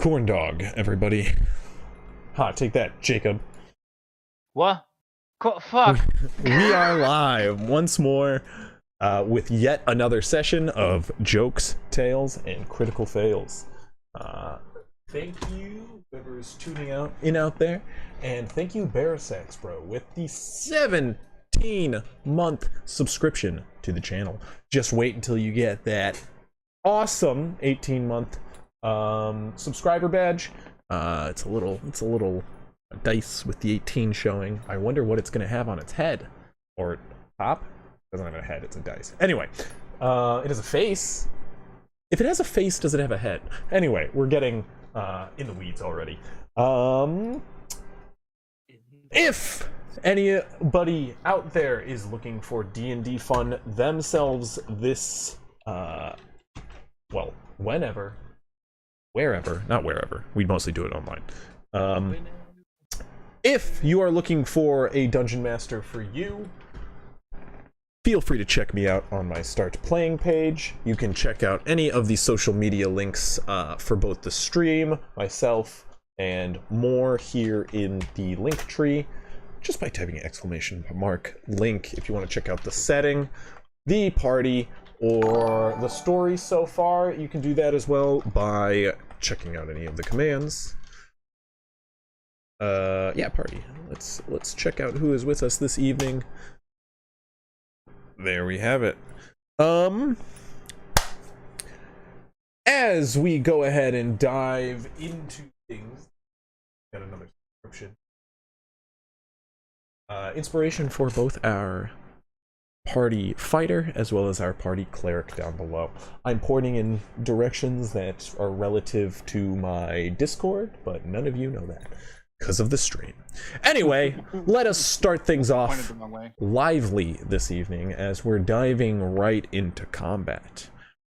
Corn dog, everybody. Ha, take that, Jacob. What? Fuck. We are live once more with yet another session of jokes, tales, and critical fails. Thank you, whoever's tuning out there, and thank you, Barasax, bro, with the 17-month subscription to the channel. Just wait until you get that awesome 18-month subscriber badge. It's a little dice with the 18 showing. I wonder what it's gonna have on its head or top. It doesn't have a head, it's a dice. Anyway, it has a face. If it has a face, does it have a head? Anyway, we're getting in the weeds already. If anybody out there is looking for D&D fun themselves this well, whenever, wherever, not wherever, we mostly do it online. If you are looking for a dungeon master for you, feel free to check me out on my Start Playing page. You can check out any of the social media links for both the stream, myself, and more here in the link tree, just by typing !link if you want to check out the setting, the party, or the story so far. You can do that as well by checking out any of the commands. Yeah, party. Let's check out who is with us this evening. There we have it. As we go ahead and dive into things, got another subscription. Inspiration for both our party fighter as well as our party cleric down below. I'm pointing in directions that are relative to my Discord, but none of you know that because of the stream. Anyway, let us start things off lively this evening as we're diving right into combat.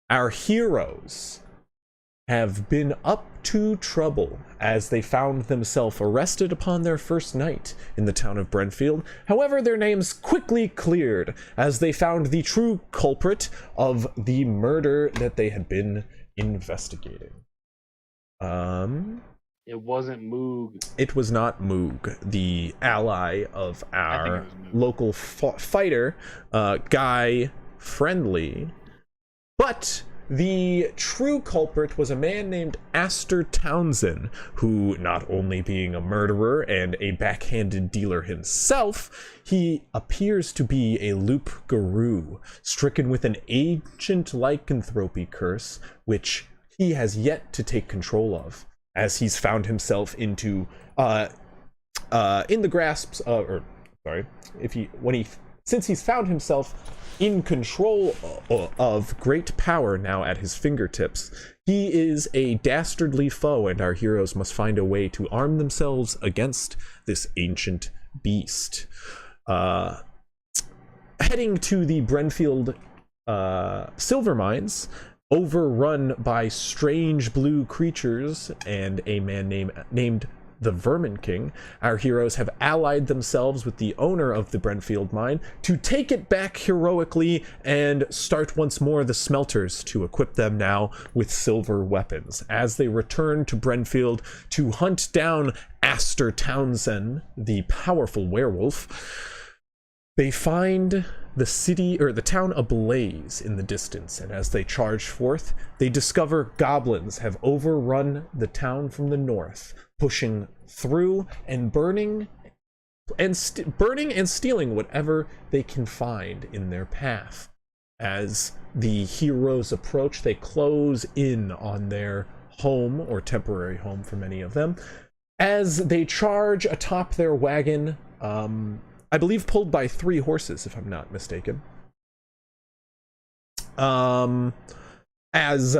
Our heroes have been up to trouble as they found themselves arrested upon their first night in the town of Brenfield. However, their names quickly cleared as they found the true culprit of the murder that they had been investigating. It wasn't Moog. It was not Moog, the ally of our local fighter, Guy Friendly, but the true culprit was a man named Astor Townsend, who, not only being a murderer and a backhanded dealer himself, he appears to be a loup-garou, stricken with an ancient lycanthropy curse, which he has yet to take control of, as he's found himself into, in the grasps of, since he's found himself in control of great power now at his fingertips, he is a dastardly foe, and our heroes must find a way to arm themselves against this ancient beast. Heading to the Brenfield silver mines, overrun by strange blue creatures and a man named the Vermin King, our heroes have allied themselves with the owner of the Brenfield mine to take it back heroically and start once more the smelters to equip them now with silver weapons. As they return to Brenfield to hunt down Astor Townsend, the powerful werewolf, they find the city, or the town, ablaze in the distance, and as they charge forth, they discover goblins have overrun the town from the north, pushing through and burning and stealing whatever they can find in their path. As the heroes approach, they close in on their home, or temporary home for many of them, as they charge atop their wagon, I believe pulled by 3 horses, if I'm not mistaken. As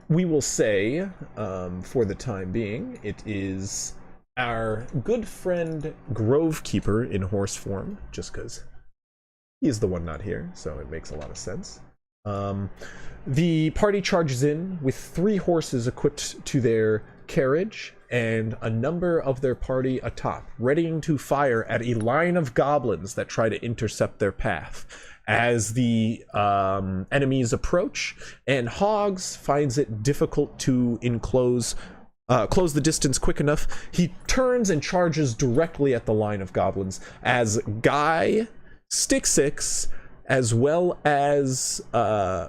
we will say, for the time being, it is our good friend Grovekeeper in horse form, just because he's the one not here, so it makes a lot of sense. The party charges in with 3 horses equipped to their carriage, and a number of their party atop, readying to fire at a line of goblins that try to intercept their path. As the enemies approach, and Hogs finds it difficult to enclose close the distance quick enough, he turns and charges directly at the line of goblins as Guy, Stick Six, as well as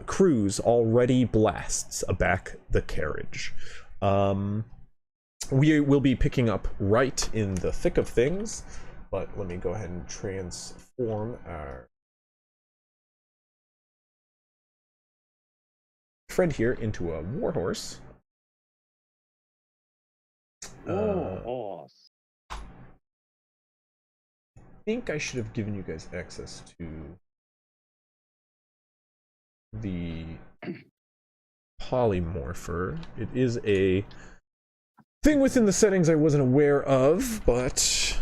Cruz already blasts back the carriage. We will be picking up right in the thick of things, but let me go ahead and transform our friend here into a warhorse. Horse. I think I should have given you guys access to the polymorpher. It is a thing within the settings I wasn't aware of, but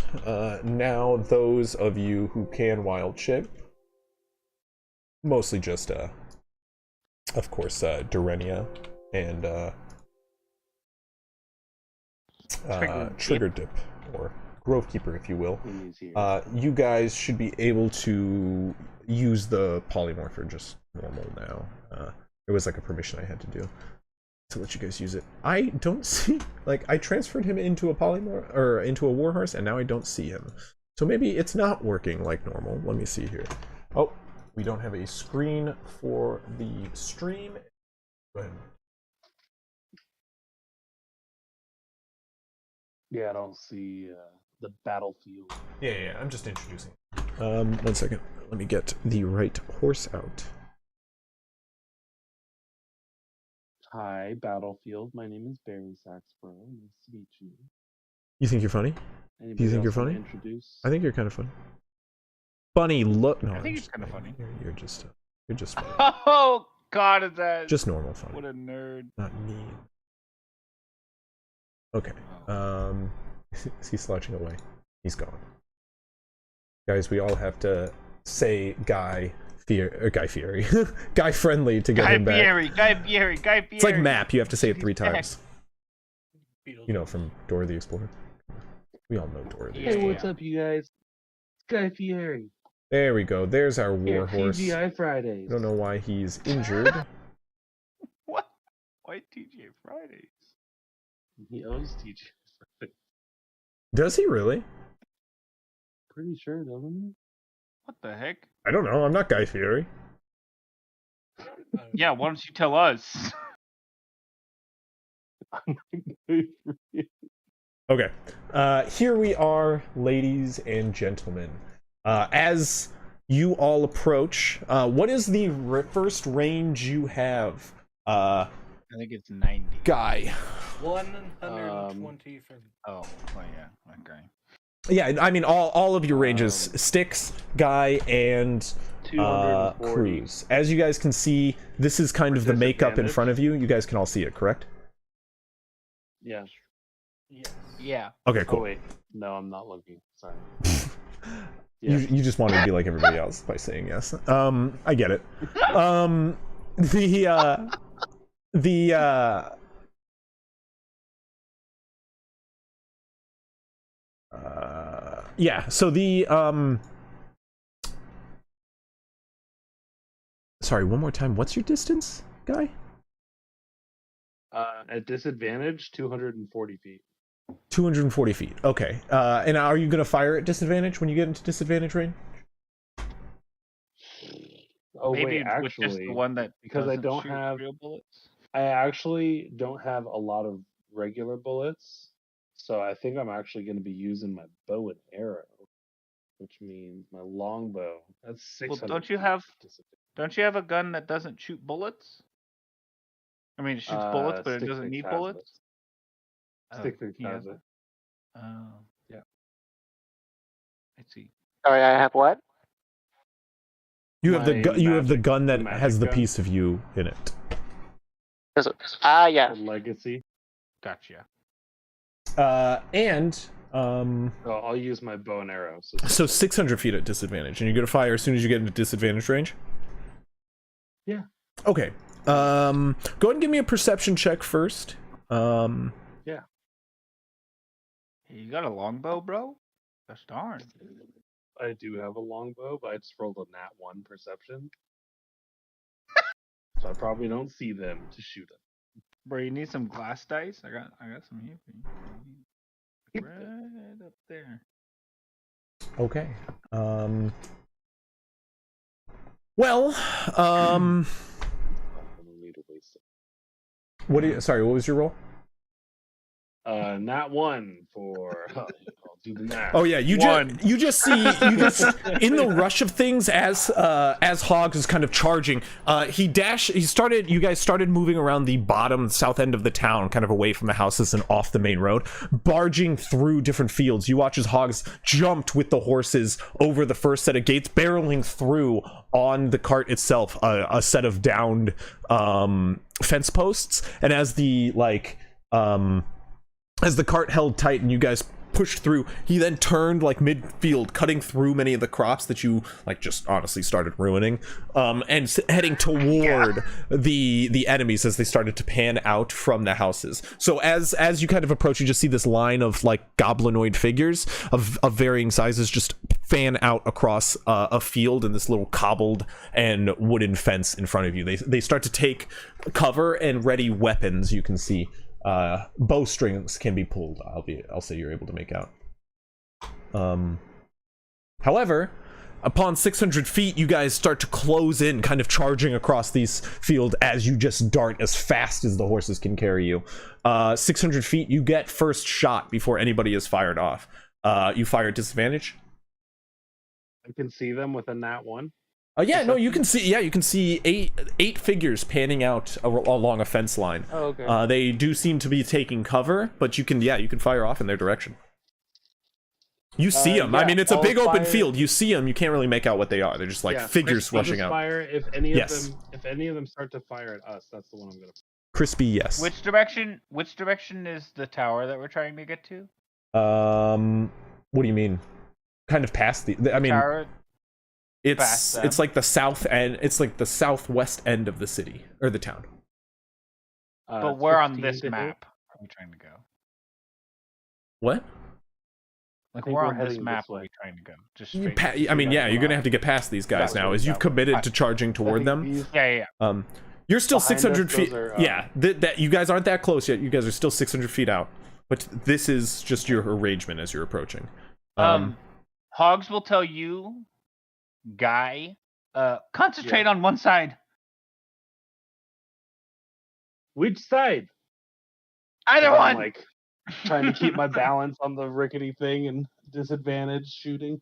now those of you who can wild shape, mostly just of course Durenia and Trigger Dip, or Grove Keeper, if you will. You guys should be able to use the polymorpher just normal now. It was like a permission I had to do to let you guys use it. I don't see, like, I transferred him into a polymorph, or into a warhorse, and now I don't see him. So maybe it's not working like normal. Let me see here. Oh, we don't have a screen for the stream. Go ahead. Yeah, I don't see the battlefield. Yeah, I'm just introducing. 1 second. Let me get the right horse out. Hi, battlefield. My name is Barry Saxbro. Nice to meet you. You think you're funny? Anybody Do you think you're else wanna funny? Introduce? I think you're kind of funny. Funny look. No, I think I'm it's just kind of kidding. funny. You're just funny. Oh God, is that Just normal funny. what a nerd? Not mean. Okay. He's slouching away. He's gone. Guys, we all have to say Guy Fieri. Guy Friendly to get him back. Guy Fieri. It's like Map. You have to say it 3 He's back. times. You know, from Dora the Explorer. We all know Dora the Yeah. Hey, Explorer. what's up, you guys? It's Guy Fieri. There we go. There's our Here, warhorse. TGI Fridays. I don't know why he's injured. What? Why TJ Fridays? He owns TGI Fridays. Does he really? Pretty sure, doesn't he? What the heck? I don't know. I'm not Guy Fieri. Yeah, why don't you tell us? Okay. Here we are, ladies and gentlemen. As you all approach, what is the first range you have? I think it's 90. Guy. 120 from. Oh, yeah. Okay. Yeah, I mean all of your ranges: Sticks, Guy, and 240. Cruz. As you guys can see, this is kind of the makeup in disadvantage? front of you. You guys can all see it, correct? Yeah. Yes. Yeah. Okay, Oh cool. wait, no, I'm not looking. Sorry. You just wanted to be like everybody else by saying yes. I get it. Yeah, so sorry, one more time. What's your distance, Guy? At disadvantage, 240 feet. 240 feet. Okay. And are you going to fire at disadvantage when you get into disadvantage range? Oh Maybe wait, with just actually, the one that because I doesn't don't shoot have- real bullets. I actually don't have a lot of regular bullets, so I think I'm actually going to be using my bow and arrow, which means my longbow. That's 600. don't you feet have- disadvantage. Don't you have a gun that doesn't shoot bullets? I mean, it shoots bullets, but it Stick doesn't Fix need has bullets. it. Stick Fix he has has it. Oh, Yeah. I see. Sorry, I have what? You have you have the magic- gun that the magic has the gun. piece of you in it. Yeah. Legacy. Gotcha. And So I'll use my bow and arrow. so 600 feet at disadvantage, and you're gonna fire as soon as you get into disadvantage range. Yeah. Okay. Go ahead and give me a perception check first. You got a longbow, bro? That's darn. I do have a longbow, but I just rolled a nat 1 perception. So I probably don't see them to shoot them. Bro, you need some glass dice? I got some here for you. Right up there. Okay. Well, what do you? Sorry, what was your role? Not one for. I'll do the math. Oh yeah, you just see in the rush of things as Hogs is kind of charging. You guys started moving around the bottom south end of the town, kind of away from the houses and off the main road, barging through different fields. You watch as Hogs jumped with the horses over the first set of gates, barreling through on the cart itself, a set of downed fence posts, and as the cart held tight and you guys pushed through, he then turned midfield, cutting through many of the crops that you just honestly started ruining, and heading toward the enemies as they started to pan out from the houses. So as you kind of approach, you just see this line of goblinoid figures of varying sizes just fan out across a field in this little cobbled and wooden fence in front of you. They start to take cover and ready weapons. You can see bowstrings can be pulled. I'll say you're able to make out. However, upon 600 feet, you guys start to close in, kind of charging across these field as you just dart as fast as the horses can carry you. 600 feet, you get first shot before anybody is fired off. You fire at disadvantage. I can see them with a nat 1. You can see. Yeah, you can see eight figures panning out along a fence line. Oh, okay. They do seem to be taking cover, but you can fire off in their direction. You see them. I mean, it's a big open field. You see them. You can't really make out what they are. They're just figures rushing out. Fire if any of them start to fire at us. That's the one I'm gonna. Crispy, yes. Which direction is the tower that we're trying to get to? What do you mean? Kind of past I mean. Tower? It's like the south end. It's like the southwest end of the city or the town. But where on this map are we trying to go? What? Where on this map are we trying to go? Just you're gonna have to get past these guys now, as you've committed to charging toward them. Yeah. You're still 600 feet. That you guys aren't that close yet. You guys are still 600 feet out. But this is just your arrangement as you're approaching. Hogs will tell you. Guy, concentrate on one side. Which side? Either one. I'm trying to keep my balance on the rickety thing and disadvantage shooting.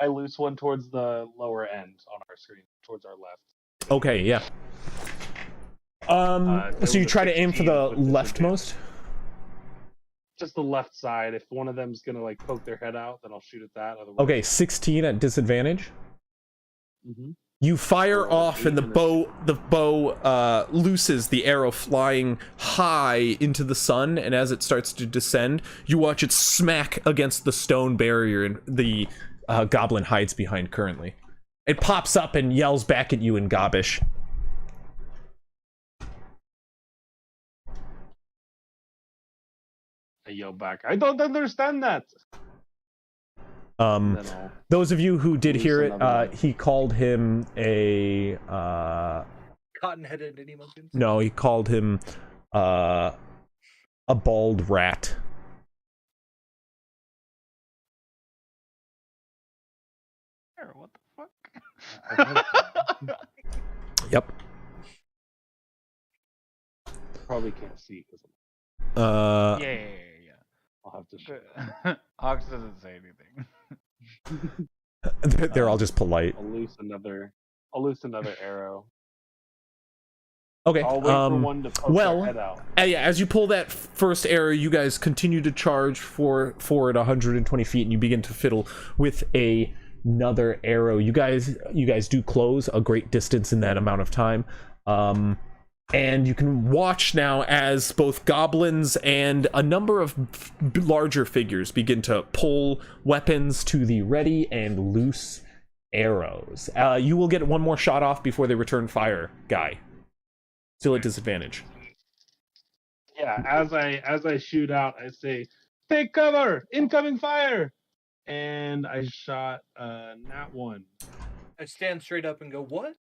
I loose one towards the lower end on our screen, towards our left. Okay, yeah. So you try to aim for the leftmost? Just the left side. If one of them's gonna poke their head out, then I'll shoot at that. Otherwise... Okay, 16 at disadvantage. Mm-hmm. You fire off, and the bow looses the arrow, flying high into the sun. And as it starts to descend, you watch it smack against the stone barrier, and the goblin hides behind currently. It pops up and yells back at you in Gobbish. I yell back, I don't understand that. Those of you who did hear it, he called him a cotton-headed Animogans? No, he called him a bald rat. What the fuck? Yep. Probably can't see because Yeah. I'll have to. Hogs doesn't say anything. They're all just polite. I'll loose another arrow. Okay. I'll wait for one to poke their head out. As you pull that first arrow, you guys continue to charge forward 120 feet, and you begin to fiddle with another arrow. You guys do close a great distance in that amount of time. And you can watch now as both goblins and a number of larger figures begin to pull weapons to the ready and loose arrows. You will get one more shot off before they return fire, Guy. Still at disadvantage. Yeah, as I shoot out, I say, "Take cover! Incoming fire!" And I shot nat 1. I stand straight up and go, "What?"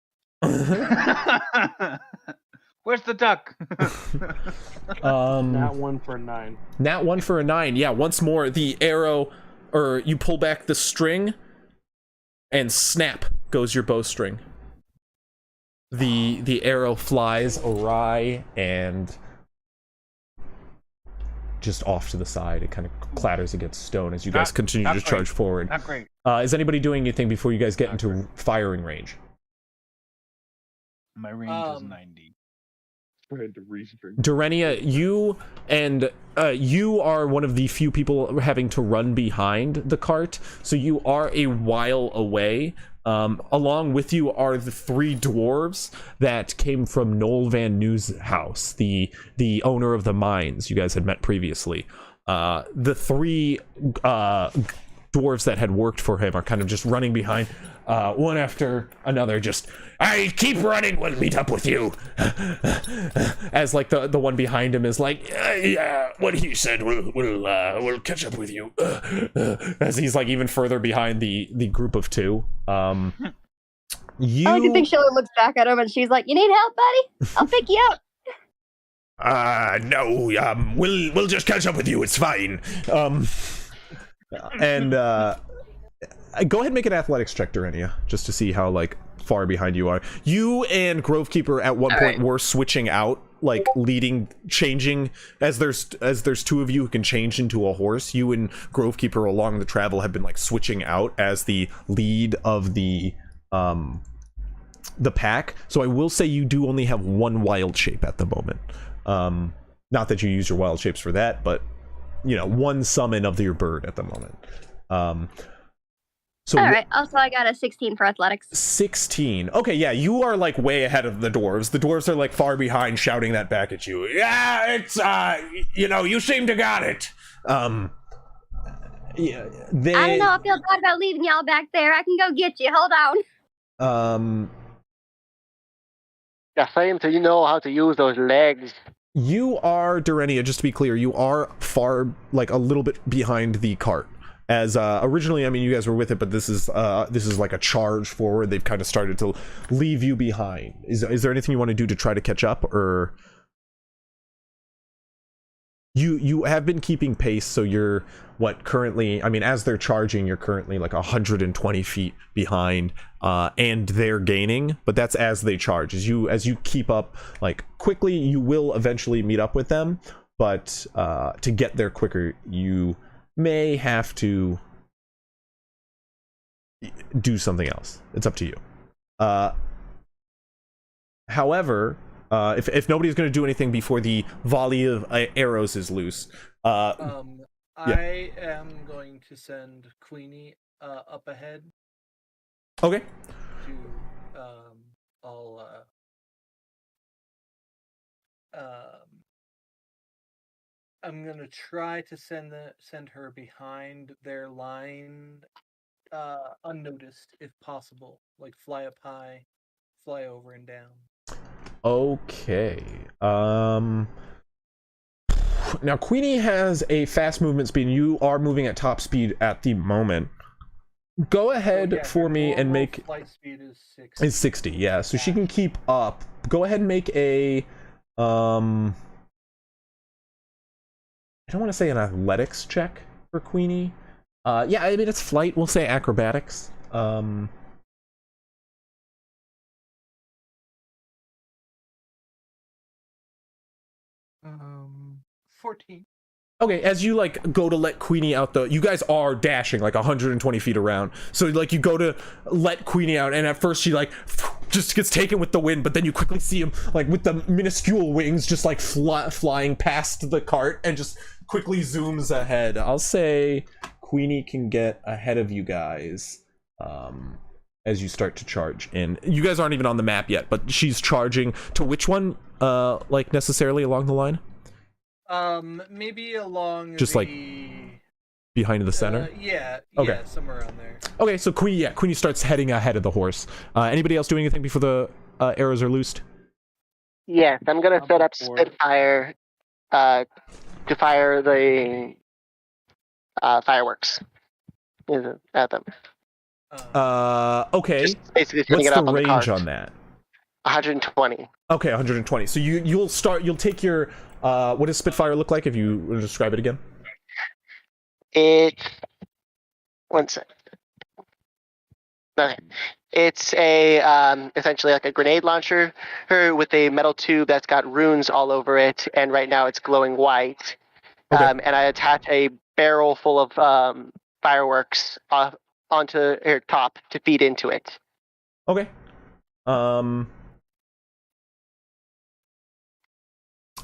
Where's the duck? Not 1 for 9. Nat 1 for a 9. Yeah, once more, the arrow, or you pull back the string, and snap goes your bowstring. The arrow flies awry and just off to the side. It kind of clatters against stone as you guys continue to charge forward. Not great. Is anybody doing anything before you guys get into firing range? My range is 90. Tried to restring. Durenia, you are one of the few people having to run behind the cart, so you are a while away. Along with you are the 3 dwarves that came from Noel Van Nieuw's house, the owner of the mines you guys had met previously. The 3 dwarves that had worked for him are kind of just running behind, one after another, just, I keep running, we'll meet up with you. As like the one behind him is like, yeah, what he said, we'll catch up with you. As he's like even further behind the group of 2. I like to think Sheila looks back at him and she's like, you need help, buddy? I'll pick you up. No, we'll just catch up with you, it's fine. And go ahead and make an athletics check, Durenia, just to see how like far behind you are. You and Grovekeeper at one point were switching out, like changing as there's 2 of you who can change into a horse. You and Grovekeeper along the travel have been like switching out as the lead of the pack. So I will say you do only have 1 wild shape at the moment. Not that you use your wild shapes for that, but you know, 1 summon of your bird at the moment. So Alright, also I got a 16 for athletics. 16. Okay, yeah, you are like way ahead of the dwarves. The dwarves are like far behind, shouting that back at you. Yeah, it's you seem to got it. Yeah, I don't know, I feel bad about leaving y'all back there. I can go get you. Hold on. Yeah, same, so you know how to use those legs. You are, Durenia, just to be clear, you are far, like a little bit behind the cart. As originally, I mean, you guys were with it, but this is like a charge forward. They've kind of started to leave you behind. Is there anything you want to do to try to catch up, or you have been keeping pace? So you're currently? I mean, as they're charging, you're currently like 120 feet behind, and they're gaining. But that's as they charge. As you keep up, like quickly, you will eventually meet up with them. But to get there quicker, you may have to do something else. It's up to you. However, if nobody's going to do anything before the volley of arrows is loose, I am going to send Queenie up ahead. Okay. I'm gonna try to send her behind their line, unnoticed if possible. Like fly up high, fly over and down. Okay. Now Queenie has a fast movement speed, and you are moving at top speed at the moment. Go ahead for me and make flight speed is 60. Is 60, yeah. So she can keep up. Go ahead and make a I don't want to say an athletics check for Queenie. Yeah, I mean it's flight. We'll say acrobatics. 14. Okay, as you like go to let Queenie out, you guys are dashing like 120 feet around. So like you go to let Queenie out, and at first she like just gets taken with the wind, but then you quickly see him like with the minuscule wings just like flying past the cart and just quickly zooms ahead. I'll say Queenie can get ahead of you guys as you start to charge in. You guys aren't even on the map yet, but she's charging to which one? Like necessarily along the line? Maybe along just like behind the center. Yeah. Okay. Yeah, somewhere around there. Okay, so Queenie starts heading ahead of the horse. Anybody else doing anything before the arrows are loosed? Yes, I'm gonna set up Spitfire to fire the fireworks at them. Okay. Just basically What's setting it the up on the range cart. on that? 120. Okay, 120. So you'll take your what does Spitfire look like if you would describe it again? It's one sec. Okay. It's a essentially like a grenade launcher with a metal tube that's got runes all over it, and right now it's glowing white. Okay. And I attach a barrel full of fireworks onto her top to feed into it. Okay.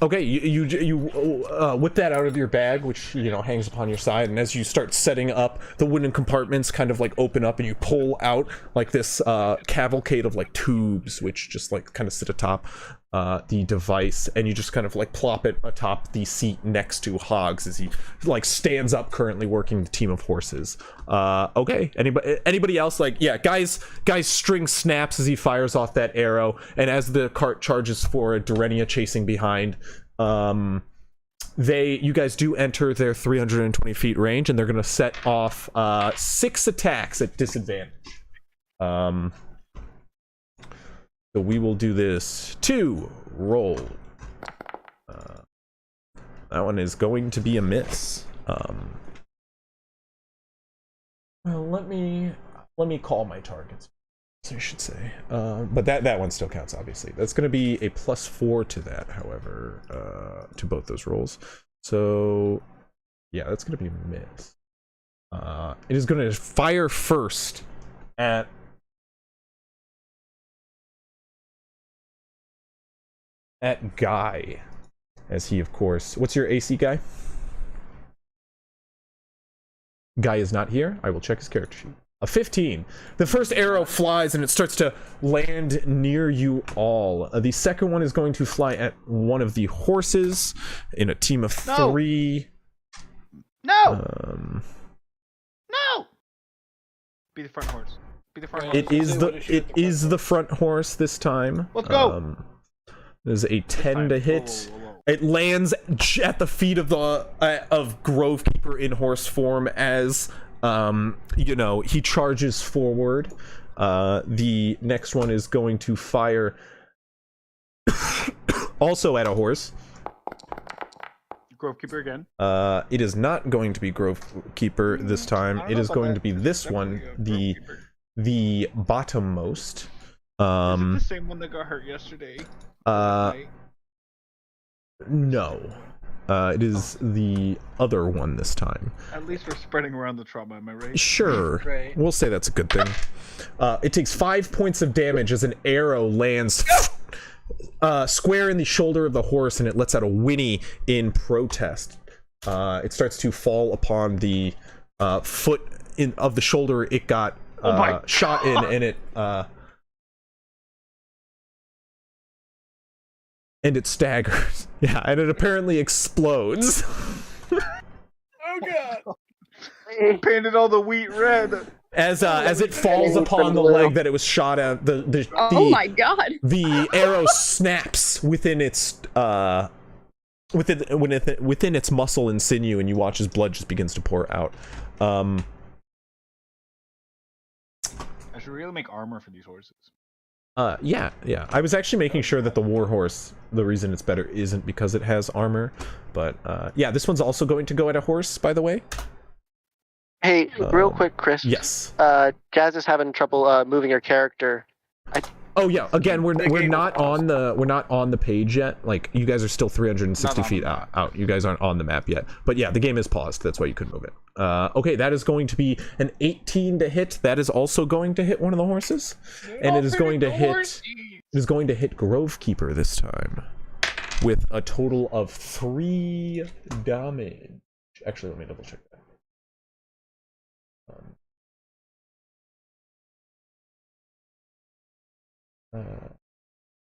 Okay, you whip that out of your bag, which hangs upon your side, and as you start setting up, the wooden compartments kind of like open up, and you pull out like this cavalcade of like tubes, which just like kind of sit atop the device, and you just kind of like plop it atop the seat next to Hogs as he like stands up, currently working the team of horses. Okay, anybody else? Like, yeah, guys string snaps as he fires off that arrow, and as the cart charges forward, Durenia chasing behind. You guys do enter their 320 feet range, and they're gonna set off 6 attacks at disadvantage. So we will do this. 2 roll. That one is going to be a miss. Well, let me call my targets, I should say. But that one still counts, obviously. That's going to be a +4 to that, however, to both those rolls. So, yeah, that's going to be a miss. It is going to fire first at Guy, as he, of course... What's your AC, Guy? Guy is not here. I will check his character sheet. A 15. The first arrow flies and it starts to land near you all. The second one is going to fly at one of the horses in a team of 3. No! No! Be the front horse. Be the front horse. It is the front horse this time. Let's go! There's a 10 to hit. Whoa. It lands at the feet of Grovekeeper in horse form as he charges forward. The next one is going to fire also at a horse. Grovekeeper again. It is not going to be Grovekeeper this time. It is going to be this one, the bottommost. Is it the same one that got hurt yesterday? No. It is the other one this time. At least we're spreading around the trauma, am I right? Sure. Right. We'll say that's a good thing. It takes 5 points of damage as an arrow lands square in the shoulder of the horse, and it lets out a whinny in protest. It starts to fall upon the foot of the shoulder it got shot in, and it staggers. Yeah, and it apparently explodes. Oh god! Painted all the wheat red. As it falls upon the leg that it was shot at, Oh my god! The arrow snaps within its within its muscle and sinew, and you watch as blood just begins to pour out. I should really make armor for these horses. Yeah. I was actually making sure that the warhorse, the reason it's better isn't because it has armor, but yeah, this one's also going to go at a horse, by the way. Hey, real quick, Chris. Yes. Jazz is having trouble moving her character. Oh yeah. Again, we're not on the page yet. Like, you guys are still 360 feet out. You guys aren't on the map yet. But yeah, the game is paused. That's why you couldn't move it. Okay, that is going to be an 18 to hit. That is also going to hit one of the horses, and it is going to hit. It is going to hit Grovekeeper this time with a total of 3 damage. Actually, let me double check that.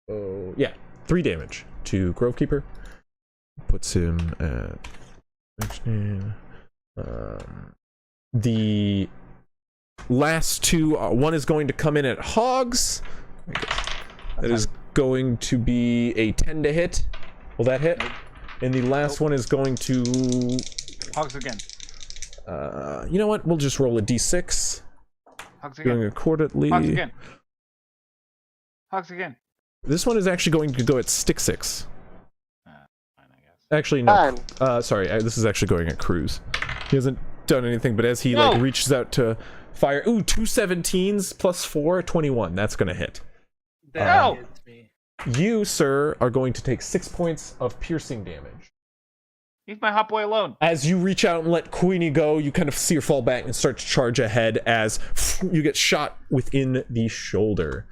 Oh yeah, 3 damage to Grovekeeper. Puts him at 16. The last 2, one is going to come in at Hogs. That is going to be a 10 to hit. Will that hit? Nope. And the last one is going to... Hogs again. You know what? We'll just roll a d6. Hogs again. Going accordingly. Hogs again. Hogs again. This one is actually going to go at stick 6. Fine, I guess. Actually, no. Sorry, this is actually going at Cruz. He hasn't done anything, but as he like reaches out to fire, ooh, 2 17s plus 4, 21. That's gonna hit. That hits me. You, sir, are going to take 6 points of piercing damage. Leave my hot boy alone. As you reach out and let Queenie go, you kind of see her fall back and start to charge ahead as you get shot within the shoulder.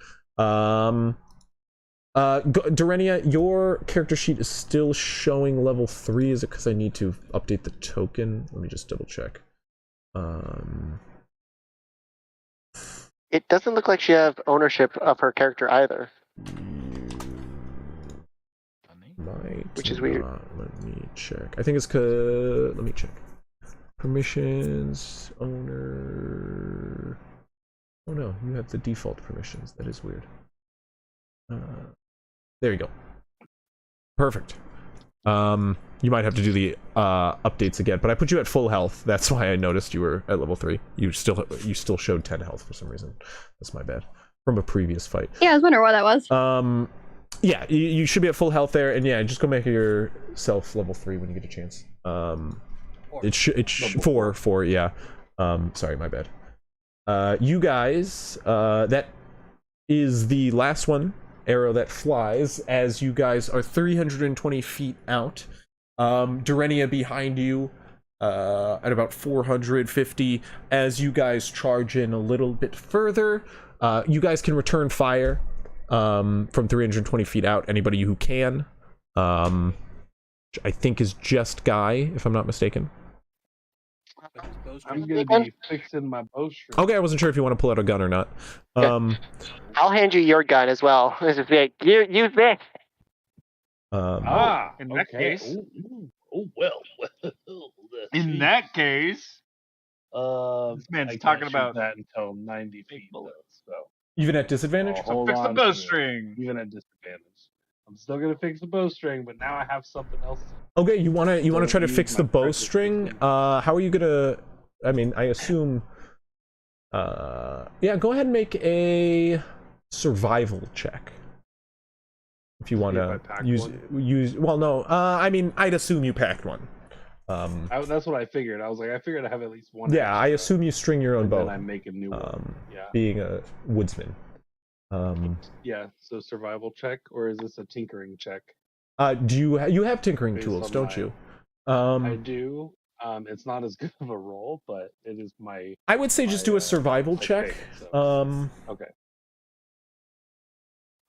Dorenia, your character sheet is still showing level 3. Is it because I need to update the token? Let me just double check. It doesn't look like she has ownership of her character either. Which is weird. Let me check. I think it's cause. Let me check. Permissions, owner. Oh no, you have the default permissions. That is weird. There you go. Perfect. You might have to do the updates again, but I put you at full health. That's why I noticed you were at level 3. You still showed 10 health for some reason. That's my bad. From a previous fight. Yeah, I was wondering why that was. Yeah, you should be at full health there, and yeah, just go make yourself level 3 when you get a chance. It's 4, yeah. Sorry, my bad. You guys, that is the last one. Arrow that flies as you guys are 320 feet out. Dorenia behind you at about 450. As you guys charge in a little bit further, you guys can return fire from 320 feet out. Anybody who can. Which I think is just Guy, if I'm not mistaken. I'm gonna be fixing my bowstring. Okay, I wasn't sure if you want to pull out a gun or not. I'll hand you your gun as well. Use this. In that case. In that case. This man's talking about that until 90 feet. Though, so. Even at disadvantage? So fix the bowstring. Even at disadvantage. I'm still gonna fix the bowstring, but now I have something else. Okay, you wanna try to fix the bowstring? How are you gonna? I mean, I assume. Yeah, go ahead and make a survival check. If you wanna use. Well, no. I mean, I'd assume you packed one. That's what I figured. I was like, I figured I have at least one. Yeah, I assume you string your own bow. And I make a new one. Yeah. Being a woodsman. Yeah, so survival check, or is this a tinkering check? Do you have tinkering tools, don't you? I do. It's not as good of a roll, but it is my. I would say just do a survival check. Okay.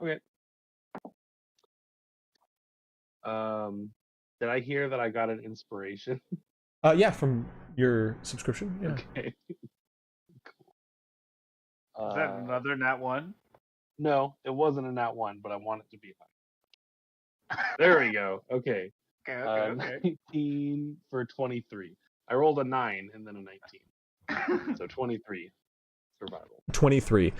Okay. Did I hear that I got an inspiration? Yeah, from your subscription. Yeah. Okay. Cool. Is that another nat 1? No, it wasn't a nat 1, but I want it to be high. There we go. Okay. Okay. 19 for 23. I rolled a 9 and then a 19. So 23 survival. 23.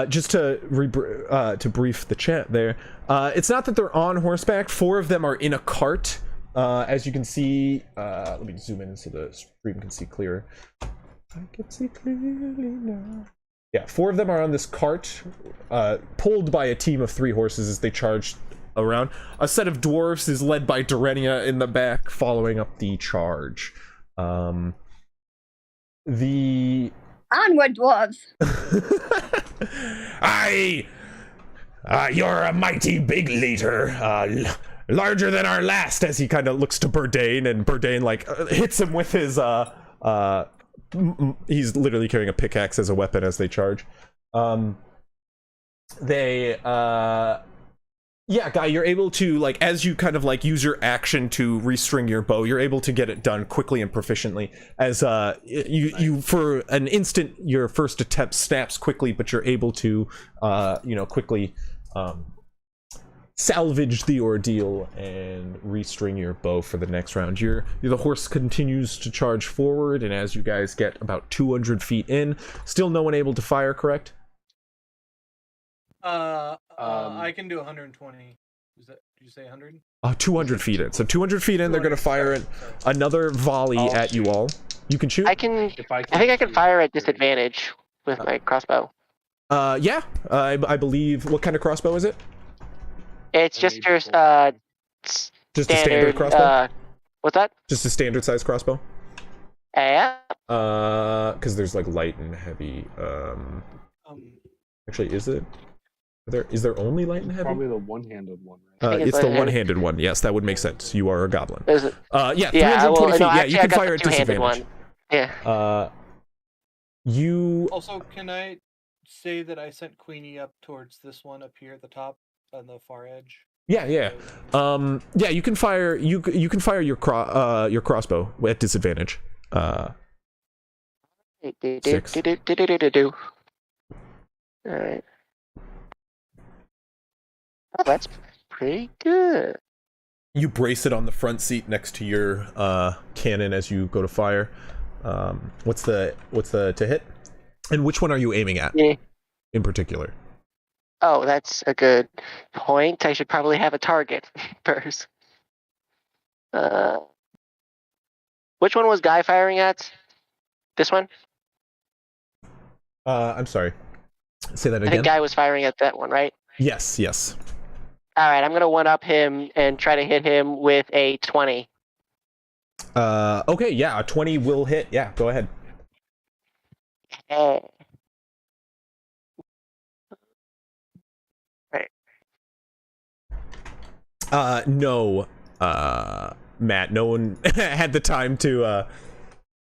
Just to brief the chat there. It's not that they're on horseback. 4 of them are in a cart. As you can see, let me zoom in so the stream can see clearer. I can see clearly now. Yeah, 4 of them are on this cart, pulled by a team of 3 horses as they charge around. A set of dwarves is led by Dorenia in the back, following up the charge. The onward, dwarves! You're a mighty big leader, larger than our last. As he kind of looks to Burdain, and Burdain like hits him with his he's literally carrying a pickaxe as a weapon as they charge. Yeah, Guy, you're able to, like, as you kind of like use your action to restring your bow, you're able to get it done quickly and proficiently. As you for an instant, your first attempt snaps quickly, but you're able to quickly salvage the ordeal and restring your bow for the next round. The horse continues to charge forward, and as you guys get about 200 feet in, still no one able to fire, correct? I can do 120. Did you say 100? 200 feet in. So 200 feet in, they're going to fire another volley at you all. You can shoot? I think I can fire at disadvantage with my crossbow. Yeah. I believe. What kind of crossbow is it? It's I just need your full- Just a standard crossbow? What's that? Just a standard size crossbow? Yeah. Because there's like light and heavy. Actually, is it? Is there only light and heavy? Probably the one-handed one, right? It's the one-handed one. Yes, that would make sense. You are a goblin. Is it? Yeah, 320 well, feet. no, Yeah, actually, you I can got fire the at two-handed disadvantage. one. Yeah. You. Also, can I say that I sent Queenie up towards this one up here at the top on the far edge? Yeah. Yeah, you can fire. You can fire your crossbow at disadvantage. 6. All right. Oh, that's pretty good. You brace it on the front seat next to your cannon as you go to fire. What's the to hit? And which one are you aiming at in particular? Oh, that's a good point. I should probably have a target first. Which one was Guy firing at? This one? I'm sorry. Say that I again. think Guy was firing at that one, right? Yes. All right, I'm gonna one-up him and try to hit him with a 20. Okay, yeah, a 20 will hit. Yeah, go ahead. Right. No, Matt, no one had the time to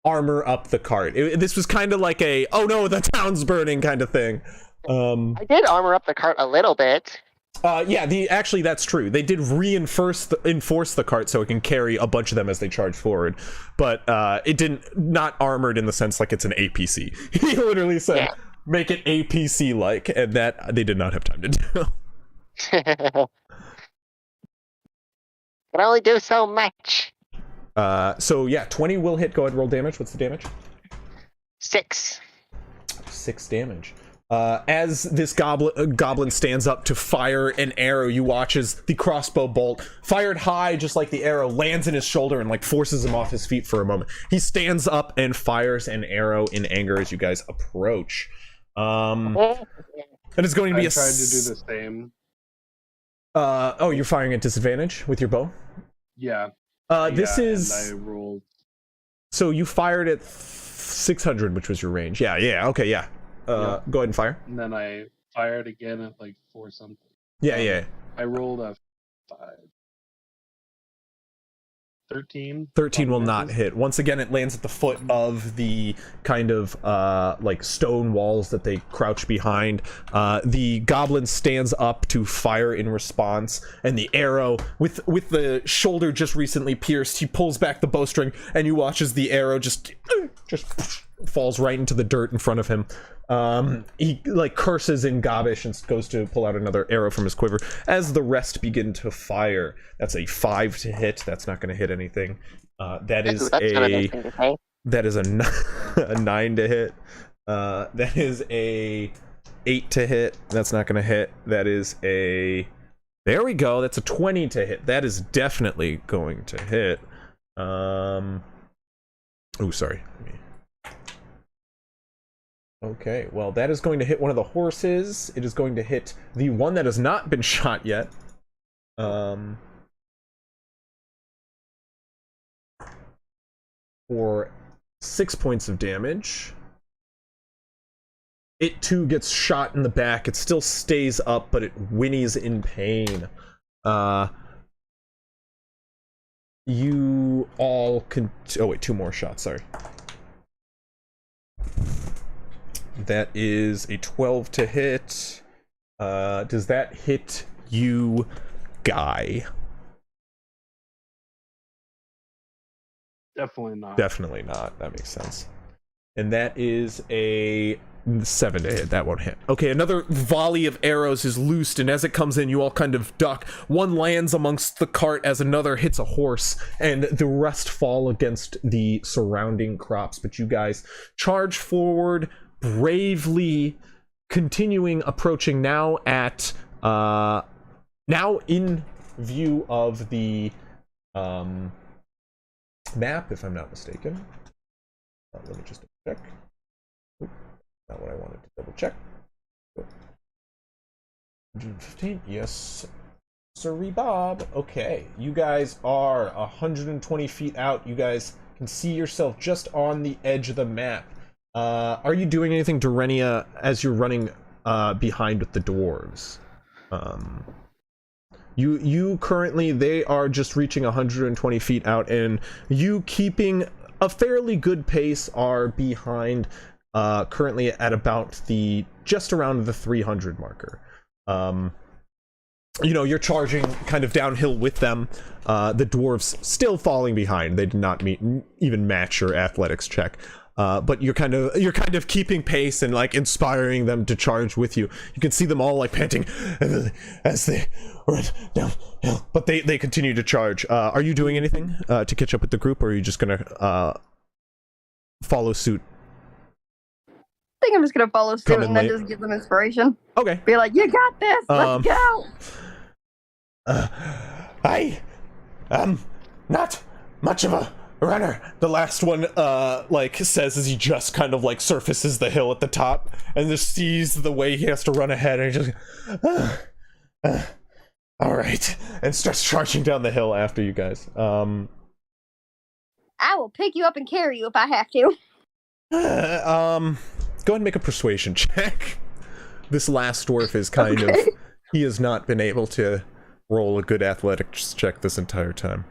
armor up the cart. This was kind of like a, oh no, the town's burning kind of thing. I did armor up the cart a little bit. Yeah, actually that's true. They did enforce the cart so it can carry a bunch of them as they charge forward, but it not armored in the sense like it's an APC. He literally said, make it APC like, and that they did not have time to do. Can only do so much. So yeah, 20 will hit. Go ahead, roll damage. What's the damage? 6. 6 damage. As this goblin stands up to fire an arrow, you watch as the crossbow bolt, fired high just like the arrow, lands in his shoulder and like forces him off his feet for a moment. He stands up and fires an arrow in anger as you guys approach. And it's going to be I tried to do the same. Oh, you're firing at disadvantage with your bow? Yeah. This is. And I rolled. So you fired at 600, which was your range. Yeah. Okay, yeah. Go ahead and fire. And then I fired again at like 4 something. Yeah. I rolled a 5. 13. 13 will not hit. Once again, it lands at the foot of the kind of like stone walls that they crouch behind. The goblin stands up to fire in response, and the arrow, with the shoulder just recently pierced, he pulls back the bowstring, and you watch as the arrow just falls right into the dirt in front of him. He like curses in Gobbish and goes to pull out another arrow from his quiver as the rest begin to fire. That's a 5 to hit. That's not going to hit anything. That is a 9 to hit. That is a 8 to hit. That's not going to hit. That is a, there we go. That's a 20 to hit. That is definitely going to hit. Oh, sorry. Okay, well, that is going to hit one of the horses. It is going to hit the one that has not been shot yet. For 6 points of damage. It too gets shot in the back. It still stays up, but it whinnies in pain. You all can. Oh wait, 2 more shots. Sorry. That is a 12 to hit. Does that hit you, Guy? Definitely not. Definitely not. That makes sense. And that is a 7 to hit. That won't hit. Okay, another volley of arrows is loosed, and as it comes in, you all kind of duck. One lands amongst the cart as another hits a horse, and the rest fall against the surrounding crops. But you guys charge forward, bravely continuing approaching now at now in view of the map, if I'm not mistaken. Let me just check. Oop, not what I wanted to double check. 115, yes. Sorry, Bob. Okay, you guys are 120 feet out. You guys can see yourself just on the edge of the map. Are you doing anything, Dorenia, as you're running behind with the dwarves? You currently, they are just reaching 120 feet out, and you keeping a fairly good pace are behind, currently at about just around the 300 marker. You know, you're charging kind of downhill with them. The dwarves still falling behind. They did not even match your athletics check. But you're kind of keeping pace and like inspiring them to charge with you. You can see them all like panting as they run downhill. But they continue to charge. Are you doing anything to catch up with the group, or are you just gonna follow suit? I think I'm just gonna follow suit and then just give them inspiration. Okay. Be like, you got this. Let's go. I am not much of a runner. The last one like says as he just kind of like surfaces the hill at the top and just sees the way he has to run ahead, and he just all right, and starts charging down the hill after you guys. I will pick you up and carry you if I have to. Go ahead and make a persuasion check. This last dwarf is kind of, he has not been able to roll a good athletics check this entire time.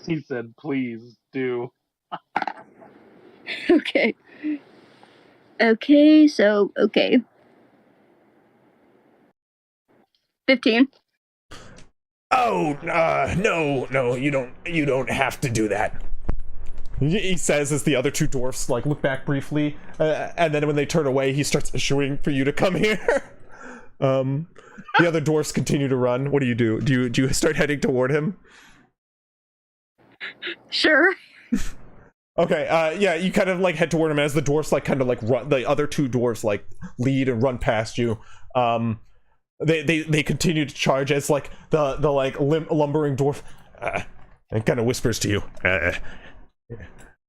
He said, please do. Okay. Okay, so, 15. Oh, no, you don't have to do that. He says as the other two dwarfs like look back briefly, and then when they turn away, he starts issuing for you to come here. The other dwarfs continue to run. What do you do? Do you start heading toward him? Sure. Okay, yeah, you kind of like head toward him as the dwarfs like kind of like run, the other two dwarfs like lead and run past you. They continue to charge as like the like lumbering dwarf and kind of whispers to you,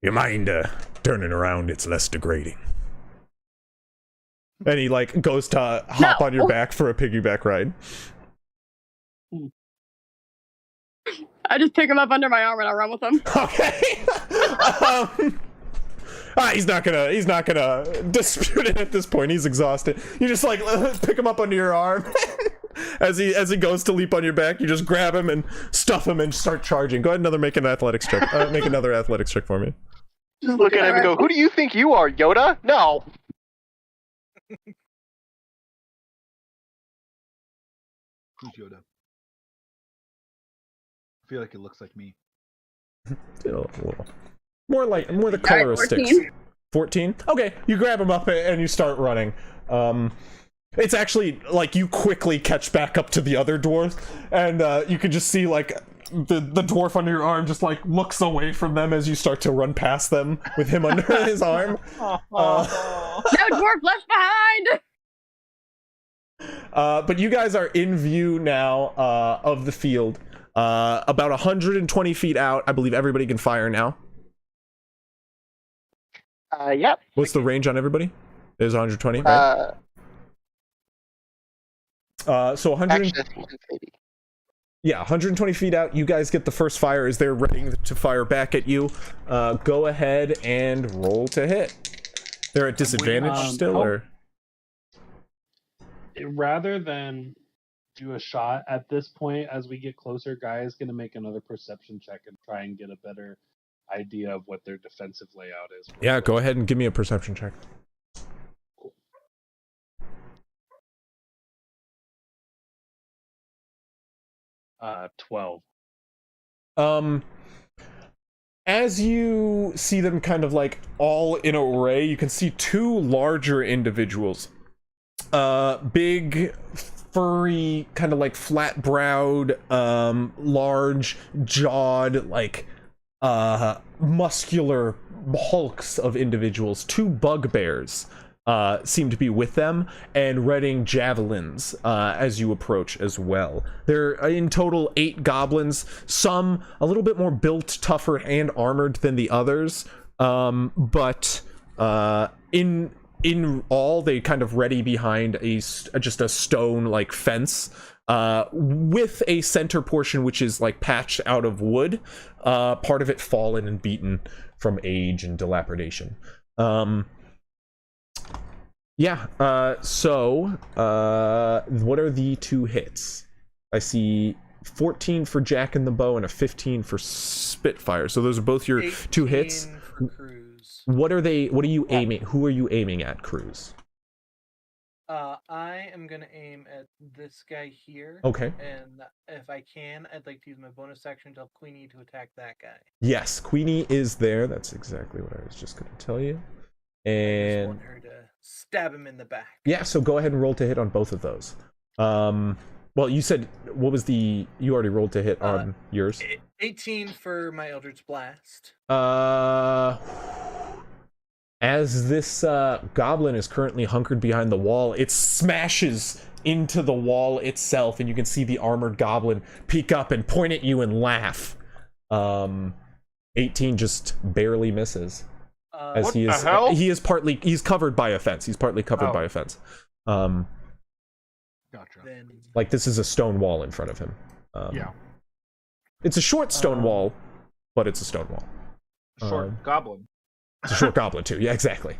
you mind turning around? It's less degrading. And he like goes to hop on your back for a piggyback ride. I just pick him up under my arm and I run with him. Okay. He's not gonna dispute it at this point. He's exhausted. You just like pick him up under your arm. as he goes to leap on your back, you just grab him and stuff him and start charging. Go ahead and make an athletics check. Make another athletics check for me. Just look at him and go, who do you think you are, Yoda? No. Who's Yoda? I feel like it looks like me. More the coloristics. 14? Okay, you grab him up and you start running. It's actually like you quickly catch back up to the other dwarf, and you can just see like the dwarf under your arm just like looks away from them as you start to run past them with him under his arm. No dwarf left behind. But you guys are in view now of the field. About 120 feet out. I believe everybody can fire now. Yep. What's the range on everybody? It is 120, right? So 100. Actually, I think it's 80. Yeah, 120 feet out. You guys get the first fire as they're ready to fire back at you. Go ahead and roll to hit. They're at disadvantage still, or? Rather than do a shot at this point, as we get closer, Guy is going to make another perception check and try and get a better idea of what their defensive layout is. Yeah, go ahead and give me a perception check. 12. As you see them kind of like all in array, you can see two larger individuals. Big, furry, kind of like flat-browed, large jawed, like muscular hulks of individuals. Two bugbears seem to be with them, and readying javelins as you approach as well. There are in total 8 goblins, some a little bit more built, tougher, and armored than the others, but in in all, they kind of ready behind just a stone like fence, with a center portion which is like patched out of wood, part of it fallen and beaten from age and dilapidation. So what are the 2 hits? I see 14 for Jack and the Bow and a 15 for Spitfire. So those are both your 2 hits. For Cruz. What are you aiming? Who are you aiming at, Cruz? I am gonna aim at this guy here. Okay. And if I can, I'd like to use my bonus action to help Queenie to attack that guy. Yes, Queenie is there. That's exactly what I was just going to tell you. I just And want her to stab him in the back. yeah, so go ahead and roll to hit on both of those. Well, you said you already rolled to hit on yours. 18 for my Eldritch Blast. As this goblin is currently hunkered behind the wall, it smashes into the wall itself, and you can see the armored goblin peek up and point at you and laugh. 18 just barely misses. As What he the is hell? he's covered by a fence. He's partly covered by a fence. Gotcha. Then Like this is a stone wall in front of him. Yeah. It's a short stone wall, but it's a stone wall. Short goblin. It's a short goblin too. Yeah, exactly.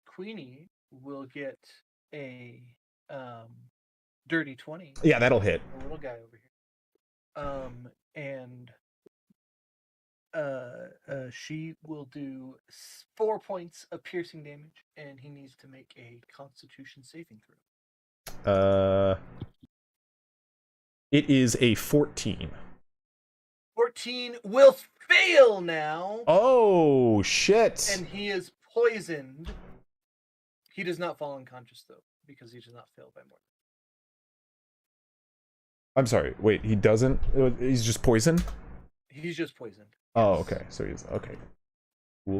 Queenie will get a dirty 20. Yeah, that'll hit. The little guy over here. And she will do 4 points of piercing damage, and he needs to make a Constitution saving throw. It is a 14. 14 will fail now. Oh shit! And he is poisoned. He does not fall unconscious though, because he does not fail by more. I'm sorry. Wait, he doesn't. He's just poisoned. He's just poisoned. Oh, okay. So he's okay.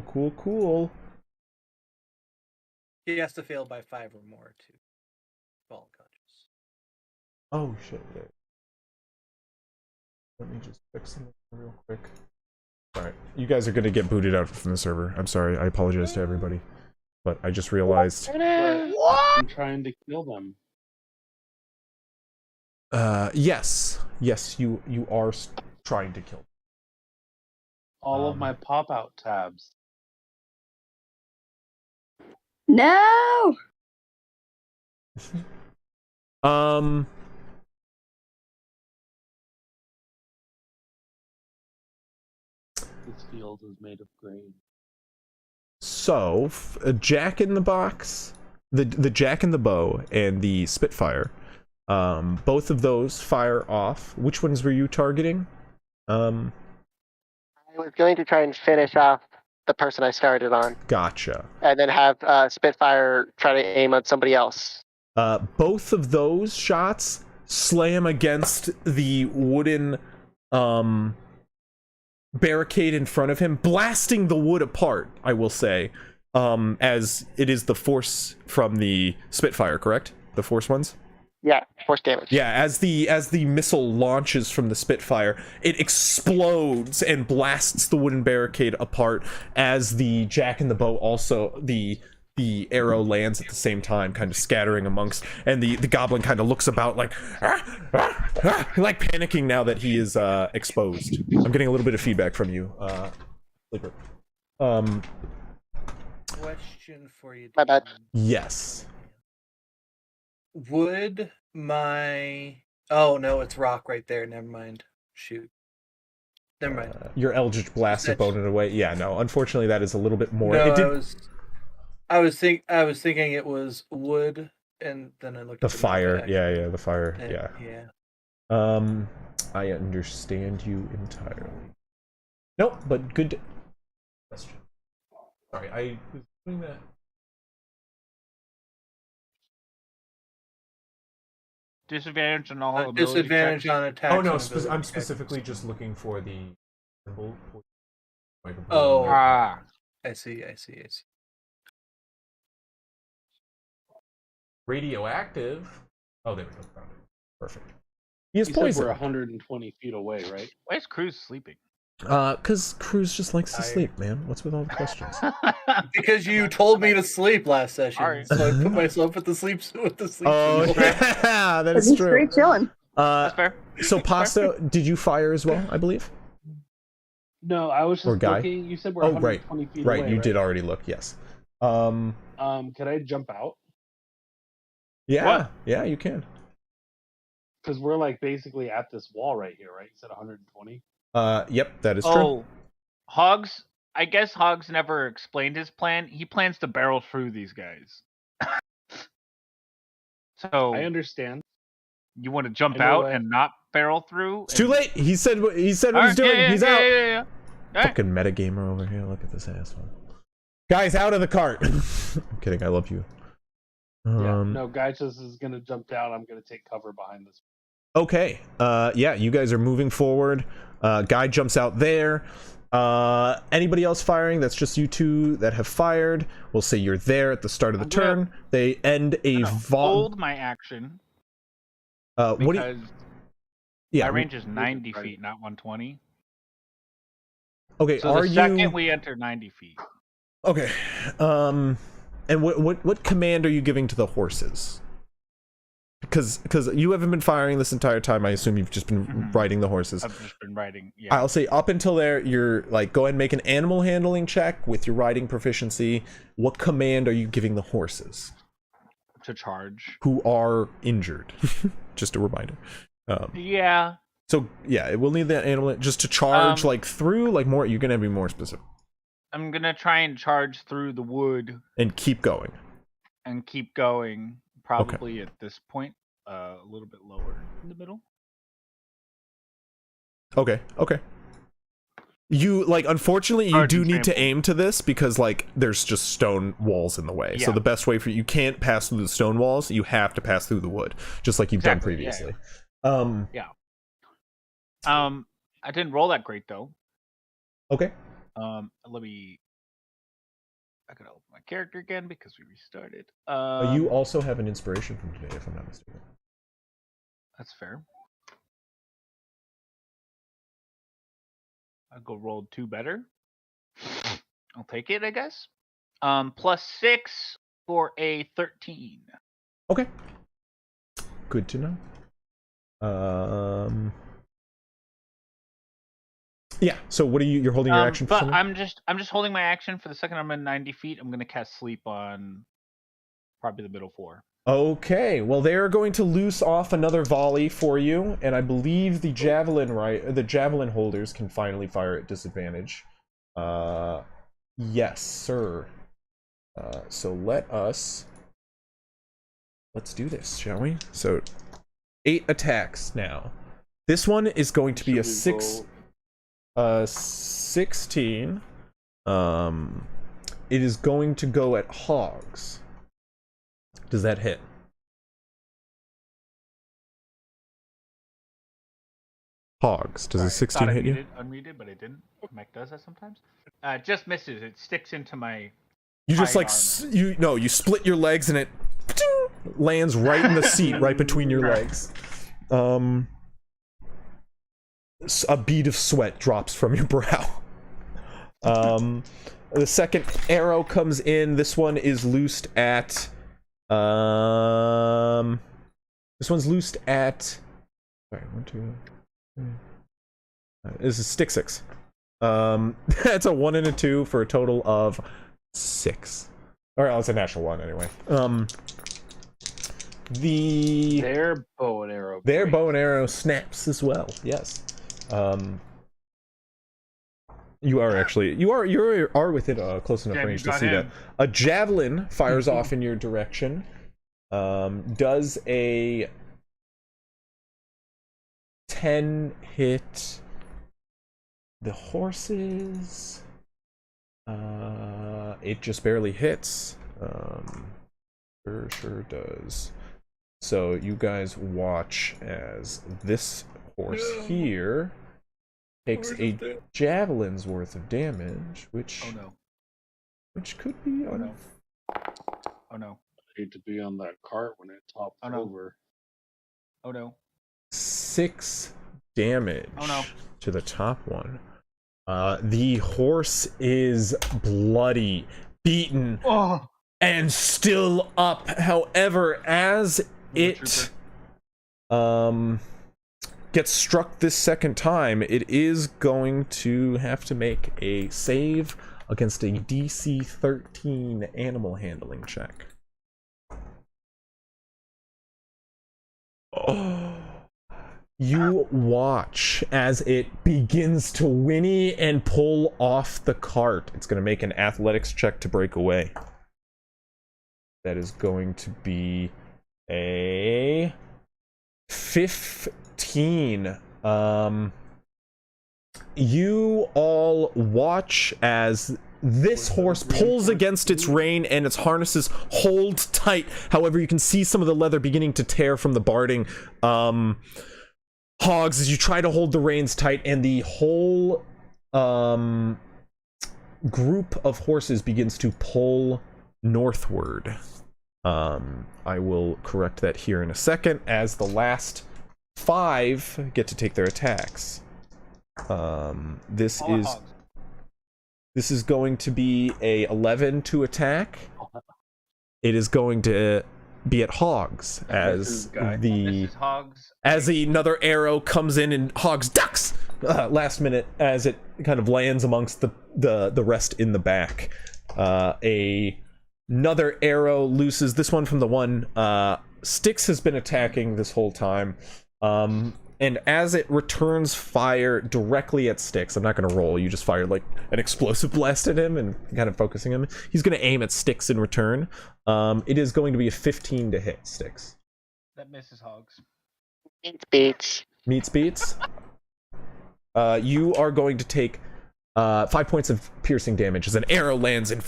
Cool. He has to fail by 5 or more to fall unconscious. Oh shit. Wait. Let me just fix something real quick. Alright, you guys are gonna get booted out from the server. I'm sorry, I apologize to everybody. But I just realized... I'm trying to kill them. Yes, you are trying to kill. All of my pop-out tabs. No! This field is made of grain. So, Jack in the Box, the Jack in the Bow, and the Spitfire, both of those fire off. Which ones were you targeting? I was going to try and finish off the person I started on, Gotcha. and then have Spitfire try to aim at somebody else. Both of those shots slam against the wooden barricade in front of him, blasting the wood apart, I will say, as it is the force from the Spitfire, correct? The force ones? Yeah, force damage. Yeah, as the missile launches from the Spitfire, it explodes and blasts the wooden barricade apart, as the Jack in the Bow also, the arrow lands at the same time, kind of scattering amongst, and the goblin kind of looks about like like panicking now that he is exposed. I'm getting a little bit of feedback from you, Liquor. Question for you. My bad. Yes. Would my... Oh, no, it's rock right there. Never mind. Shoot. Never mind. Your Eldritch Blast of Bone It Away. Yeah, no, unfortunately that is a little bit more... No, I was thinking it was wood, and then I looked the at fire. Yeah, the fire. and, Yeah. Yeah. I understand you entirely. Nope, but good question. Sorry, I was doing that. Disadvantage on all ability Disadvantage checks. on attacks. Oh no, and ability I'm checks. specifically just looking for the symbol. Oh. Ah. I see. Radioactive. Oh, there we go. Found it. Perfect. He is You said poisoned. we're 120 feet away, right? Why is Cruz sleeping? Because Cruz just likes to Tired. sleep, man. What's with all the questions? Because you told me to sleep last session, Alright. so I put myself with the sleep Oh, symbol. yeah, that is He's true. straight chilling. That's fair. So Pasta, did you fire as well? I believe. No, I was Or just Guy? looking. You said we're Oh, right, 120 feet right. away. You right? did already look. Yes. Can I jump out? Yeah, What? yeah, you can. Because we're like basically at this wall right here, right? You said 120. Yep, that is true. Oh, Hogs. I guess Hogs never explained his plan. He plans to barrel through these guys. So I understand. you want to jump I know out what- and not barrel through? It's too late. He said what he's Alright, doing. yeah, He's yeah, out. Yeah, yeah, yeah. Alright. Fucking metagamer over here. Look at this asshole. Guys, out of the cart. I'm kidding. I love you. Yeah. No, Guy just is gonna jump down. I'm gonna take cover behind this. Okay. Yeah, you guys are moving forward. Guy jumps out there. Anybody else firing? That's just you two that have fired. We'll say you're there at the start of the I'm gonna- turn. They end a No, vol. hold my action What do you? because Yeah. my range is 90 feet, not 120. Okay. So Are the second you? we enter 90 feet. Okay. And what command are you giving to the horses? Because you haven't been firing this entire time. I assume you've just been riding the horses. I've just been riding. Yeah. I'll say up until there, you're like, go ahead and make an animal handling check with your riding proficiency. What command are you giving the horses To charge. who are injured? Just a reminder. Yeah. So yeah, it will need the animal just to charge like through, like more. You're gonna be more specific I'm gonna try and charge through the wood and keep going. and keep going. Probably at this point, a little bit lower in the middle. Okay. You like, unfortunately, you Charge do and need to trample. aim to this because like there's just stone walls in the way. So Yeah. the best way for you can't pass through the stone walls. You have to pass through the wood, just like you've Exactly, done yeah, previously. I didn't roll that great though. Okay. Let me. I gotta open my character again because we restarted. You also have an inspiration from today, if I'm not mistaken. That's fair. I'll go roll 2 better. I'll take it, I guess. +6 for a 13. Okay. Good to know. Yeah. So what are you? You're holding your action for But something? I'm just holding my action for the second I'm in 90 feet. I'm gonna cast sleep on probably the middle 4. Okay. Well, they are going to loose off another volley for you, and I believe the javelin holders can finally fire at disadvantage. Yes, sir. So let's do this, shall we? So 8 attacks now. This one is going to be a 16. It is going to go at Hogs. Does that hit? Hogs. Does a 16 hit you? Unmuted, but it didn't. Mech does that sometimes. Just misses. It sticks into my. You just high like armor. you split your legs and it lands right in the seat, right between your legs. A bead of sweat drops from your brow. The second arrow comes in. This one is loosed at. This one's loosed at. Sorry, 1, 2. 3. This is stick 6. That's a 1 and a 2 for a total of 6. Or it's a natural 1 anyway. Their bow and arrow. Their breaks. bow and arrow snaps as well. Yes. You are within close enough Damn, range you to got see that. him. A javelin fires off in your direction. Does a 10 hit the horses? It just barely hits. Sure does. So you guys watch as this horse here takes a javelin's worth of damage, which could be Oh no. Oh no. I hate to be on that cart when it tops Oh, no. over. Oh no. 6 damage Oh, no. to the top one. The horse is bloody, beaten, and still up. However, as it gets struck this second time, it is going to have to make a save against a DC 13 animal handling check. Oh. You watch as it begins to whinny and pull off the cart. It's going to make an athletics check to break away. That is going to be a 15. You all watch as this horse pulls against its rein and its harnesses hold tight. However, you can see some of the leather beginning to tear from the barding. Hogs, as you try to hold the reins tight, and the whole group of horses begins to pull northward. I will correct that here in a second, as the last 5 get to take their attacks. This is going to be a 11 to attack. It is going to be at Hogs as another arrow comes in and Hogs ducks last minute as it kind of lands amongst the rest in the back. Another arrow looses, this one from the one Styx has been attacking this whole time, and as it returns fire directly at Styx, I'm not going to roll, you just fire like an explosive blast at him and kind of focusing him. He's going to aim at Styx in return. It is going to be a 15 to hit Styx. That misses Hogs. Beats. Meets beats. You are going to take 5 points of piercing damage as an arrow lands and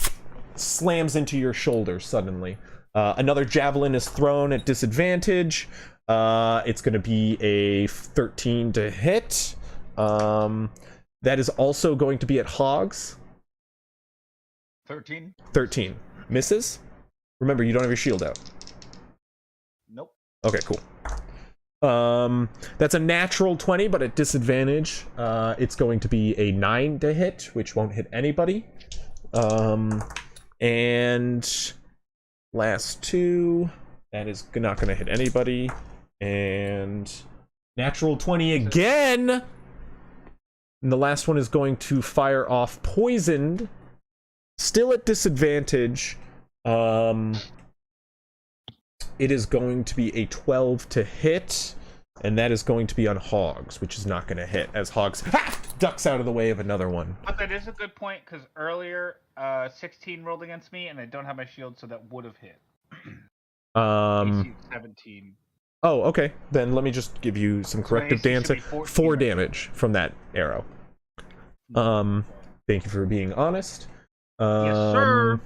slams into your shoulder suddenly. Another javelin is thrown at disadvantage. It's going to be a 13 to hit. That is also going to be at Hogs. 13. 13. Misses? Remember, you don't have your shield out. Nope. Okay, cool. That's a natural 20, but at disadvantage. It's going to be a 9 to hit, which won't hit anybody. And last 2, that is not going to hit anybody. And natural 20 again. And the last one is going to fire off poisoned. Still at disadvantage. It is going to be a 12 to hit. And that is going to be on Hogs, which is not going to hit, as Hogs ducks out of the way of another one. But that is a good point, because earlier 16 rolled against me, and I don't have my shield, so that would have hit. AC 17. Oh, okay. Then let me just give you some corrective damage. 4 damage from that arrow. Thank you for being honest. Yes, sir.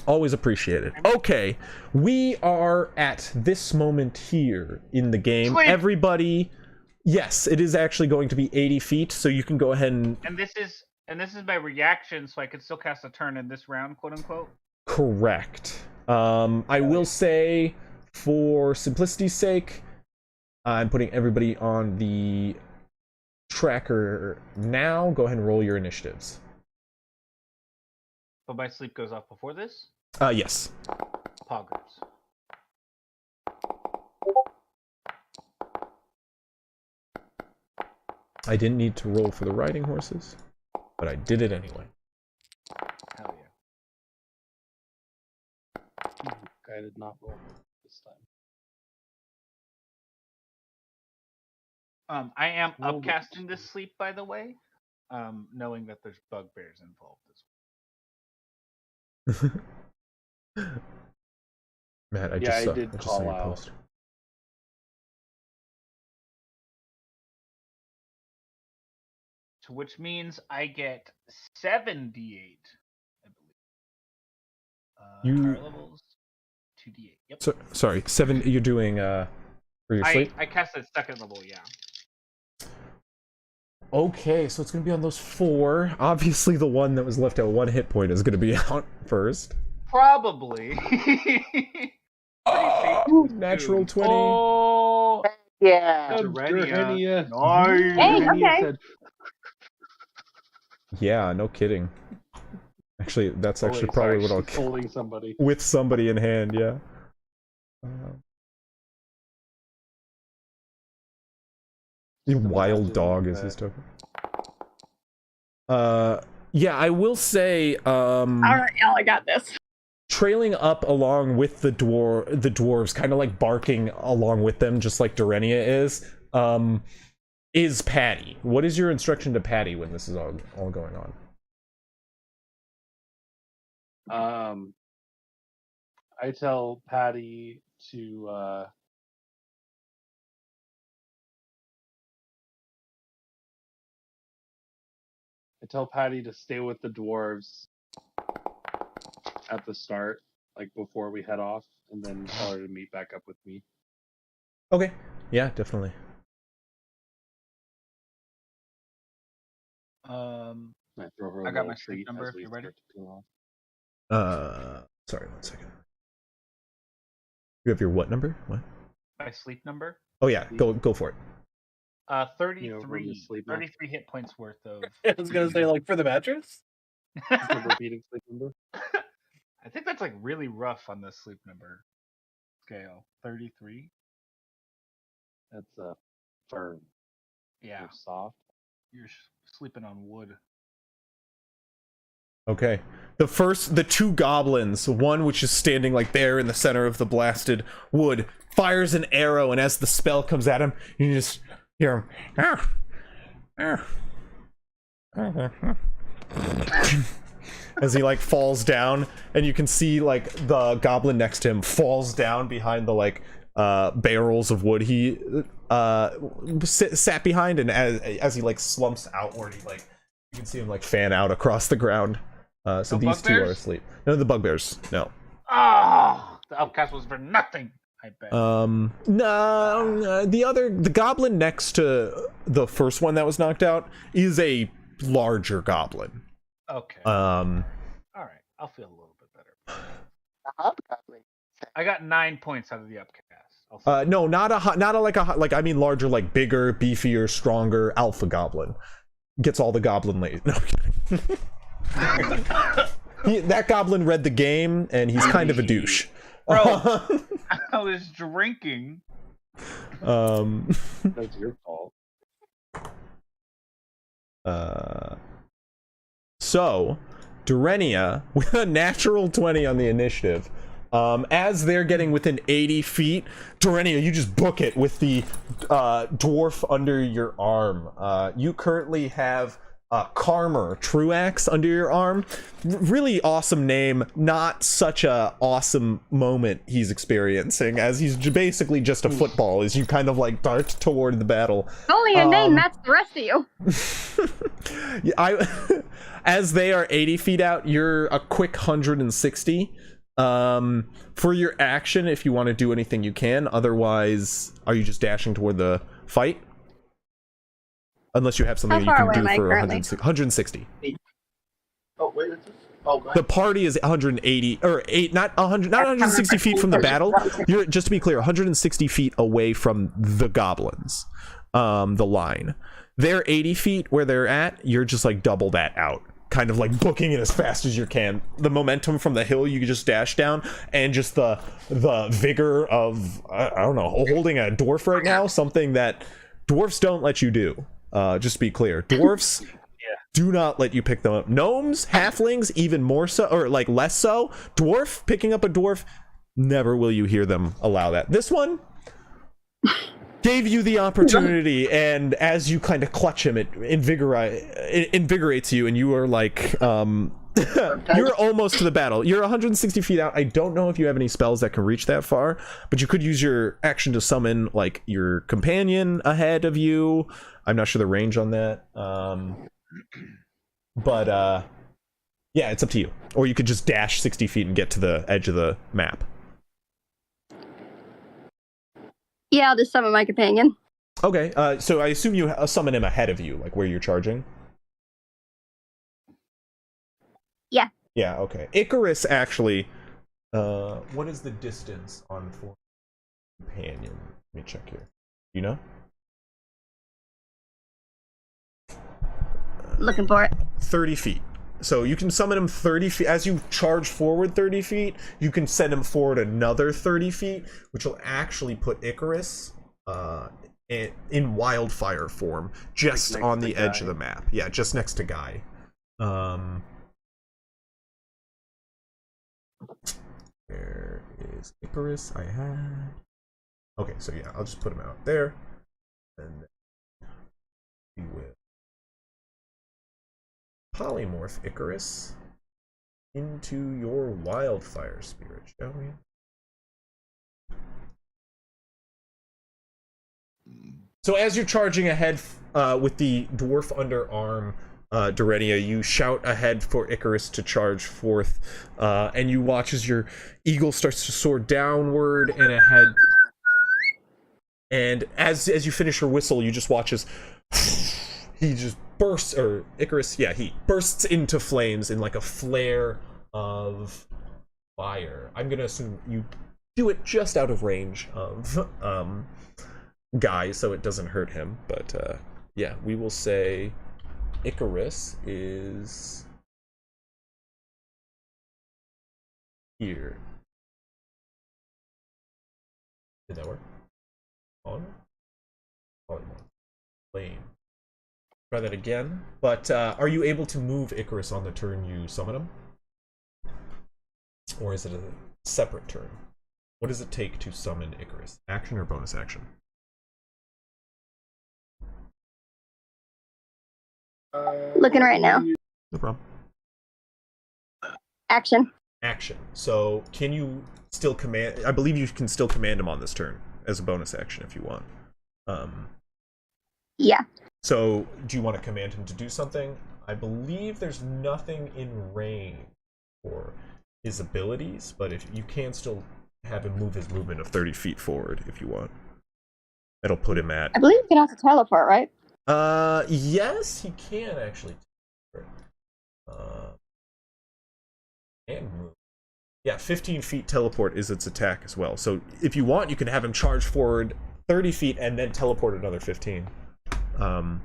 Always appreciated. Okay, we are at this moment here in the game. Sleep. Everybody, yes, it is actually going to be 80 feet, so you can go ahead and this is my reaction, so I can still cast a turn in this round, quote unquote. Correct. I will say, for simplicity's sake, I'm putting everybody on the tracker now. Go ahead and roll your initiatives. But my sleep goes off before this? Yes. Poggers. I didn't need to roll for the riding horses, but I did it anyway. Hell yeah. I did not roll this time. I am Roll upcasting this sleep, by the way, knowing that there's bugbears involved as well. Matt, I Yeah, just I saw, did I just call saw your out. post. So which means I get 7d8, I believe. You- Higher levels, 2d8. Yep. So, sorry, 7. You're doing for your sleep. I cast at second level, yeah. Okay, so it's gonna be on those 4. Obviously, the one that was left at 1 hit point is gonna be out first. Probably. Oh, natural 20. Oh, Yeah. Serenia. Serenia. Nice. Hey, Serenia okay. said, Yeah, no kidding. Actually, that's Oh, actually wait, probably sorry, what she's holding somebody. with somebody in hand, yeah. The Just wild imagine dog is his token. Yeah, I will say, All right, y'all, I got this. trailing up along with the dwarves, kind of like barking along with them, just like Dorenia is Patty. What is your instruction to Patty when this is all going on? I tell Patty to stay with the dwarves at the start, like before we head off, and then tell her to meet back up with me. Okay. Yeah, definitely. I throw her a I got little my sleep treat number as if we you're ready. start to peel off. Sorry, 1 second. You have your what number? What? My sleep number. Oh yeah, go for it. 33. sleep 33 hit points worth of. I was gonna say, like, for the mattress. The repeating sleep number. I think that's like really rough on the sleep number scale. 33. That's firm. Yeah, Or soft. you're sleeping on wood. Okay. The two goblins, one which is standing like there in the center of the blasted wood, fires an arrow, and as the spell comes at him, you just hear him as he like falls down, and you can see like the goblin next to him falls down behind the like barrels of wood he sat behind, and as he like slumps outward, he like you can see him like fan out across the ground. So No these two bugbears? are asleep. None of the bugbears. No. Oh, the outcast was for nothing. I bet. No, the goblin next to the first one that was knocked out is a larger goblin. Okay. Um, All right. I'll feel a little bit better. The hobgoblin. I got 9 points out of the upcast. no, not I mean larger, like bigger, beefier, stronger alpha goblin. Gets all the goblin late. No, I'm kidding. That goblin read the game, and he's kind of a douche. Bro, I was drinking. That's your fault. So, Dorenia, with a natural 20 on the initiative, as they're getting within 80 feet, Dorenia, you just book it with the dwarf under your arm. You currently have Karmer Truax under your arm. Really awesome name. Not such a awesome moment he's experiencing, as he's basically just a football as you kind of like dart toward the battle. Only your name matches the rest of you. As they are 80 feet out, you're a quick 160. For your action, if you want to do anything, you can. Otherwise, are you just dashing toward the fight? Unless you have something that you can do for 160. Oh wait, The party is 180 or 8, not 100, not 160 feet from the battle. You're, just to be clear, 160 feet away from the goblins. The line. They're 80 feet where they're at. You're just like double that out, kind of like booking it as fast as you can. The momentum from the hill you can just dash down, and just the vigor of I don't know, holding a dwarf right now, something that dwarfs don't let you do. Just to be clear, dwarfs do not let you pick them up. Gnomes, halflings, even more so, or like less so. Dwarf, picking up a dwarf, never will you hear them allow that. This one gave you the opportunity, and as you kind of clutch him, it invigorates you, and you are like, you're almost to the battle. You're 160 feet out. I don't know if you have any spells that can reach that far, but you could use your action to summon like your companion ahead of you. I'm not sure the range on that. But yeah, it's up to you. Or you could just dash 60 feet and get to the edge of the map. Yeah, I'll just summon my companion. Okay, so I assume you summon him ahead of you, like where you're charging? Yeah. Yeah, okay. Icarus actually, what is the distance on for companion? Let me check here. You know? Looking for it. 30 feet. So you can summon him 30 feet. As you charge forward 30 feet, you can send him forward another 30 feet, which will actually put Icarus in wildfire form, just on the edge of the map. Yeah, just next to Guy. Where is Icarus? I had... Okay, so yeah, I'll just put him out there. And then we will polymorph Icarus into your wildfire spirit, shall we? So as you're charging ahead with the dwarf underarm, Dorenia, you shout ahead for Icarus to charge forth, and you watch as your eagle starts to soar downward and ahead. And as you finish your whistle, you just watch as he just bursts, or Icarus, yeah, he bursts into flames in like a flare of fire. I'm gonna assume you do it just out of range of Guy, so it doesn't hurt him. But yeah, we will say Icarus is here. Did that work? On? Flame. Try that again. But are you able to move Icarus on the turn you summon him? Or is it a separate turn? What does it take to summon Icarus? Action or bonus action? Looking right now. No problem. Action. Action. So can you still command... I believe you can still command him on this turn as a bonus action if you want. Yeah. So do you want to command him to do something? I believe there's nothing in range for his abilities, but if you can still have him move his movement of 30 feet forward if you want. That'll put him at... I believe you can also teleport, right? Yes, he can actually. And move. Yeah, 15 feet teleport is its attack as well. So if you want, you can have him charge forward 30 feet and then teleport another 15. Alright,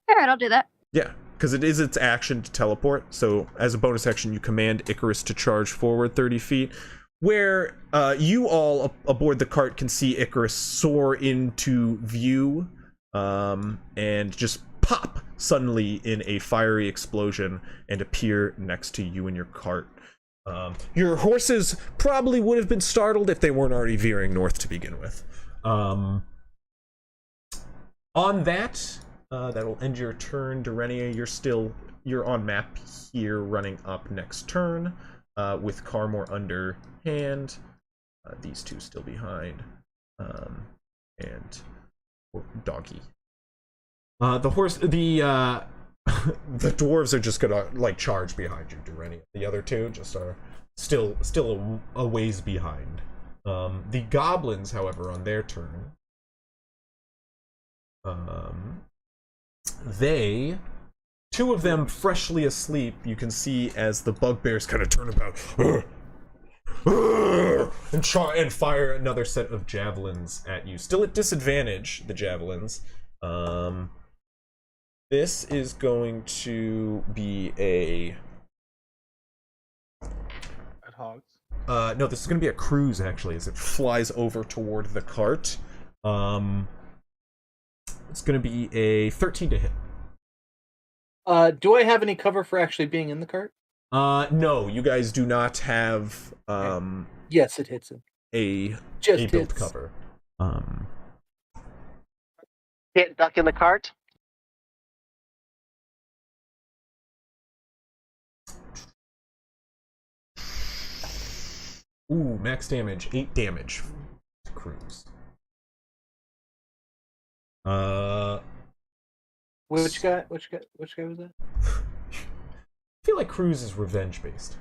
I'll do that. Yeah, because it is its action to teleport. So as a bonus action, you command Icarus to charge forward 30 feet. Where you all aboard the cart can see Icarus soar into view. And just pop suddenly in a fiery explosion and appear next to you in your cart. Your horses probably would have been startled if they weren't already veering north to begin with. On that, that'll end your turn. Dorenia, you're on map here, running up next turn, with Carmore under hand. These two still behind. And Doggy. The dwarves are just gonna like charge behind you, Dorenia. The other two just are still a ways behind. The goblins, however, on their turn, two of them freshly asleep. You can see as the bugbears kind of turn about. And fire another set of javelins at you. Still at disadvantage, the javelins. This is going to be a... At hogs? No, this is going to be a cruise, actually, as it flies over toward the cart. It's going to be a 13 to hit. Do I have any cover for actually being in the cart? No, you guys do not have yes, it hits him. a build hits. cover. Get duck in the cart. Ooh, max damage, 8 damage to cruise. Which guy was that? I feel like Cruz is revenge based.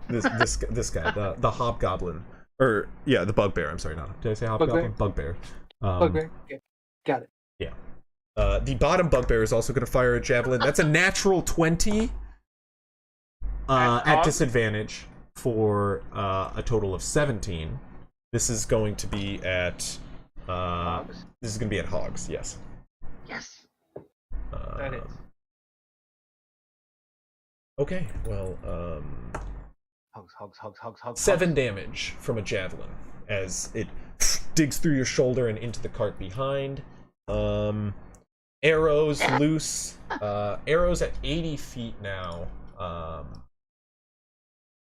this guy, the hobgoblin, or yeah, the bugbear. I'm sorry, not did I say hobgoblin? Bugbear. Bugbear. Okay. Got it. Yeah. The bottom bugbear is also going to fire a javelin. That's a natural 20 at disadvantage for a total of 17. This is going to be at Hogs. this is going to be at hogs. Yes. Yes. That hits. Okay, well, Hugs. 7 damage from a javelin as it digs through your shoulder and into the cart behind. Arrows loose. Arrows at 80 feet now.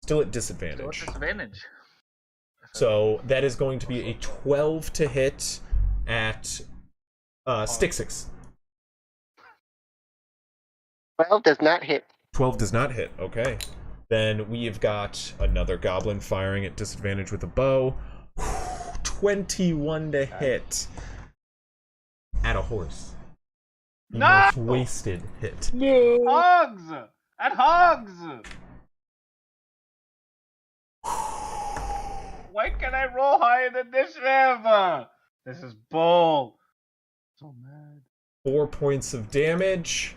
Still at disadvantage. Still at disadvantage. So that is going to be a 12 to hit at stick 6. 12 does not hit. 12 does not hit. Okay. Then we have got another goblin firing at disadvantage with a bow. 21 to hit at a horse. The No! most wasted hit. No. Hogs! At hogs! Why can I roll higher than this, Rev? This is bull. So mad. 4 points of damage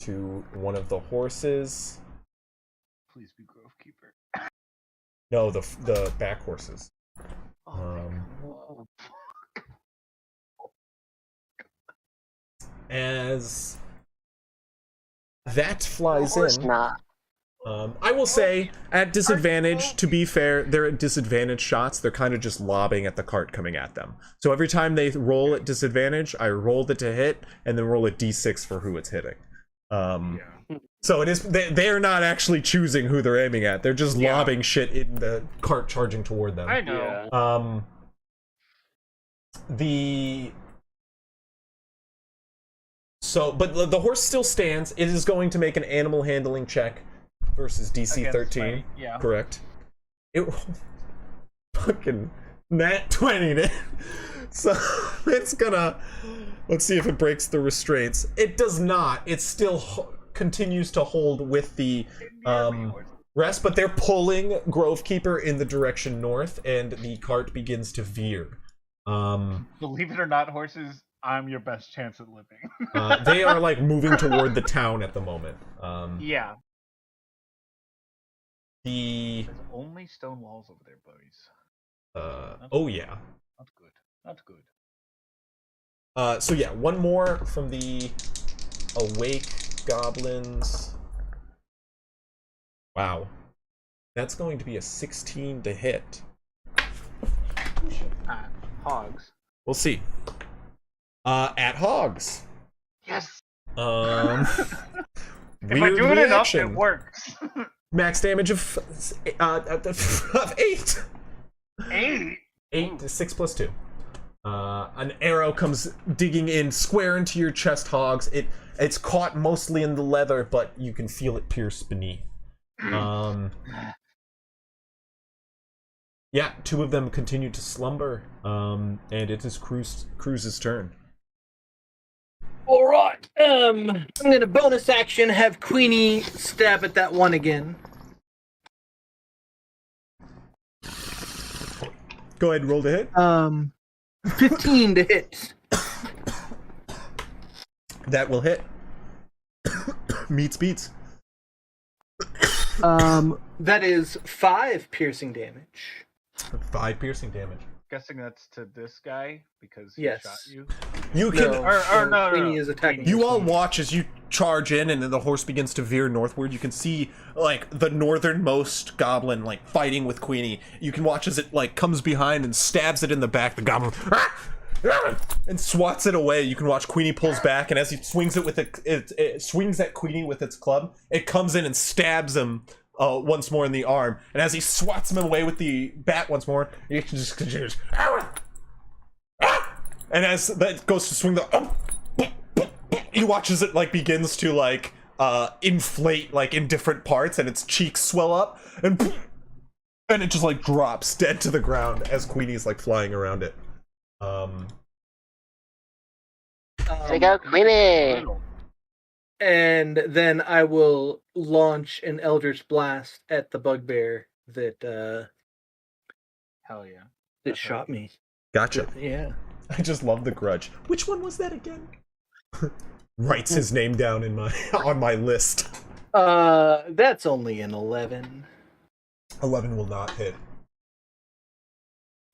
to one of the horses. Please be Grove Keeper. No, the back horses. As that flies in, I will say at disadvantage. To be fair, they're at disadvantage shots. They're kind of just lobbing at the cart coming at them. So every time they roll at disadvantage, I roll it to hit and then roll a d6 for who it's hitting. So it is they're not actually choosing who they're aiming at. They're just lobbing shit in the cart charging toward them. I know. But the horse still stands. It is going to make an animal handling check versus DC 13. Yeah. Correct. It fucking nat 20. So it's gonna. Let's see if it breaks the restraints. It does not. It still continues to hold with the rest, but they're pulling Grovekeeper in the direction north, and the cart begins to veer. Believe it or not, horses, I'm your best chance at living. They are like moving toward the town at the moment. Yeah. There's only stone walls over there, buddies. Oh yeah. That's good. That's good. So yeah, one more from the awake goblins. Wow. That's going to be a 16 to hit. Hogs. We'll see. At hogs. Yes. If If I do it enough, it works. Max damage of 8. 8? 8 to 6 plus 2. An arrow comes digging in square into your chest, hogs. It's caught mostly in the leather, but you can feel it pierce beneath. Yeah, 2 of them continue to slumber, and it is Cruz's turn. All right. I'm gonna bonus action have Queenie stab at that one again. Go ahead and roll to hit. 15 to hit. That will hit. Meets beats. That is 5 piercing damage. 5 piercing damage. Guessing that's to this guy because he Yes. shot you. You can. No, Queenie is attacking. You this all one. watch as you charge in, and then the horse begins to veer northward. You can see like the northernmost goblin like fighting with Queenie. You can watch as it like comes behind and stabs it in the back. The goblin and swats it away. You can watch Queenie pulls back, and as he swings it with it swings at Queenie with its club. It comes in and stabs him once more in the arm. And as he swats him away with the bat once more, he just continues. And as that goes to swing you watch as it like begins to like inflate like in different parts, and its cheeks swell up, and it just like drops dead to the ground as Queenie's like flying around it. Take out Queenie! And then I will launch an Eldritch Blast at the bugbear that Hell yeah. that shot me. Gotcha. Yeah. I just love the grudge. Which one was that again? Writes his name down in my on my list. That's only an 11. 11 will not hit.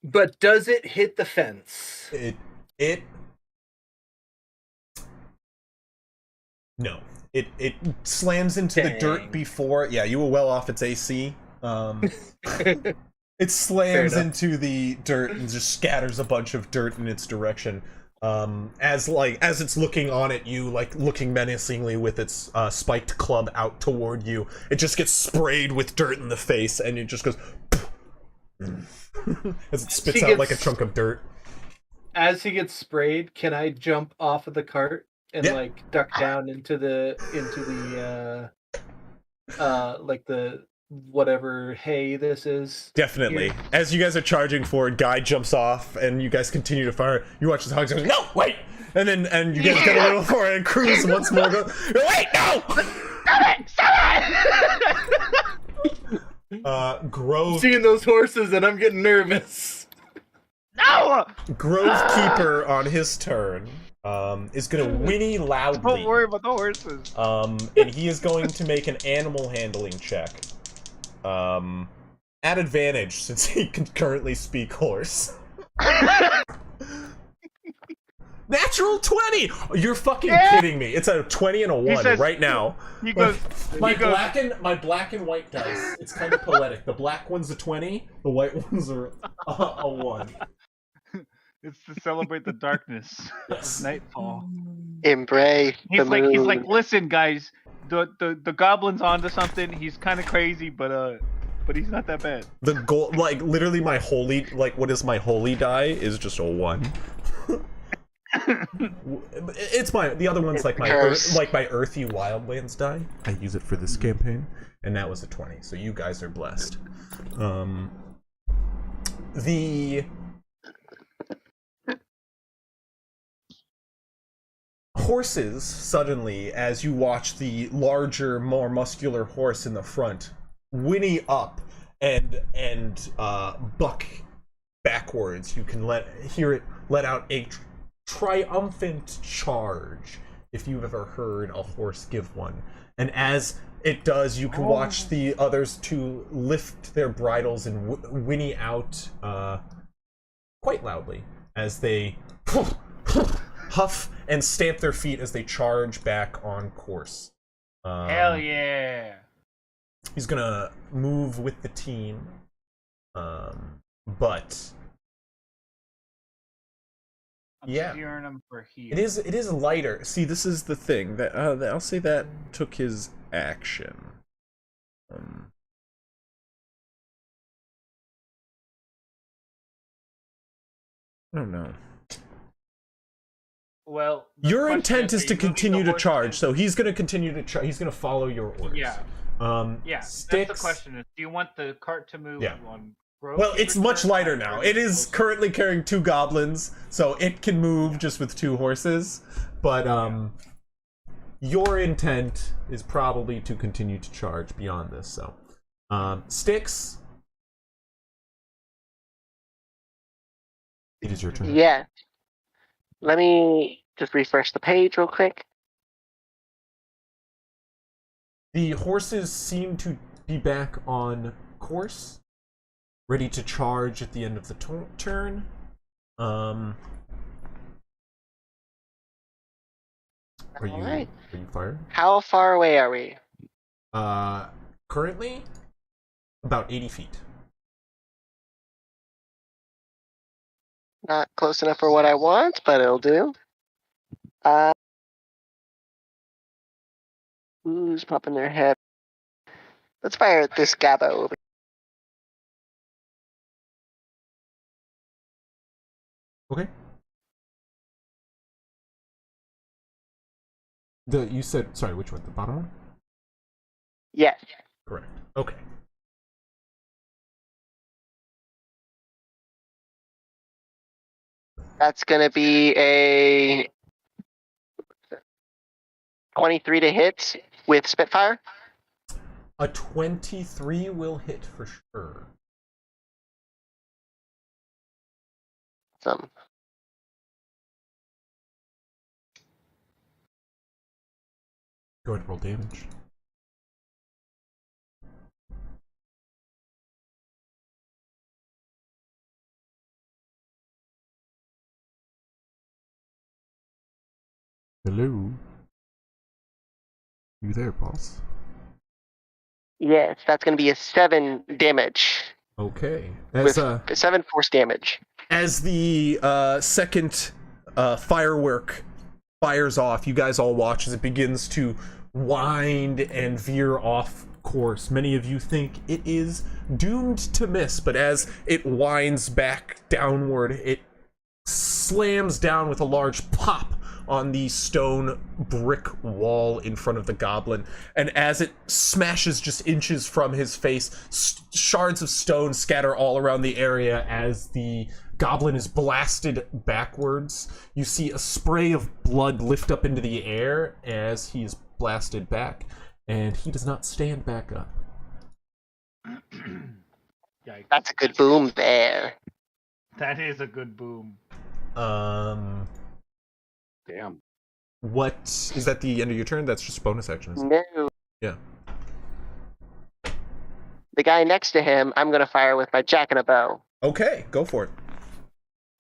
But does it hit the fence? It No. It slams into the dirt before. Yeah, you were well off its AC. It slams into the dirt and just scatters a bunch of dirt in its direction. As it's looking on at you, like looking menacingly with its spiked club out toward you, it just gets sprayed with dirt in the face, and it just goes as it spits out like a chunk of dirt. As he gets sprayed, can I jump off of the cart and like duck down into the like the whatever hay this is? Definitely. Here. As you guys are charging forward, Guy jumps off, and you guys continue to fire. You watch as Hugs goes, no, wait! And you guys get a little forward, and Cruz once more goes, wait, no! Stop it! Grove... I'm seeing those horses, and I'm getting nervous. No! Grove Keeper, on his turn, is gonna whinny loudly. Don't worry about the horses. And he is going to make an animal handling check. At advantage, since he can currently speak horse. Natural 20! You're fucking kidding me. It's a 20 and a 1 right now. He goes, my black and white dice, it's kind of poetic. The black one's a 20, the white ones are a 1. It's to celebrate the darkness of nightfall. Embrace he's the like moon. He's like, listen guys, the goblin's onto something. He's kind of crazy, but he's not that bad. The goal, like literally my holy, like what is my holy die is just a 1. It's the other one's like my earthy wildlands die. I use it for this campaign, and that was a 20. So you guys are blessed. The horses suddenly, as you watch the larger, more muscular horse in the front whinny up and buck backwards, you can hear it let out a triumphant charge, if you've ever heard a horse give one. And as it does, you can watch the others two lift their bridles and whinny out quite loudly as they huff and stamp their feet as they charge back on course. Hell yeah! He's gonna move with the team, but I'm steering him for here. It is lighter. See, this is the thing that I'll say that took his action. I don't know. Well, your intent is to continue to charge, so he's going to continue to charge. He's going to follow your orders. Yeah. Sticks, that's the question. Is, do you want the cart to move on? Well, it's much lighter now. It is currently carrying 2 goblins, so it can move just with 2 horses. But your intent is probably to continue to charge beyond this. So, Sticks, it is your turn. Yeah. Let me just refresh the page real quick. The horses seem to be back on course, ready to charge at the end of the turn. Are you fired? How far away are we? Currently, about 80 feet. Not close enough for what I want, but it'll do. Who's popping their head? Let's fire at this Gabbo over. Okay. You said, sorry, which one? The bottom one? Yes. Correct. Okay. That's gonna be a 23 to hit with Spitfire. A 23 will hit for sure. Awesome. Go ahead, roll damage. Hello. You there, boss? Yes, that's going to be a 7 damage. Okay. With 7 force damage. As the second firework fires off, you guys all watch as it begins to wind and veer off course. Many of you think it is doomed to miss, but as it winds back downward, it slams down with a large pop on the stone brick wall in front of the goblin, and as it smashes just inches from his face, shards of stone scatter all around the area as the goblin is blasted backwards. You see a spray of blood lift up into the air as he is blasted back, and he does not stand back up. Yikes. That's a good boom there. That is a good boom. Damn. What is that? The end of your turn? That's just bonus actions. No. Yeah. The guy next to him, I'm going to fire with my jack and a bow. Okay, go for it.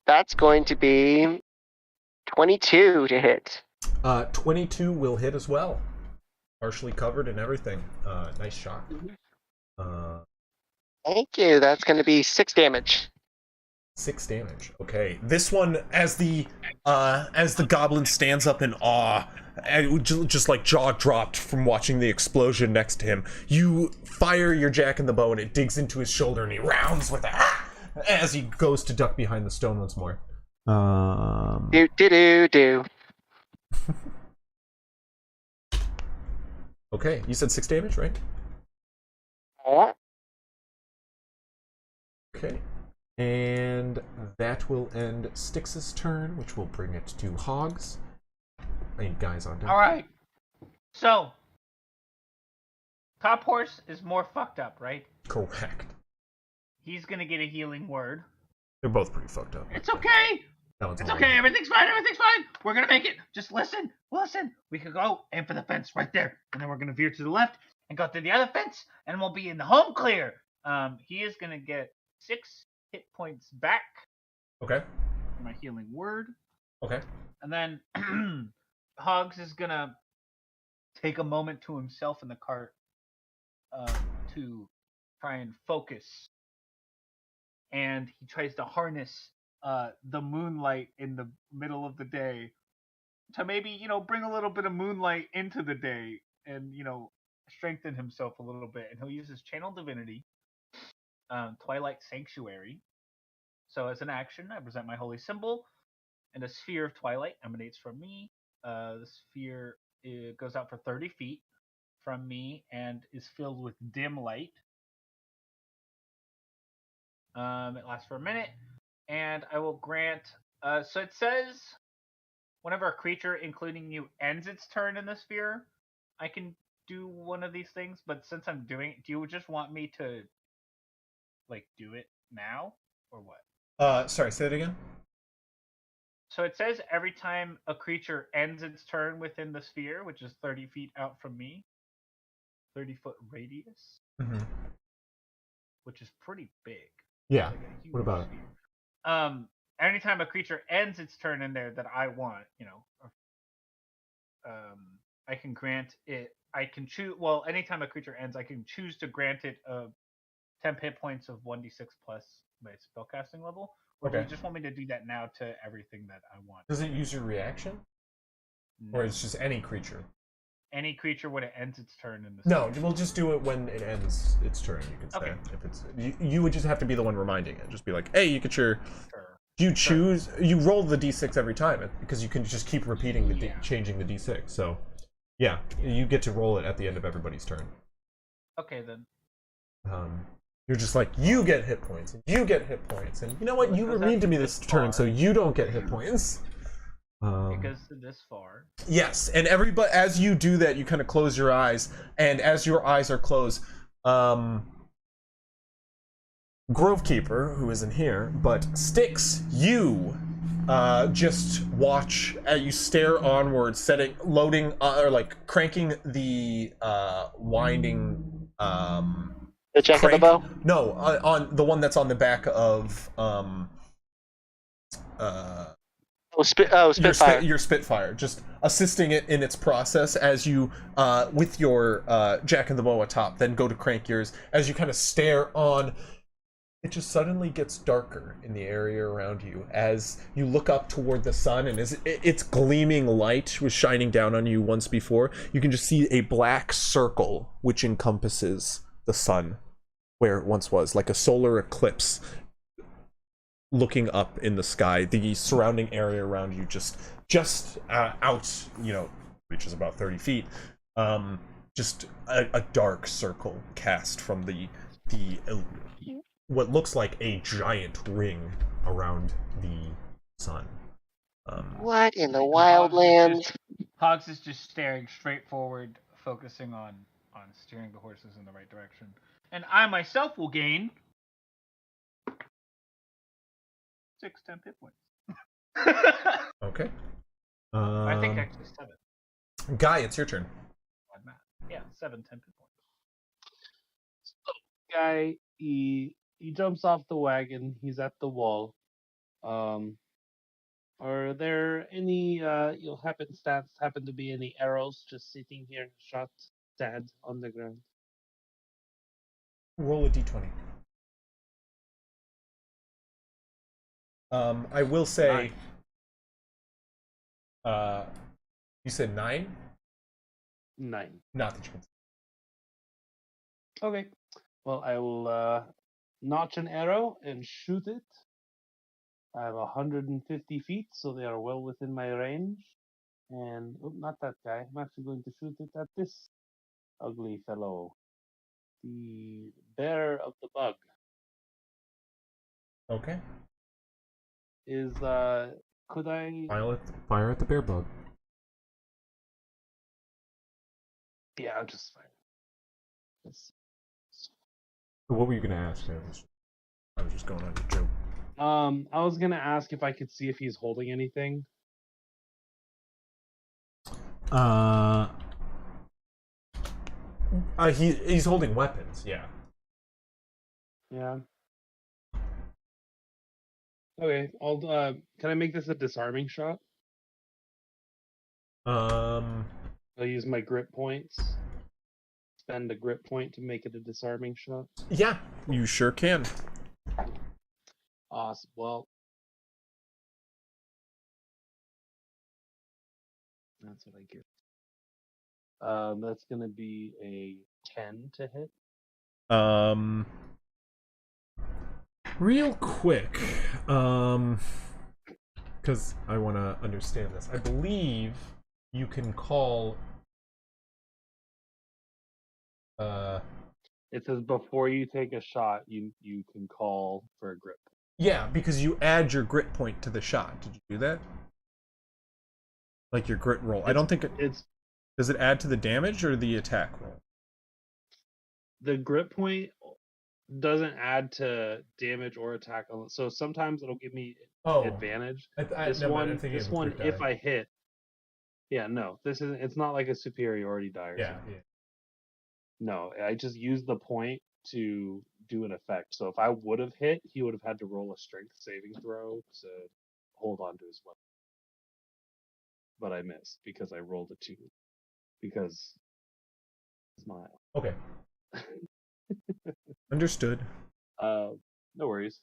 That's going to be 22 to hit. 22 will hit as well. Partially covered and everything. Nice shot. Thank you. That's going to be 6 damage. 6 damage. Okay. This one, as the goblin stands up in awe, and just like jaw dropped from watching the explosion next to him, you fire your jack in the bow and it digs into his shoulder and he rounds with it as he goes to duck behind the stone once more. Do. Okay, you said 6 damage, right? Yeah. Okay. And that will end Styx's turn, which will bring it to Hogs. And guys on deck. All right. So, Top Horse is more fucked up, right? Correct. He's gonna get a healing word. They're both pretty fucked up. It's okay. It's okay. Everything's fine. Everything's fine. We're gonna make it. Just listen. Listen. We could go aim for the fence right there, and then we're gonna veer to the left and go through the other fence, and we'll be in the home clear. He is gonna get 6 hit points back. Okay. For my healing word. Okay. And then Hogs is gonna take a moment to himself in the cart to try and focus. And he tries to harness the moonlight in the middle of the day to maybe, bring a little bit of moonlight into the day and, strengthen himself a little bit. And he'll use his Channel Divinity, Twilight Sanctuary. So as an action, I present my holy symbol, and a sphere of twilight emanates from me. The sphere goes out for 30 feet from me and is filled with dim light. It lasts for a minute, and I will grant. So it says, whenever a creature, including you, ends its turn in the sphere, I can do one of these things. But since I'm doing it, do you just want me to, do it now, or what? Sorry, say that again. So it says every time a creature ends its turn within the sphere, which is 30 feet out from me, 30-foot radius, which is pretty big. Yeah. What about it? Anytime a creature ends its turn in there that I want, I can grant it. I can choose. Well, anytime a creature ends, I can choose to grant it 10 hit points of 1d6 plus my spellcasting level. Or do you just want me to do that now to everything that I want? Does it use your reaction? No. Or it's just any creature? Any creature when it ends its turn in the No, we'll just do it when it ends its turn. You can say if it's you would just have to be the one reminding it. Just be like, hey, you get your. Sure. You choose. You roll the d6 every time because you can just keep repeating the changing the d6. So, yeah, you get to roll it at the end of everybody's turn. Okay then. You're just like, you get hit points, and you get hit points, and you know what? You were mean to me this turn, so you don't get hit points. It goes to this far. Yes, and everybody, as you do that, you kind of close your eyes, and as your eyes are closed, Grovekeeper, who isn't here, but Styx, you just watch as you stare onward, cranking the winding The jack of the bow? No, on the one that's on the back of Spitfire. Your Spitfire, just assisting it in its process as you, with your Jack and the Bow atop, then go to crank yours. As you kind of stare on, it just suddenly gets darker in the area around you as you look up toward the sun, and as its gleaming light was shining down on you once before, you can just see a black circle which encompasses the sun where it once was, like a solar eclipse looking up in the sky. The surrounding area around you just out, reaches about 30 feet. Just a dark circle cast from the what looks like a giant ring around the sun. What in the wildlands? Hogs is just staring straight forward, focusing on steering the horses in the right direction. And I myself will gain 6 temp hit points. Okay. I think actually 7. Guy, it's your turn. Yeah, 7 temp hit points. So, guy, he jumps off the wagon. He's at the wall. Are there any happen to be any arrows just sitting here shot dead on the ground? Roll a d20. I will say, 9. You said 9? 9. Not that you can. Okay. Well, I will notch an arrow and shoot it. I have 150 feet, so they are well within my range. And not that guy. I'm actually going to shoot it at this ugly fellow, the bearer of the bug. Okay. Could I Fire at the bear bug. Yeah, I'll just fire. What were you gonna ask? I was just going on a joke. I was gonna ask if I could see if he's holding anything. He's holding weapons. Yeah. Yeah. Okay. Can I make this a disarming shot? I'll use my grip points. Spend a grip point to make it a disarming shot. Yeah, you sure can. Awesome. Well, that's what I get. That's gonna be a 10 to hit. Real quick, because I want to understand this. I believe you can call. It says before you take a shot, you can call for a grip. Yeah, because you add your grit point to the shot. Did you do that? Like your grit roll. I don't think it's. Does it add to the damage or the attack roll? The grit point doesn't add to damage or attack. So sometimes it'll give me advantage. This one, if I hit. Yeah, no, this isn't. It's not like a superiority die. Or something. Yeah. No, I just used the point to do an effect. So if I would have hit, he would have had to roll a strength saving throw to hold on to his weapon. But I missed because I rolled a 2. Because smile. Okay. Understood. No worries.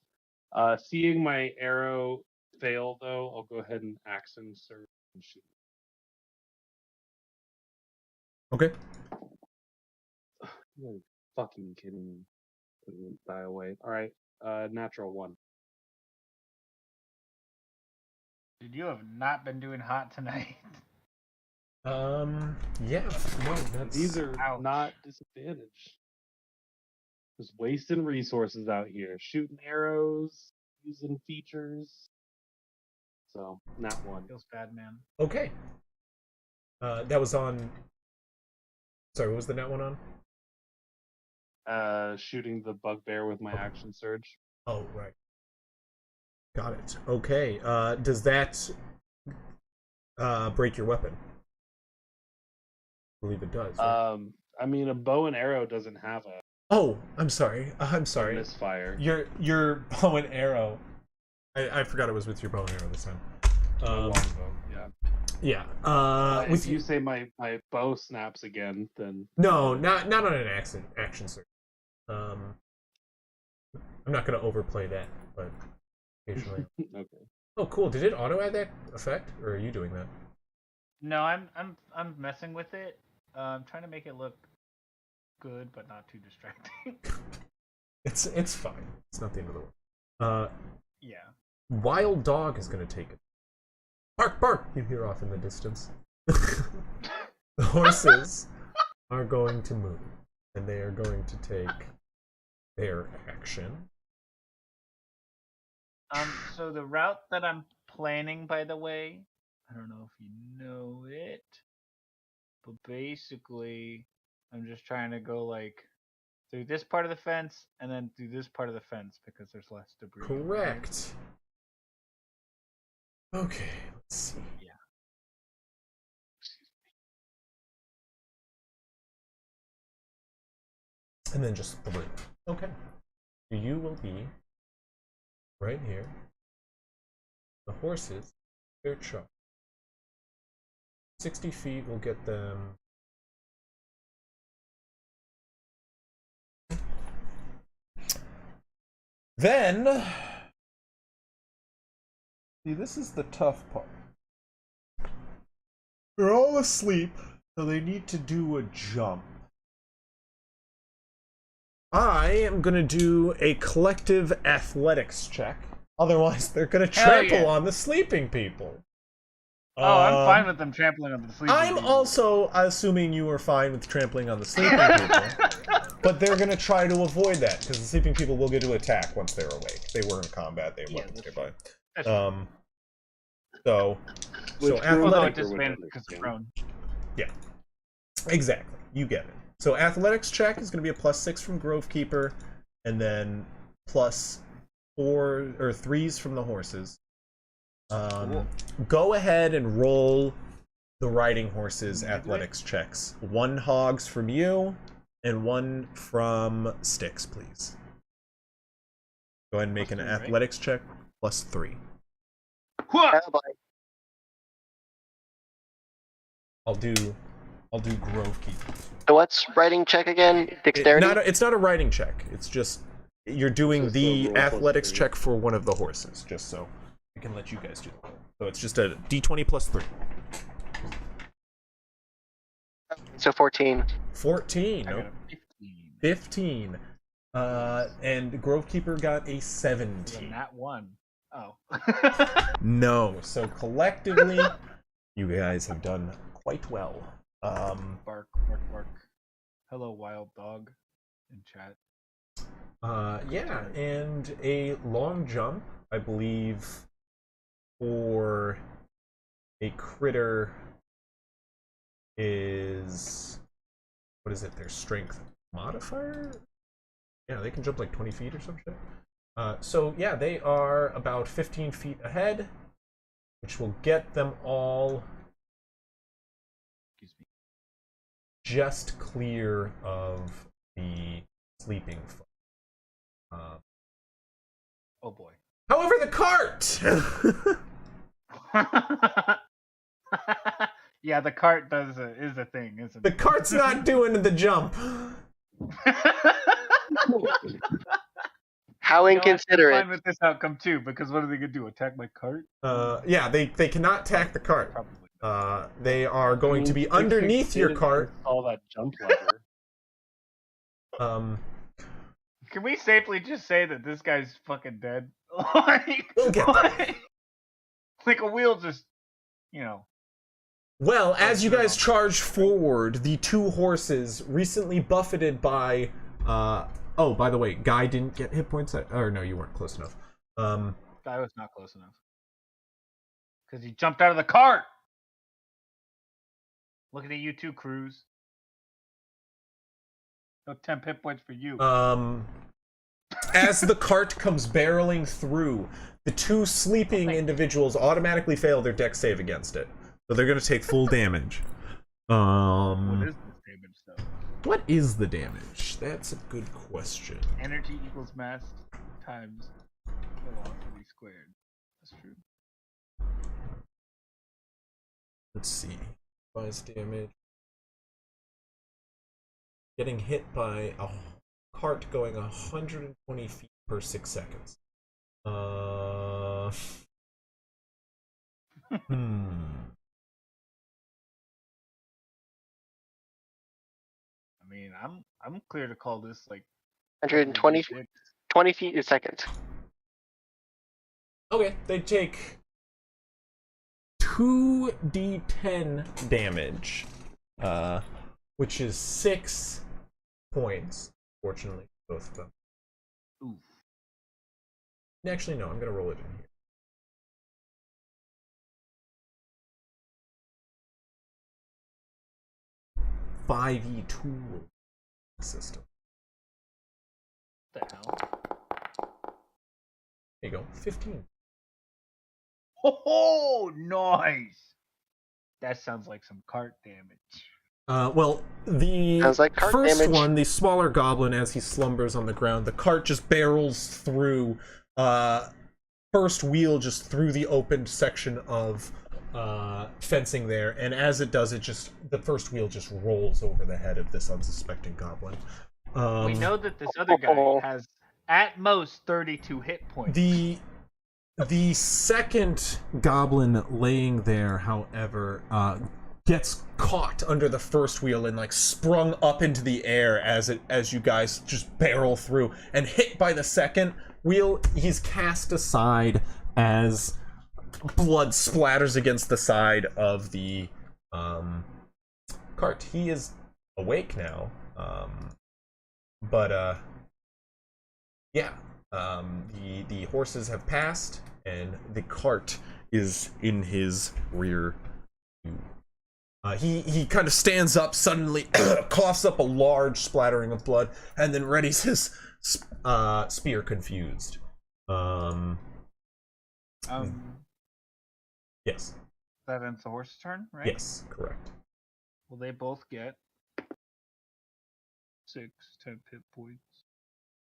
Seeing my arrow fail, though, I'll go ahead and action surge and shoot. Okay. You're fucking kidding me. It won't die away. Alright, natural 1. Dude, you have not been doing hot tonight. Yeah. No, that's... These are not disadvantaged. Just wasting resources out here. Shooting arrows, using features. So, not 1. Feels bad, man. Okay. That was on... Sorry, what was the net one on? Shooting the bugbear with my action surge. Oh, right. Got it. Okay. Does that break your weapon? I believe it does. Right? I mean, a bow and arrow doesn't have a. Oh, I'm sorry. Misfire. Your bow and arrow. I forgot it was with your bow and arrow this time. My longbow, yeah. Yeah. If With you say my bow snaps again, then no, not on an action search. I'm not gonna overplay that, but occasionally. okay. Oh, cool. Did it auto add that effect, or are you doing that? No, I'm messing with it. I'm trying to make it look good, but not too distracting. It's fine. It's not the end of the world. Yeah. Wild dog is gonna take it. Bark, bark! You hear off in the distance. The horses are going to move, and they are going to take their action. So the route that I'm planning, by the way, I don't know if you know it, but basically, I'm just trying to go like through this part of the fence and then through this part of the fence because there's less debris. Correct. Okay, let's see. Yeah. And then just through. Okay. You will be right here. The horses, their charge. 60 feet will get them. Then, see, this is the tough part. They're all asleep, so they need to do a jump. I am gonna do a collective athletics check. Otherwise, they're gonna trample on the sleeping people. Oh, I'm fine with them trampling on the sleeping I'm people. also assuming you are fine with trampling on the sleeping people. But they're gonna try to avoid that, because the sleeping people will get to attack once they're awake. They were in combat, they have weapons nearby. So athletic... because it's prone. Yeah. Exactly. You get it. So athletics check is gonna be a +6 from Grovekeeper, and then +4 or 3s from the horses. Cool. Go ahead and roll the riding horses athletics checks. 1 hogs from you, and 1 from Sticks, please. Go ahead and make an athletics check +3. Oh, boy. I'll do Grovekeeper. So what's writing check again? Dexterity? It's not a riding check. It's just you're doing the athletics check for one of the horses, just so I can let you guys do the roll. So it's just a d20 +3. So 14. 14. I got Nope. a 15. 15. And Grovekeeper got a 17. Not one. Oh. No. So collectively, you guys have done quite well. Bark, bark, bark. Hello, wild dog. In chat. Yeah, and a long jump, I believe, for a critter is, what is it, their strength modifier? Yeah, they can jump like 20 feet or some shit. So yeah, they are about 15 feet ahead, which will get them all just clear of the sleeping folk. Oh boy. However, the cart! Yeah, the cart is a thing, isn't The it? cart's not doing the jump. How I'm inconsiderate. fine with this outcome too, because what are they gonna do? Attack my cart? Yeah, they cannot attack the cart. Probably. They are going to be underneath your cart. All that jump lever. Can we safely just say that this guy's fucking dead? Like, We'll get there. like a wheel just, you know. Well, as you guys charge forward, the 2 horses, recently buffeted by... oh, by the way, Guy didn't get hit points. Or no, you weren't close enough. Guy was not close enough. Because he jumped out of the cart! Looking at you two, Cruz. No 10 hit points for you. As the cart comes barreling through, the 2 sleeping individuals automatically fail their dex save against it. So they're going to take full damage. What is this damage, though? What is the damage? That's a good question. Energy equals mass times velocity squared. That's true. Let's see. Minus damage. Getting hit by a cart going 120 feet per 6 seconds. I mean, I'm clear to call this like 120 20 feet a second. Okay, they take 2d10 damage, which is 6 points, fortunately, both of them. Oof. Actually, no, I'm going to roll it in here. 5e tool system. What the hell? There you go, 15. Oh, nice. That sounds like some cart damage. Well, the like first damage. one, the smaller goblin, as he slumbers on the ground, the cart just barrels through, first wheel just through the opened section of fencing there, and as it does, the first wheel just rolls over the head of this unsuspecting goblin. We know that this other guy has at most 32 hit points. The second goblin laying there, however, gets caught under the first wheel and like sprung up into the air as you guys just barrel through, and hit by the second wheel. He's cast aside as blood splatters against the side of the cart. He is awake now, but yeah. The horses have passed, and the cart is in his rear view. He kind of stands up suddenly, coughs up a large splattering of blood, and then readies his spear confused. Yes. That ends the horse's turn, right? Yes, correct. Well, they both get 6 10 hit points.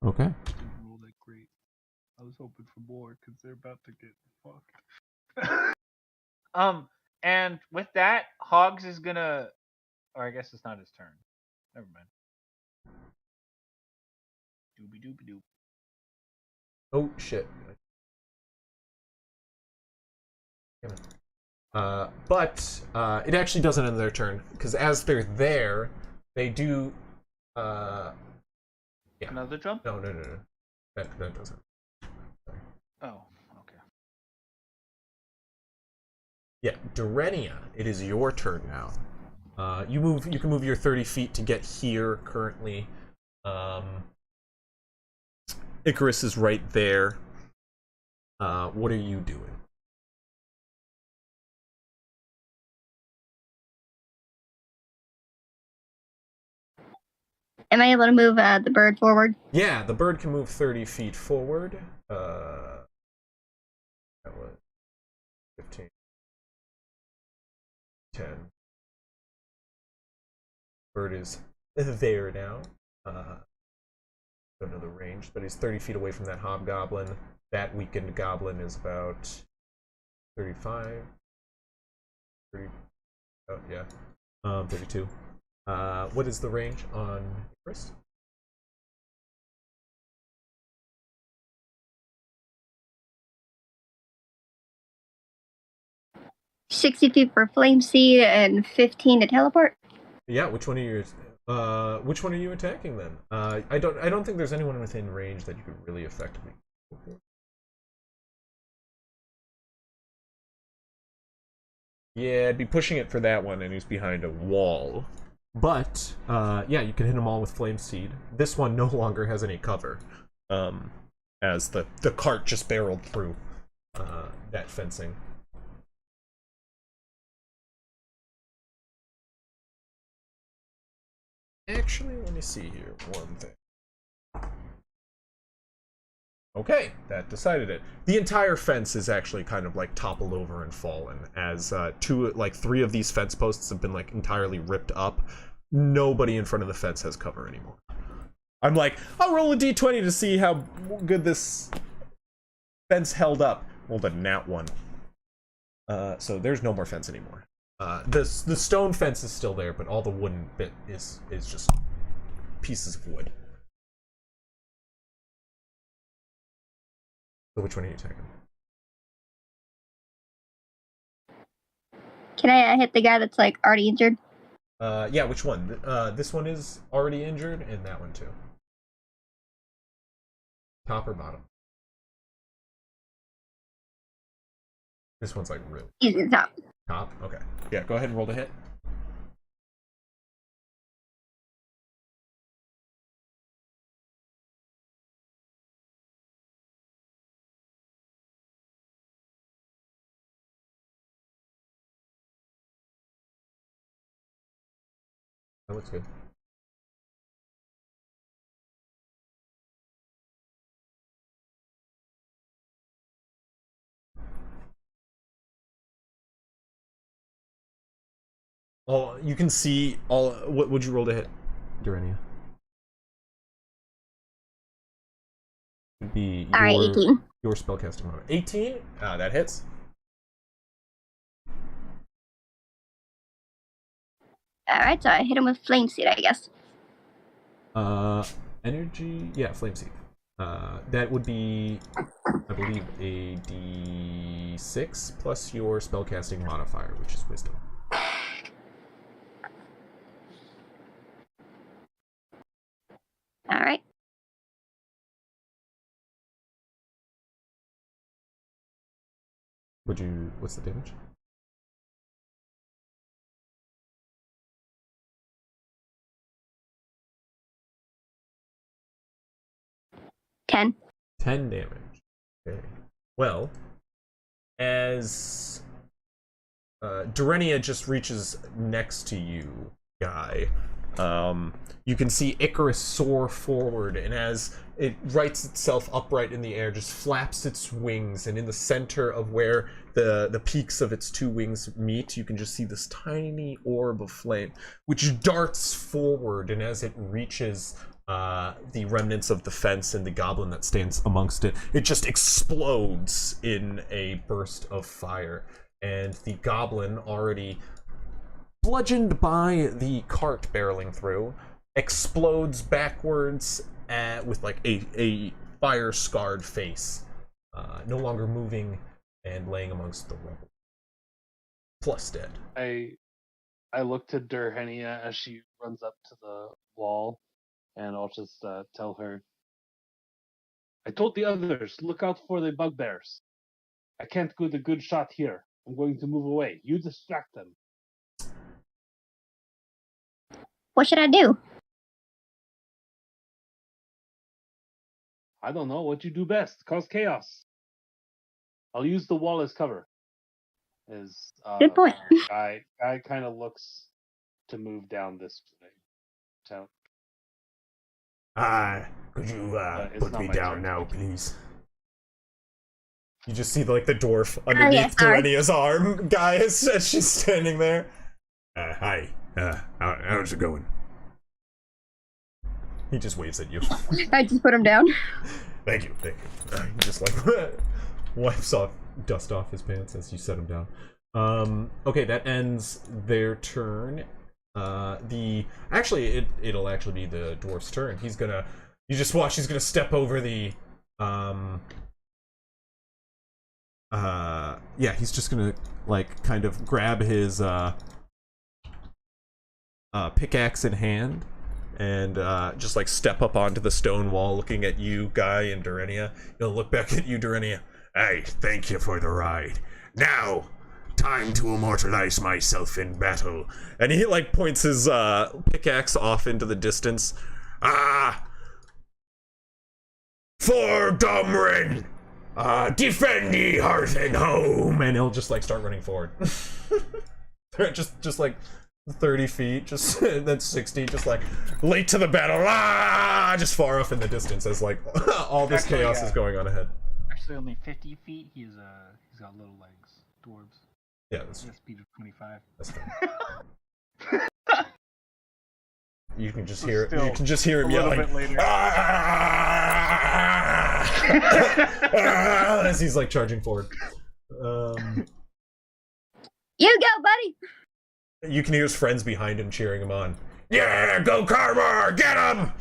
Okay. Didn't roll that great. I was hoping for more because they're about to get fucked. And with that, Hogs is gonna, or I guess it's not his turn. Never mind. Doobie doobie doop. Oh shit. But it actually doesn't end their turn, because as they're there, they do. Yeah. Another jump? No. That doesn't. Sorry. Oh, okay. Yeah, Durenia, it is your turn now. You can move your 30 feet to get here currently. Icarus is right there. What are you doing? Am I able to move the bird forward? Yeah, the bird can move 30 feet forward. That was 15. 10. Bird is there now. Don't know the range, but he's 30 feet away from that hobgoblin. That weakened goblin is about 35. 30. Oh, yeah. 32. What is the range on Chris? $62 for flame seed and 15 to teleport. Yeah, which one are you attacking then? I don't think there's anyone within range that you could really effectively go for. Yeah, I'd be pushing it for that one, and he's behind a wall. But yeah, you can hit them all with flame seed. This one no longer has any cover, as the cart just barreled through that fencing. Actually, let me see here one thing. Okay, that decided it. The entire fence is actually kind of like toppled over and fallen, as 3 of these fence posts have been like entirely ripped up. Nobody in front of the fence has cover anymore. I'm like, I'll roll a d20 to see how good this fence held up. Rolled a nat 1. So there's no more fence anymore. The stone fence is still there, but all the wooden bit is just pieces of wood. So which one are you taking? Can I hit the guy that's like already injured? Yeah, which one? This one is already injured, and that one too. Top or bottom? This one's like real. He's in top. Top? Okay. Yeah, go ahead and roll the hit. That looks good. Oh, you can see all. What would you roll to hit, Durania? Would be All right, 18. Your spellcasting moment. 18. That hits. All right, so I hit him with flame seed, I guess. Energy. Yeah, flame seed. That would be, I believe, a D6 plus your spellcasting modifier, which is wisdom. All right. What's the damage? Ten. 10 damage. Okay. Well, as Durenia just reaches next to you, Guy, you can see Icarus soar forward, and as it rights itself upright in the air, just flaps its wings, and in the center of where the peaks of its two wings meet, you can just see this tiny orb of flame, which darts forward, and as it reaches the remnants of the fence and the goblin that stands amongst it, it just explodes in a burst of fire. And the goblin, already bludgeoned by the cart barreling through, explodes backwards with like a fire-scarred face, no longer moving and laying amongst the rubble. Plus dead. I look to Durhenia as she runs up to the wall, and I'll just tell her, I told the others, look out for the bugbears. I can't get a good shot here. I'm going to move away. You distract them. What should I do? I don't know what you do best. Cause chaos. I'll use the wall as cover. Good point. Guy kind of looks to move down this way. So, Could you it's put not me my down turn. now, please? You just see like the dwarf underneath sorry. Durenia's arm, Guy, as she's standing there. Hi. How's it going? He just waves at you. I just put him down. Thank you. He just like wipes off dust off his pants as you set him down. Okay, that ends their turn. It'll actually be the dwarf's turn. You just watch. He's gonna step over the he's just gonna like kind of grab his pickaxe in hand and just like step up onto the stone wall, looking at you, Guy, and Durenia. He'll look back at you, Durenia. Hey, thank you for the ride. Now, time to immortalize myself in battle. And he like points his pickaxe off into the distance. For Domrin, defend ye hearth and home. And he'll just like start running forward. just like 30 feet, just then 60, just like late to the battle, just far off in the distance as like all this Actually, chaos is going on ahead. Actually, only 50 feet. He's got little legs. Dwarves. Yeah, that's He has speed of 25. That's fair. You can just hear Still, you can just hear him a little yelling bit later. as he's like charging forward. You go, buddy. You can hear his friends behind him cheering him on. Yeah, go Carver, get him!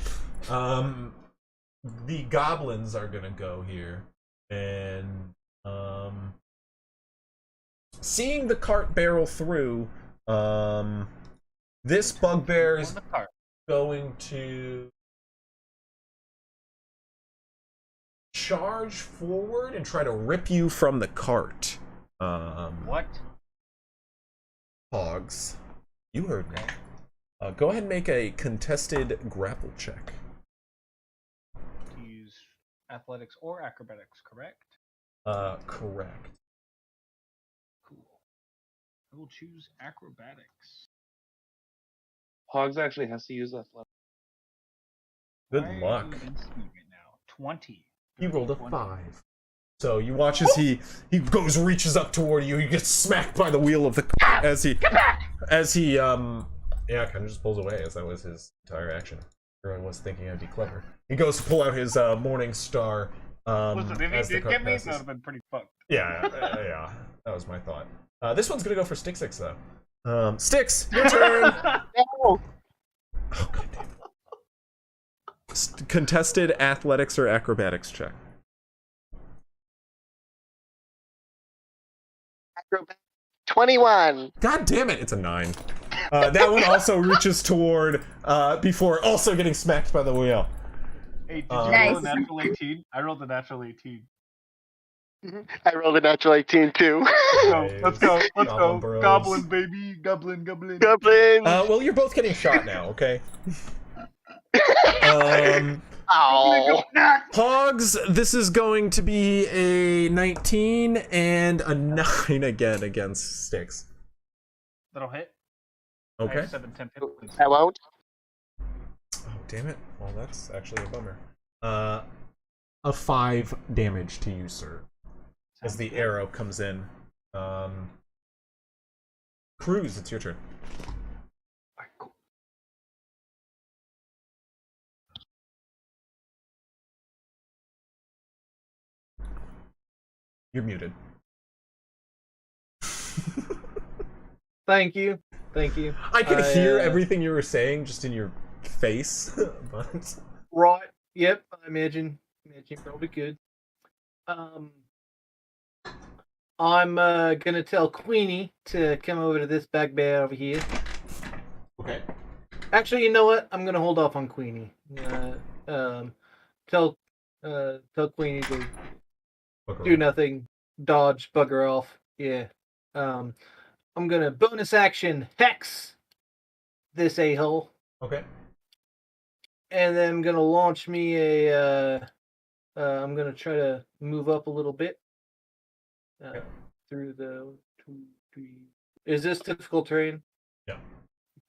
The goblins are gonna go here, and seeing the cart barrel through, this bugbear is going to charge forward and try to rip you from the cart. What? Hogs, you heard me. Go ahead and make a contested grapple check. Use athletics or acrobatics, correct? Correct. Cool. I will choose acrobatics. Hogs actually has to use that. Good Why luck. are you in speed right now? 20. He rolled a 20. 5. So you watch as he reaches up toward you. He gets smacked by the wheel of the cart as he kind of just pulls away, as that was his entire action. Or I was thinking I'd be clever. He goes to pull out his Morning Star. Listen, if as he the did cart get me, passes. that would have been pretty fucked. Yeah, that was my thought. This one's gonna go for Styx though. Styx, your turn. No. Oh, God damn it. Contested athletics or acrobatics check. Acrobat 21. God damn it, it's a 9. That one also reaches toward before also getting smacked by the wheel. Hey, did you roll Nice. a natural 18? I rolled a natural 18. I rolled a natural 18 too. Let's go. Goblin Let's go. bros. Goblin, baby. Goblin. Goblin. Well, you're both getting shot now, okay? Oh. Hogs, this is going to be a 19 and a 9 again against Styx. That'll hit. I Okay. have 7, 10 hit points. I won't. Oh, damn it. Well, that's actually a bummer. A 5 damage to you, sir, as the arrow comes in. Cruz, it's your turn. Alright, cool. You're muted. Thank you. Thank you. I could hear everything you were saying just in your face. But... Right. Yep. I imagine probably good. I'm gonna tell Queenie to come over to this back bear over here. Okay. Actually, you know what? I'm gonna hold off on Queenie. Tell Queenie to do nothing, dodge, bugger off. Yeah. I'm gonna bonus action hex this a-hole. Okay. And then I'm gonna launch me a. I'm gonna try to move up a little bit. Through the 2, 3. Is this difficult terrain? Yeah.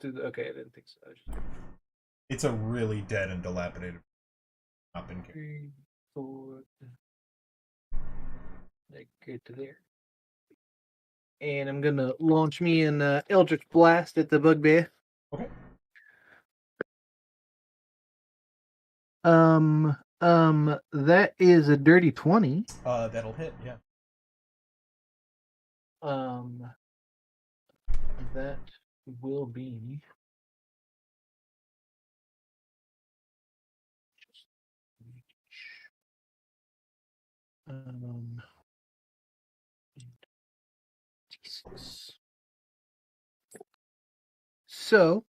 Okay, I didn't think so. It's a really dead and dilapidated. Up in 3, 4. Like get to there. And I'm gonna launch me an Eldritch Blast at the bugbear. Okay. That is a dirty 20. That'll hit. Yeah. That will be. So,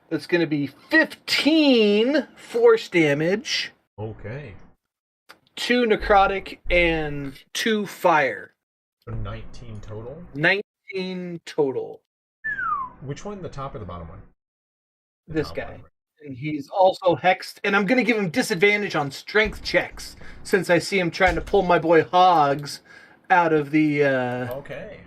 that's going to be 15 force damage, Okay. 2 necrotic, and 2 fire. So 19 total. 19 total. Which one? The top or the bottom one? The This top guy. one, right? And he's also hexed, and I'm going to give him disadvantage on strength checks since I see him trying to pull my boy Hogs out of the Okay.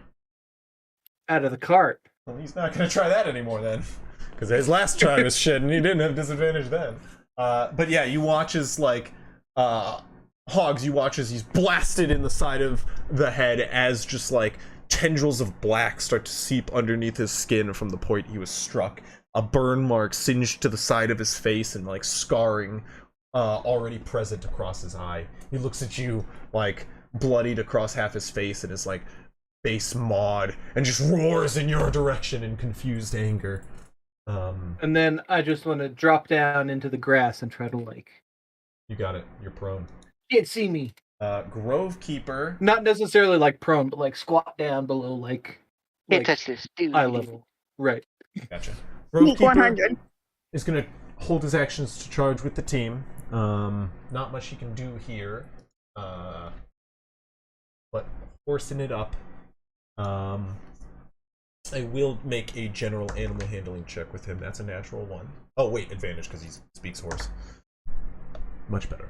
out of the cart. Well, he's not going to try that anymore then. Because his last try was shit and he didn't have disadvantage then. But yeah, you watch as, like, Hogs, you watch as he's blasted in the side of the head as just, like, tendrils of black start to seep underneath his skin from the point he was struck. A burn mark singed to the side of his face and, like, scarring already present across his eye. He looks at you, like, bloodied across half his face and is like, base mod and just roars in your direction in confused anger. And then I just want to drop down into the grass and try to You got it. You're prone. Can't see me. Grove Keeper. Not necessarily prone, but squat down below Can't touch this, dude. eye level. Right. Gotcha. Grove Sneak Keeper 100. is gonna hold his actions to charge with the team. Not much he can do here. But horsing it up. I will make a general animal handling check with him. That's a natural 1. Oh wait, advantage because he speaks horse. Much better.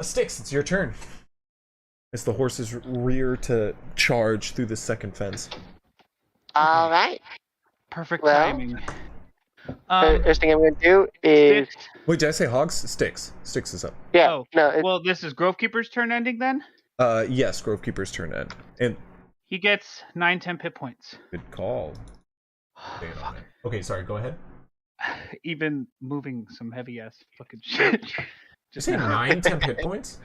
Sticks, it's your turn. As the horses rear to charge through the second fence. All right. Perfect Well, timing. First thing I'm going to do is... Wait, did I say hogs? Sticks. Sticks is up. Yeah, Oh, no, well, this is Grovekeeper's turn ending then? Yes, Grovekeeper's turn end. And He gets 9-10 hit points. good call. Okay, sorry, go ahead. Even moving some heavy ass fucking shit. Just say 9-10 hit points?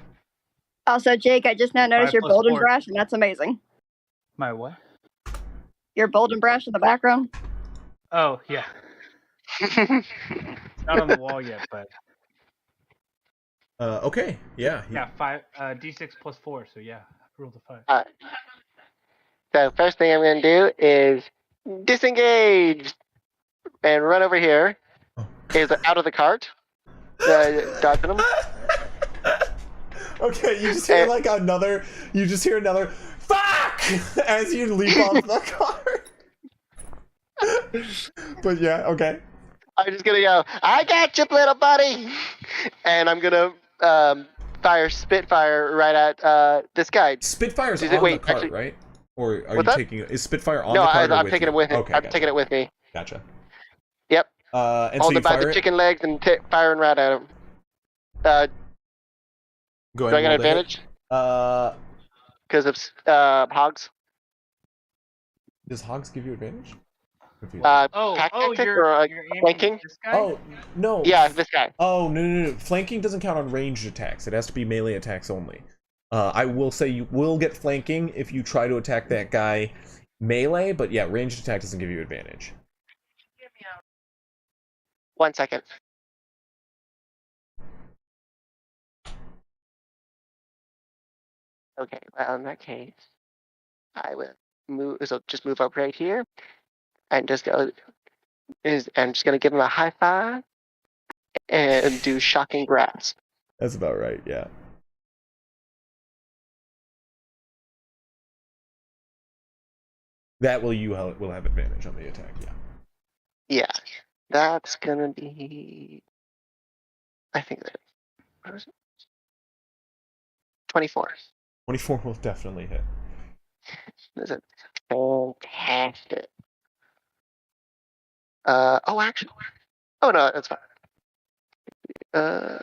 Also, Jake, I just now noticed 5 your plus bold and 4. brash, and that's amazing. My what? Your bold and brash in the background. Oh, yeah. Not on the wall yet, but Okay, yeah. yeah, 5 d6 plus 4, so yeah, rolled a 5. Alright. So first thing I'm going to do is disengage and run over here. Oh. Is out of the cart. Dodging him. Okay, you just hear another fuck as you leap off the car. But yeah, okay. I'm just going to go, I got you, little buddy. And I'm going to fire Spitfire right at this guy. Spitfire's Is on it- wait, the cart, actually- right? Or are you What's that? taking is Spitfire on No, the cart? I'm taking it with me. Okay, I'm gotcha. taking it with me. Gotcha. Yep. And so Holding you by fire the it? chicken legs and firing right at him. Go Do I ahead. get and roll the hit. advantage? Because of hogs? Does Hogs give you advantage? Confused. Tactic you're or aiming flanking? at this guy? Oh no. Yeah, this guy. Oh no. Flanking doesn't count on ranged attacks. It has to be melee attacks only. I will say you will get flanking if you try to attack that guy melee, but yeah, ranged attack doesn't give you advantage. 1 second. Okay, well, in that case, I will move. So just move up right here, and just go. I'm just gonna give him a high five, and do shocking grasp. That's about right. Yeah. That will have advantage on the attack. Yeah. Yeah, that's gonna be. I think that. What is it? 24. 24 will definitely hit. This is fantastic. Actually. Oh no, that's fine. Right.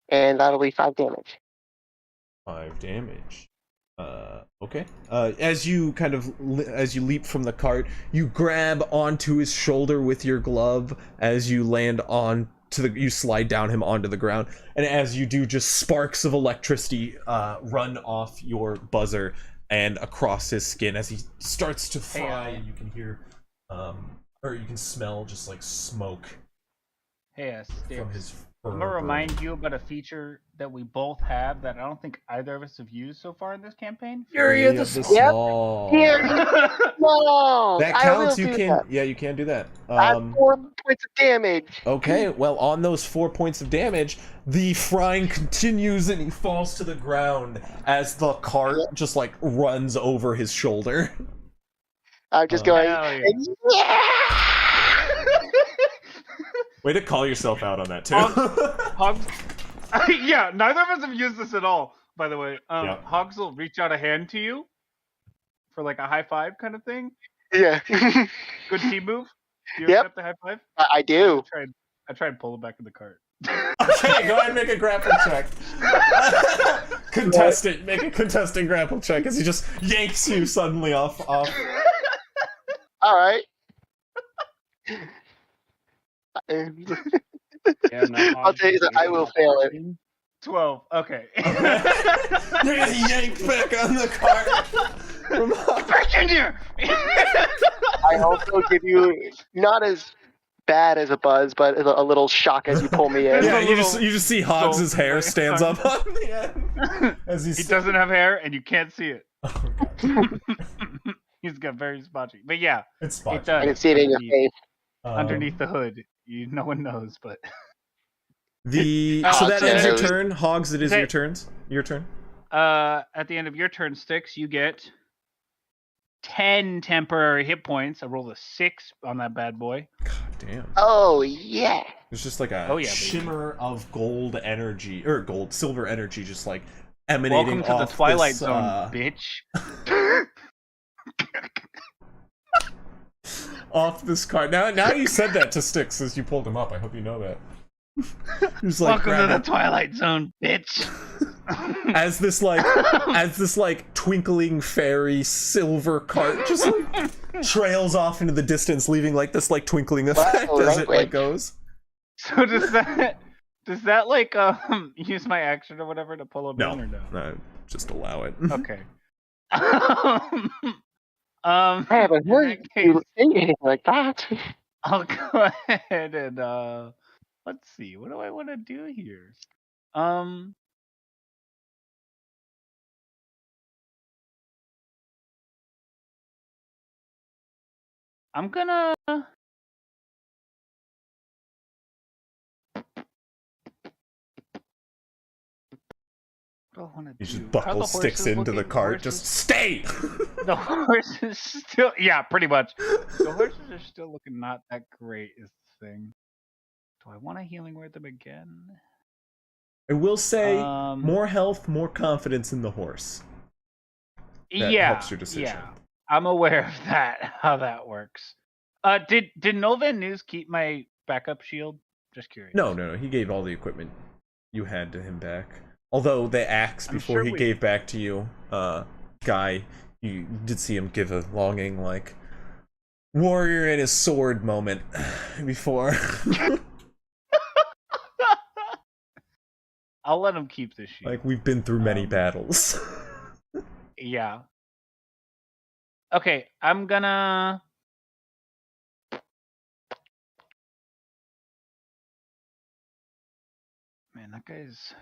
And that'll be 5 damage. 5 damage. Okay. As you leap from the cart, you grab onto his shoulder with your glove as you land you slide down him onto the ground, and as you do, just sparks of electricity run off your buzzer and across his skin as he starts to fry, and you can hear, or you can smell just like smoke Hey, from Sticks. his fur. I'm gonna remind you about a feature that we both have that I don't think either of us have used so far in this campaign. Fury of the Small. Here. No, That I counts. will You do can. that. Yeah, you can do that. Add 4 points of damage. Okay, well, on those 4 points of damage, the frying continues and he falls to the ground as the cart just like runs over his shoulder. I'm just going. Hell yeah. Yeah! Way to call yourself out on that too. Hogs. Yeah, neither of us have used this at all, by the way. Yeah. Hogs will reach out a hand to you for like a high five kind of thing. Yeah. Good team move. Do you Yep. accept the high five? I do. I tried to pull him back in the cart. Okay, go ahead and make a grapple check. Contestant, make a contesting grapple check as he just yanks you suddenly off. All right. Yeah, no, I'll tell you that I will fail it. 12. Okay. You're gonna yank back on the cart. Get back in here! I also give you not as bad as a buzz, but a little shock as you pull me in. Yeah, a you just little see Hogs' jolt in hair my stands arm. up on the end as He doesn't have hair, and you can't see it. Oh, God. He's got very spotty. But yeah, It's it fine. does. I can see it in your face. Underneath the hood. No one knows, but... So Oh, that ends your so- turn. Hogs, it is Is your it- turns. Your turn. At the end of your turn, Styx, you get 10 temporary hit points. I rolled a 6 on that bad boy. God damn. Oh yeah. There's just like a Oh, yeah, baby. shimmer of gold energy, or silver energy, just like emanating Welcome to the off Twilight this, Zone, bitch. off this card. Now you said that to Styx as you pulled him up. I hope you know that. Just like Welcome to the grab it. Twilight Zone, bitch. as this like twinkling fairy silver cart just like trails off into the distance, leaving like this like twinkling effect as it like goes. So does that like use my action or whatever to pull him No, in or no? no, just allow it. Okay. I haven't heard you say anything like that. I'll go ahead and let's see. What do I want to do here? I'm gonna. What do I want to You do? just How buckle the Sticks horses into the looking? cart. Horses- Just stay. The horses still, yeah, pretty much. The horses are still looking not that great. Is the thing. Do I want a healing word them again? I will say Um, more health, more confidence in the horse. That yeah, helps your decision. yeah, I'm aware of that. How that works. Did Novan News keep my backup shield? Just curious. No. He gave all the equipment you had to him back. Although the axe I'm before sure he we- gave back to you, Guy, you did see him give a longing like warrior and his sword moment before. I'll let him keep this shield. Like we've been through many Um, battles. Yeah. Okay, I'm gonna. Man, that guy's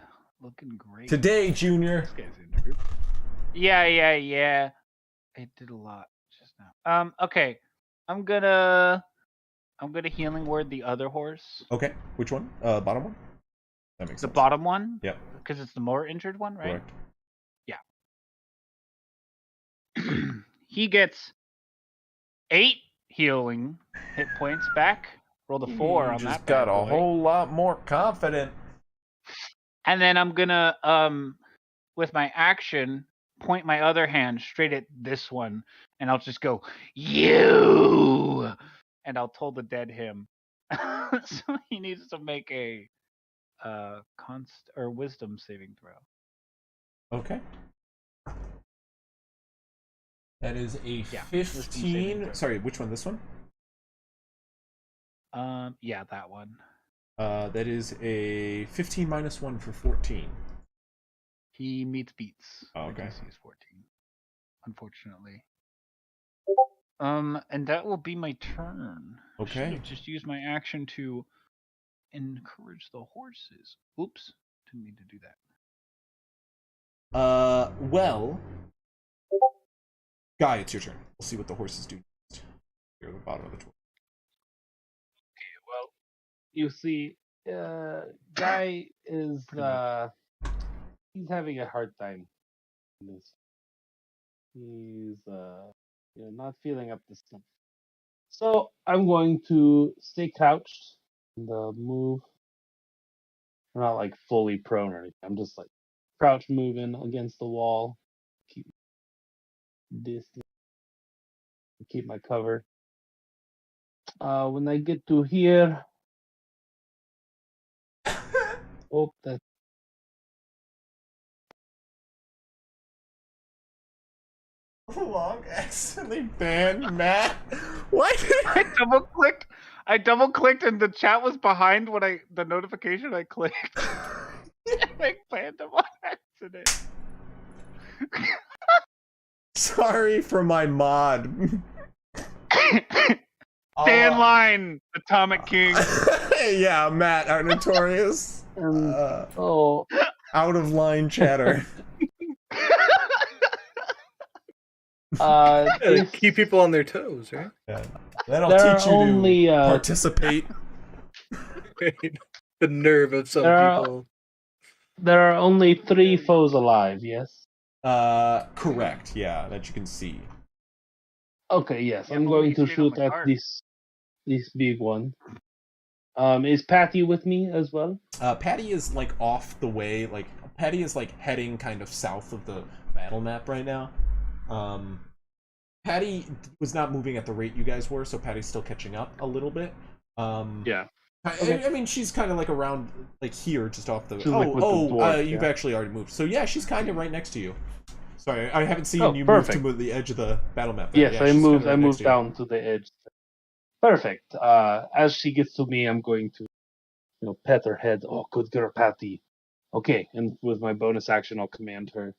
looking great. Today, Junior. This guy's injured. Yeah. I did a lot just now. Okay. I'm gonna healing word the other horse. Okay, which one? Bottom one? That makes The sense. bottom one? Yep, Because it's the more injured one, right? correct. He gets 8 healing hit points back. Rolled a 4 on that bad boy. lot more confident. And then I'm gonna with my action point my other hand straight at this one, and I'll just go you, and I'll toll the dead him. So he needs to make a const or wisdom saving throw. Okay. That is a Yeah, wisdom saving 15. throw. Sorry, which one? This one? Yeah, that one. That is a 15 minus 1 for 14. He meets beats. Oh, My okay. DC is 14, unfortunately. And that will be my turn. I should Okay. have just used my action to encourage the horses. Oops, didn't mean to do that. Well, Guy, it's your turn. We'll see what the horses do next. You're at the bottom of the tour. Well, you see, Guy is he's having a hard time in this. He's not feeling up to stuff. So I'm going to stay crouched and move. I'm not like fully prone or anything. I'm just like crouch moving against the wall. Keep distance. Keep my cover. When I get to here, oh, that Long accidentally banned Matt. Why did I double clicked and the chat was behind when the notification I clicked. Make phantom on accident. Sorry for my mod. Stay in line, Atomic King. Yeah, Matt, our notorious oh, out of line chatter. Yeah, if keep people on their toes, right? Yeah. That'll There teach are you only, to participate. The nerve of some There are- people. there are only 3 foes alive, yes? Correct. Yeah, that you can see. Okay, yes. Yeah, I'm but going we to see it on shoot the at card. this big one. Is Patty with me as well? Patty is like off the way. Like Patty is like heading kind of south of the battle map right now. Patty was not moving at the rate you guys were, so Patty's still catching up a little bit. Yeah. I mean, she's kind of like around, like here, just off the. She's, like, with the dwarf, you've yeah. actually already moved. So yeah, she's kind of right next to you. Sorry, I haven't seen Oh, you perfect. move to the edge of the battle map. There. Yes, Yeah, I she's moved. kinda I right next moved to you. down to the edge. Perfect. As she gets to me, I'm going to, pet her head. Oh, good girl, Patty. Okay, and with my bonus action, I'll command her.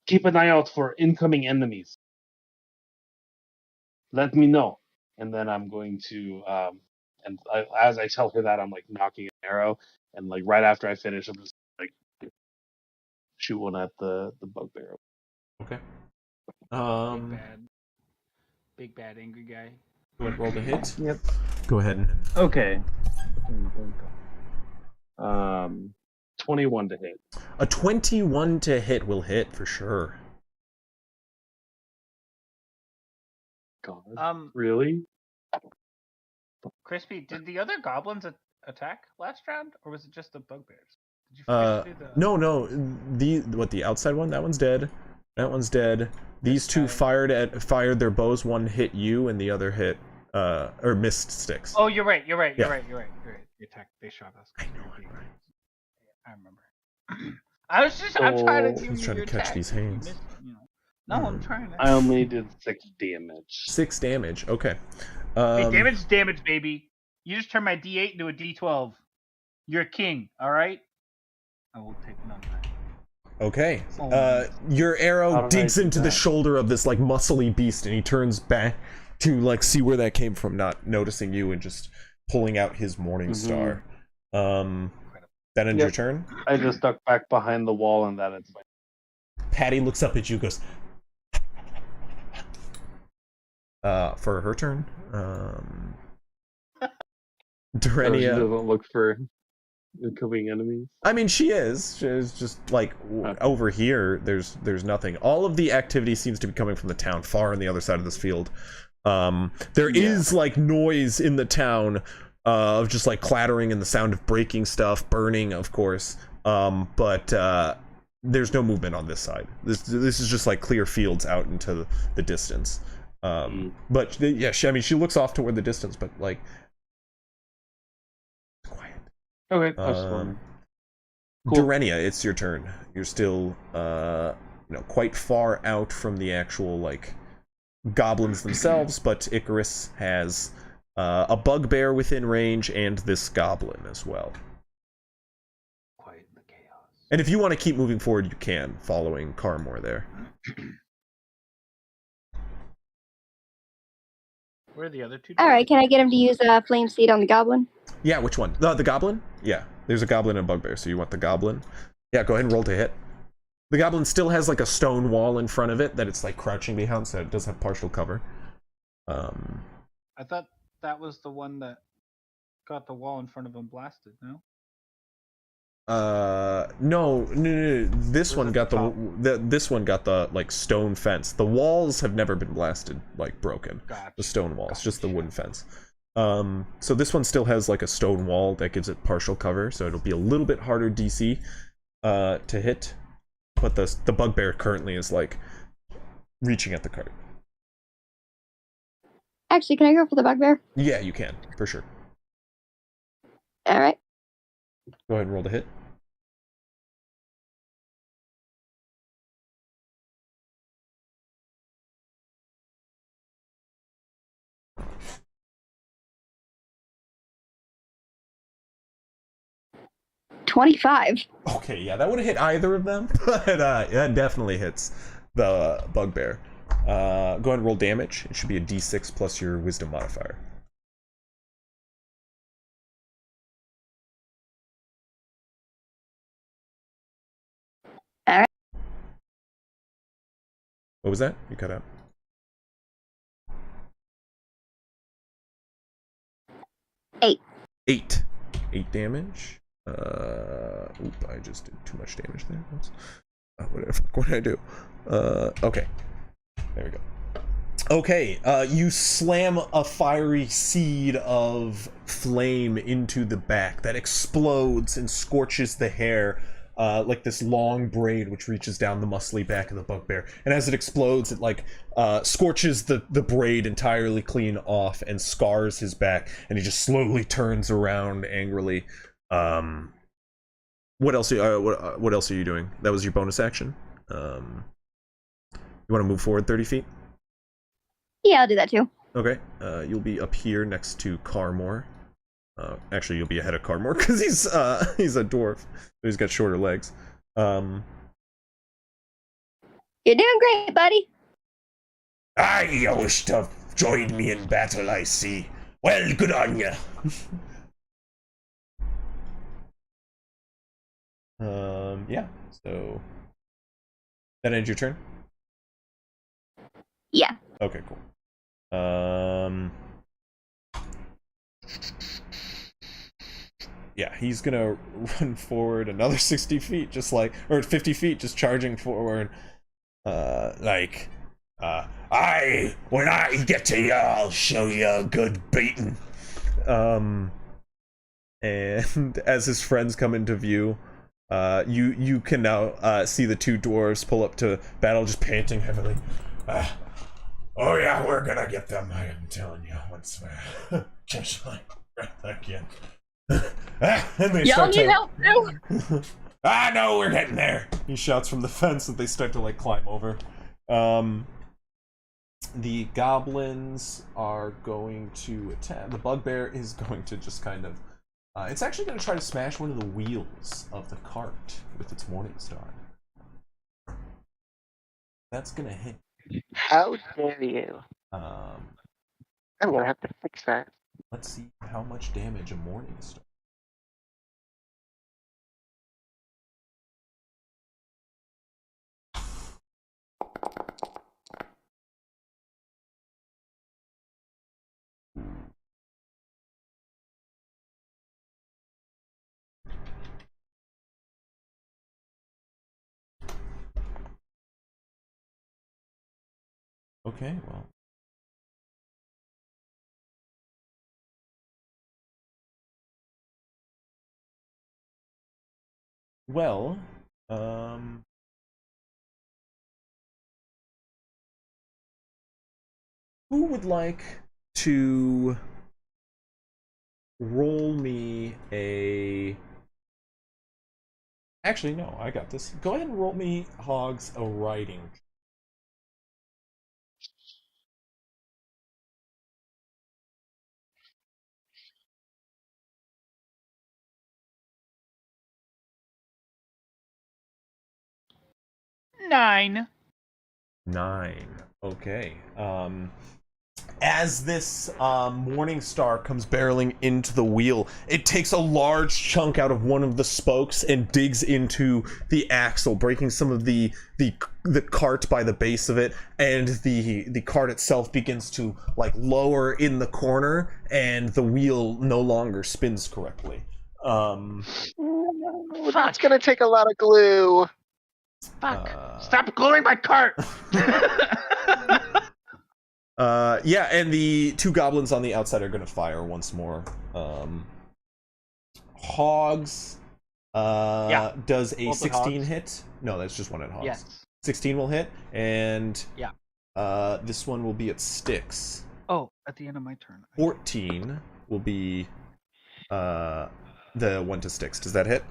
Keep an eye out for incoming enemies. Let me know, and then I'm going to. As I tell her that, I'm like knocking an arrow, and like right after I finish, I'm just like shoot one at the bugbear. Okay. Big bad angry guy. Go ahead, roll the hit. Yep. Go ahead and. Okay. 21 to hit. A 21 to hit will hit for sure. God. Really? Crispy, did the other goblins attack last round, or was it just the bugbears? Did you forget to do the... No. The outside one? That one's dead. That one's dead. These two fired their bows. One hit you, and the other hit or missed sticks. Oh, you're right. Yeah. They attacked. They shot us. I remember. I'm trying to I do was trying to your catch attack. these You hands. missed, No, I'm trying to. I only did 6 damage. 6 damage. Okay. Hey, damage, baby. You just turned my D8 into a D12. You're a king, all right? I will take none of that. Okay. Oh, Your How arrow did I digs do into the that? shoulder of this like muscly beast, and he turns back to like see where that came from, not noticing you, and just pulling out his morning star. That ends your turn. I just ducked back behind the wall, and that it's fine. Patty looks up at you, goes. For her turn, She Durenia. doesn't look for incoming enemies. I mean, she is. She's just like over here. There's nothing. All of the activity seems to be coming from the town, far on the other side of this field. There is like noise in the town of just like clattering and the sound of breaking stuff, burning, of course. But there's no movement on this side. This is just like clear fields out into the distance. But yeah, she looks off to where the distance, but like quiet. Okay, that's fine. Cool. Durenia, it's your turn. You're still quite far out from the actual like goblins themselves, but Icarus has a bugbear within range and this goblin as well. Quiet in the chaos. And if you want to keep moving forward, you can, following Carmore there. Where are the other two? All right, can I get him to use flame seed on the goblin? Yeah, which one? The goblin? Yeah, there's a goblin and a bugbear, so you want the goblin. Yeah, go ahead and roll to hit. The goblin still has like a stone wall in front of it that it's like crouching behind, so it does have partial cover. I thought that was the one that got the wall in front of him blasted, no? No. This one got this one got the like stone fence. The walls have never been blasted, like broken. Gotcha. The stone walls, just the wooden fence. So this one still has like a stone wall that gives it partial cover, so it'll be a little bit harder DC to hit. But the bugbear currently is like reaching at the cart. Actually, can I go for the bugbear? Yeah, you can, for sure. All right. Go ahead and roll the hit. 25. Okay, yeah, that would have hit either of them, but that definitely hits the bugbear. Go ahead and roll damage. It should be a d6 plus your wisdom modifier. All right. What was that? You cut out. 8. 8 damage. I just did too much damage there. Oops. What did I do? Okay. There we go. Okay, you slam a fiery seed of flame into the back that explodes and scorches the hair, like this long braid which reaches down the muscly back of the bugbear. And as it explodes, it scorches the braid entirely clean off and scars his back, and he just slowly turns around angrily. What else are you doing? That was your bonus action. You want to move forward 30 feet? Yeah, I'll do that too. Okay, you'll be up here next to Carmore. Actually, you'll be ahead of Carmore because he's a dwarf. So he's got shorter legs. You're doing great, buddy. You wish to join me in battle, I see. Well, good on ya. Yeah, so that ends your turn? Yeah. Okay, cool. Yeah, he's gonna run forward another 60 feet, or 50 feet, just charging forward. When I get to you, I'll show you a good beating. And as his friends come into view, you can now see the two dwarves pull up to battle, just panting heavily. Oh yeah, we're gonna get them, I am telling you, once we're just like right back in. And they Y'all start need help too? No, we're getting there. He shouts from the fence that they start to climb over. The goblins are going to attack. The bugbear is going to just kind of it's actually going to try to smash one of the wheels of the cart with its morning star. That's gonna hit. How dare you? Um, I'm gonna have to fix that. let's see how much damage a morning star. Okay, well. Well, who would like to roll me a... Actually, no, I got this. Go ahead and roll me, Hogs, a writing. Nine. 9. Okay. As this morning star comes barreling into the wheel, it takes a large chunk out of one of the spokes and digs into the axle, breaking some of the cart by the base of it, and the cart itself begins to lower in the corner, and the wheel no longer spins correctly. That's gonna take a lot of glue. Fuck! Stop gluing my cart. Yeah, and the two goblins on the outside are gonna fire once more. Hogs does a 16 hit? No, that's just one at Hogs. Yes. 16 will hit, and Yeah. This one will be at Styx. Oh, at the end of my turn. 14 will be the one to Styx. Does that hit?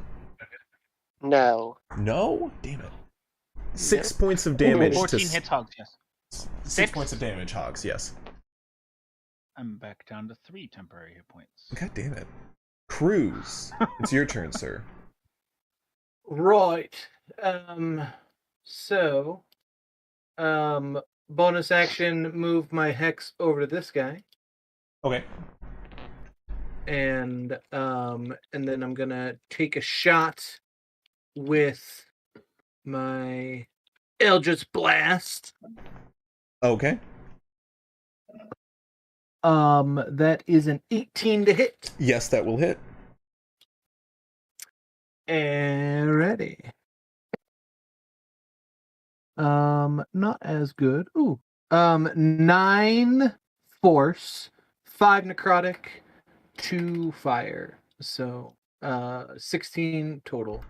No. No? Damn it. 6 points of damage. 14 hits Hogs, yes. 6 points of damage, Hogs, yes. I'm back down to 3 temporary hit points. God damn it. Cruz, it's your turn, sir. Right. So, bonus action, move my hex over to this guy, Okay. and then I'm gonna take a shot with my Eldritch Blast. Okay. That is an 18 to hit. Yes, that will hit. And ready. Not as good. Ooh. 9 force, 5 necrotic, 2 fire. So, 16 total.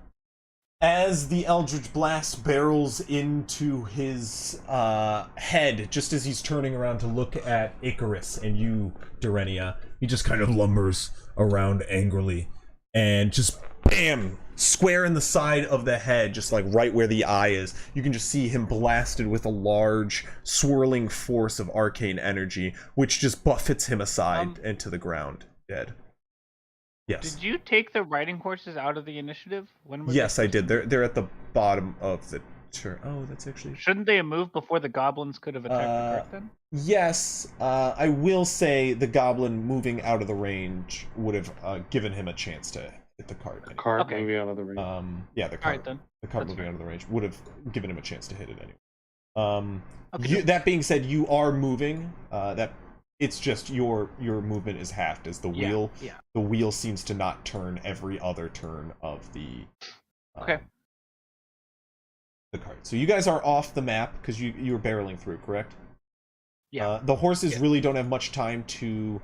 As the Eldritch Blast barrels into his head, just as he's turning around to look at Icarus and you, Durenia, he just kind of lumbers around angrily and just bam! Square in the side of the head, just like right where the eye is. You can just see him blasted with a large, swirling force of arcane energy, which just buffets him aside and to the ground, dead. Yes. Did you take the riding horses out of the initiative? When were Yes, they I did. first They're at the bottom of the turn. Oh, that's actually. Shouldn't they have moved before the goblins could have attacked the cart then? Yes, I will say the goblin moving out of the range would have given him a chance to hit the cart. The cart Okay. moving out of the range. Yeah, the cart. Alright then. The cart That's moving fine. out of the range would have given him a chance to hit it anyway. Okay. That being said, you are moving. That it's just your movement is halved as the wheel. Yeah. The wheel seems to not turn every other turn of the. Okay. The cart. So you guys are off the map because you were barreling through, correct? Yeah. The horses really don't have much time to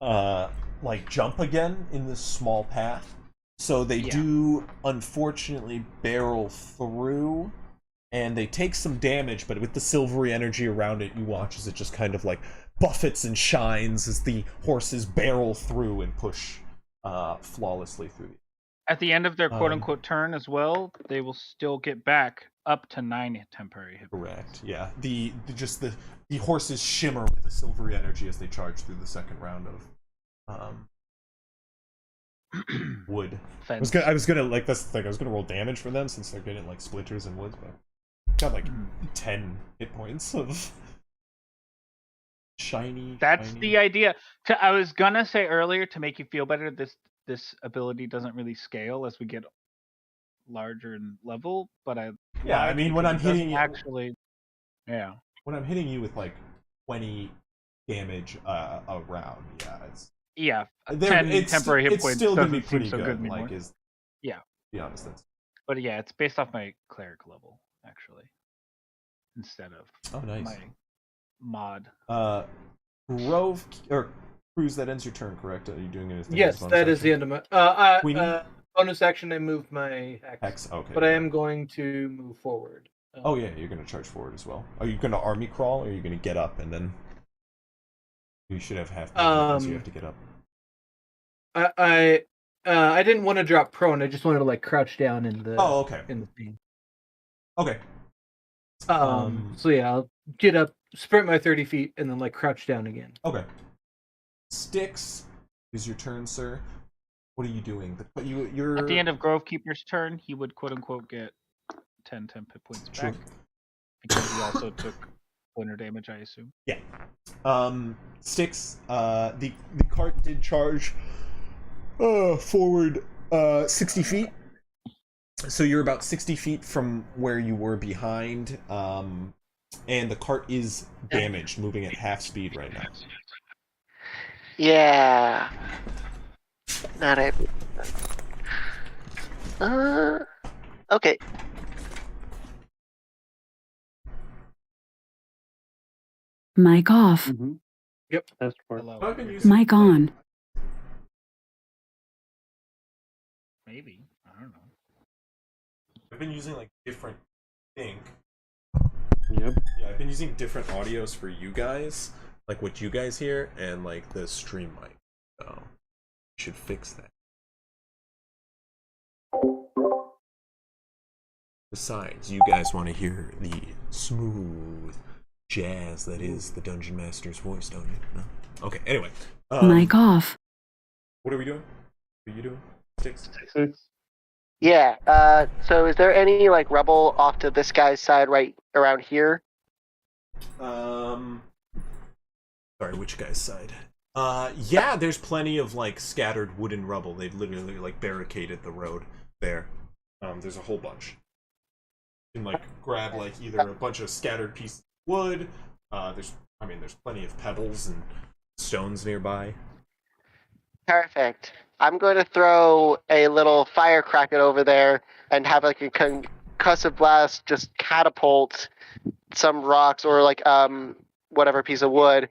like jump again in this small path. So they do unfortunately barrel through and they take some damage, but with the silvery energy around it, you watch as it just kind of like buffets and shines as the horses barrel through and push flawlessly through. At the end of their quote-unquote turn as well, they will still get back up to 9 temporary hit points. Correct. Yeah. The horses shimmer with the silvery energy as they charge through the second round of wood. I was gonna like that's the thing. I was gonna roll damage for them since they're getting like splinters and woods, but got like 10 hit points of shiny. That's the idea. I was gonna say earlier, to make you feel better, this ability doesn't really scale as we get larger in level, but I mean when I'm hitting you, actually, when I'm hitting you with like 20 damage a round, it's 10 temporary hit it's points still gonna be doesn't seem pretty so good like anymore. is Yeah. To be honest, that's But yeah, it's based off my cleric level actually, instead of my mod. Grove or Cruz, that ends your turn, correct? Are you doing anything? Yes, that is the end of my bonus action. I moved my hex. Okay, but I am going to move forward. Oh yeah, you're going to charge forward as well. Are you going to army crawl, or are you going to get up and then? You should have half movement because you have to get up. I didn't want to drop prone. I just wanted to like crouch down in the. Oh, okay. In the thing. Okay. So yeah, I'll get up, sprint my 30 feet, and then like crouch down again. Okay. Sticks, is your turn, sir. What are you doing? But you're At the end of Grovekeeper's turn, he would quote unquote get 10 hit points back. Because he also took splinter damage, I assume. Yeah. Sticks, the cart did charge forward 60 feet. So you're about 60 feet from where you were behind, and the cart is damaged, moving at half speed right now. Yeah. Not a. Okay. Mic off. Mm-hmm. Yep. That's part. Mic on. Maybe. I don't know. I've been using like different thing. Yep. Yeah, I've been using different audios for you guys, like what you guys hear, and like the stream mic. So you should fix that. Besides, you guys want to hear the smooth jazz that is the Dungeon Master's voice, don't you? No? Okay, anyway. Mic off. What are we doing? What are you doing? Sticks? Yeah. So is there any like rubble off to this guy's side right around here? Sorry, which guy's side? Yeah, there's plenty of like scattered wooden rubble. They've literally like barricaded the road there. There's a whole bunch. You can like grab like either a bunch of scattered pieces of wood. There's plenty of pebbles and stones nearby. Perfect. I'm going to throw a little firecracker over there and have like a concussive blast just catapult some rocks or like whatever piece of wood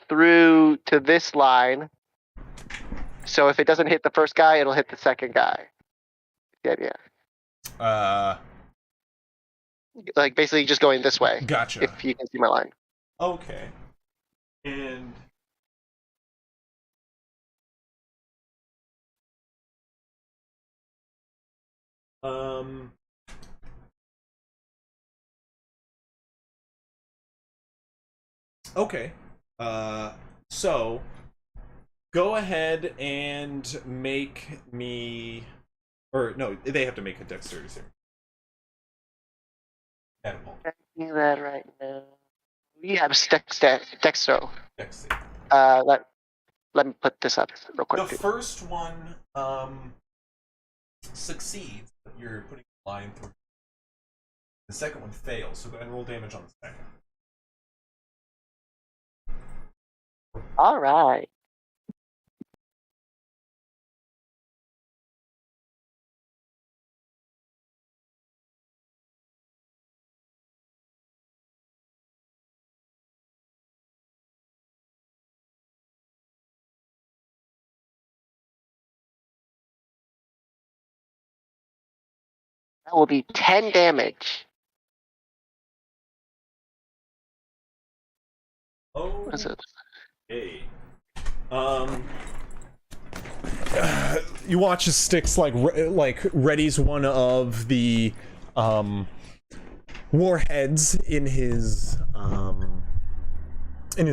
through to this line. So if it doesn't hit the first guy, it'll hit the second guy. Yeah. Like basically just going this way. Gotcha. If you can see my line. Okay. And okay. So go ahead and make me, or no, they have to make a dexterity saving. Catapult. I can do that right now. Yeah, Dextro. Dex save. Let me put this up real quick. The first one succeeds, but you're putting a line through. The second one fails, so go ahead and roll damage on the second. All right. That will be 10 damage. Oh. What is it? Okay. You watch as Styx like readies one of the warheads in his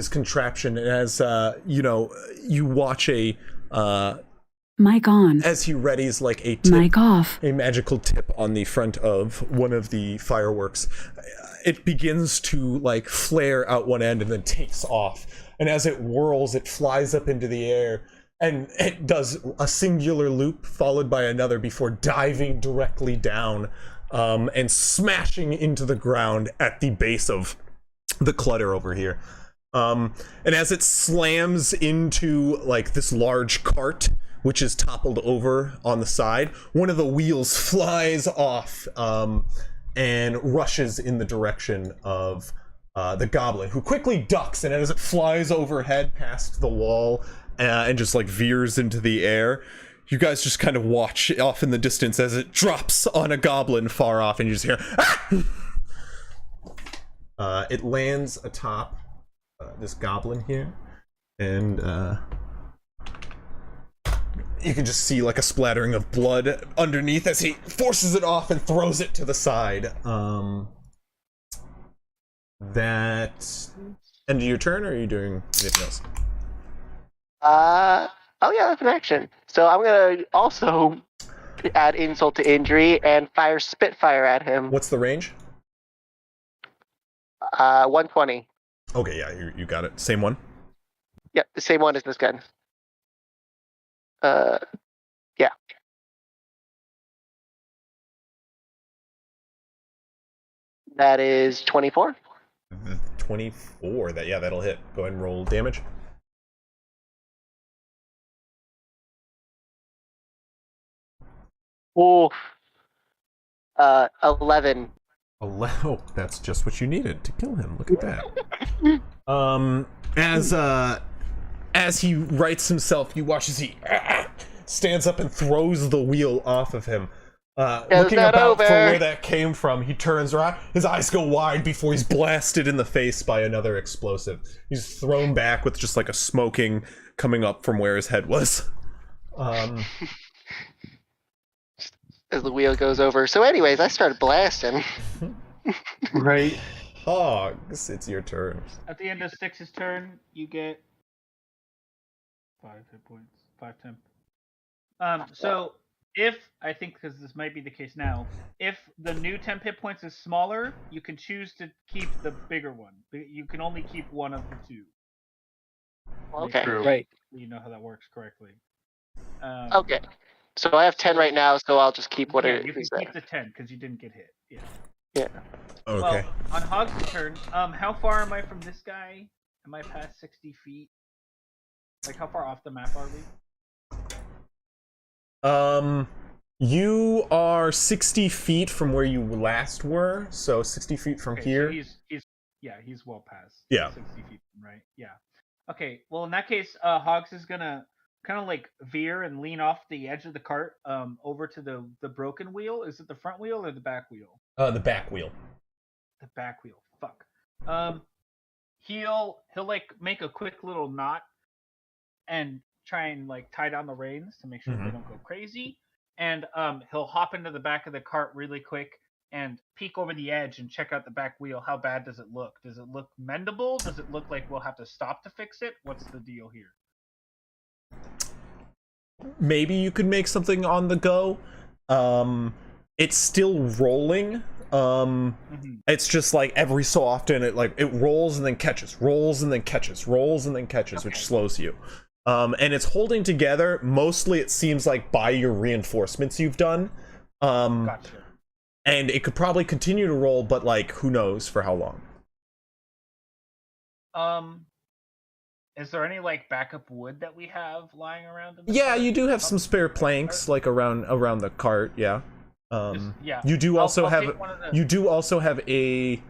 contraption, and as you watch a Mic on. as he readies like a tip, Mic off. a magical tip on the front of one of the fireworks. It begins to like flare out one end and then takes off. And as it whirls, it flies up into the air and it does a singular loop followed by another before diving directly down and smashing into the ground at the base of the clutter over here. And as it slams into like this large cart, which is toppled over on the side, one of the wheels flies off and rushes in the direction of the goblin, who quickly ducks, and as it flies overhead past the wall and just like veers into the air, you guys just kind of watch off in the distance as it drops on a goblin far off, and you just hear ah! It lands atop this goblin here, and you can just see like a splattering of blood underneath as he forces it off and throws it to the side. That end of your turn, or are you doing anything else? Oh yeah, that's an action. So I'm gonna also add insult to injury and fire Spitfire at him. What's the range? 120. Okay, yeah, you got it. Same one? Yep, the same one as this gun. Yeah. That is 24. 24. That'll hit. Go ahead and roll damage. Oh. 11. Oh, that's just what you needed to kill him. Look at that. As he rights himself, you watch as he stands up and throws the wheel off of him. Looking about for where that came from, he turns around. His eyes go wide before he's blasted in the face by another explosive. He's thrown back with just like a smoking coming up from where his head was. As the wheel goes over. So anyways, I started blasting. Right. Hogs, it's your turn. At the end of Styx's turn, you get 5 hit points, 5 temp. So I think because this might be the case now, if the new temp hit points is smaller, you can choose to keep the bigger one. But you can only keep one of the two. Okay. True. Right. You know how that works correctly. Okay. So I have 10 right now, so I'll just keep what Yeah, it you can is keep there. the 10 because you didn't get hit. Yeah. Yeah. Okay. Well, on Hog's turn, how far am I from this guy? Am I past 60 feet? Like, how far off the map are we? You are 60 feet from where you last were, so 60 feet from Okay, here. So he's well past. Yeah. 60 feet, right? Yeah. Okay. Well, in that case, Hogs is gonna kind of like veer and lean off the edge of the cart, over to the broken wheel. Is it the front wheel or the back wheel? The back wheel. The back wheel. Fuck. He'll like make a quick little knot and try and like tie down the reins to make sure they don't go crazy. And he'll hop into the back of the cart really quick and peek over the edge and check out the back wheel. How bad does it look? Does it look mendable? Does it look like we'll have to stop to fix it? What's the deal here? Maybe you could make something on the go. It's still rolling. It's just like every so often it rolls and then catches, rolls and then catches, rolls and then catches, which slows you. And it's holding together. Mostly it seems like by your reinforcements you've done. Gotcha. And it could probably continue to roll, but like who knows for how long. Is there any like backup wood that we have lying around? Yeah, you do have some spare planks like around the cart. Yeah. Yeah. You do also I'll have take one of the- you do also have a.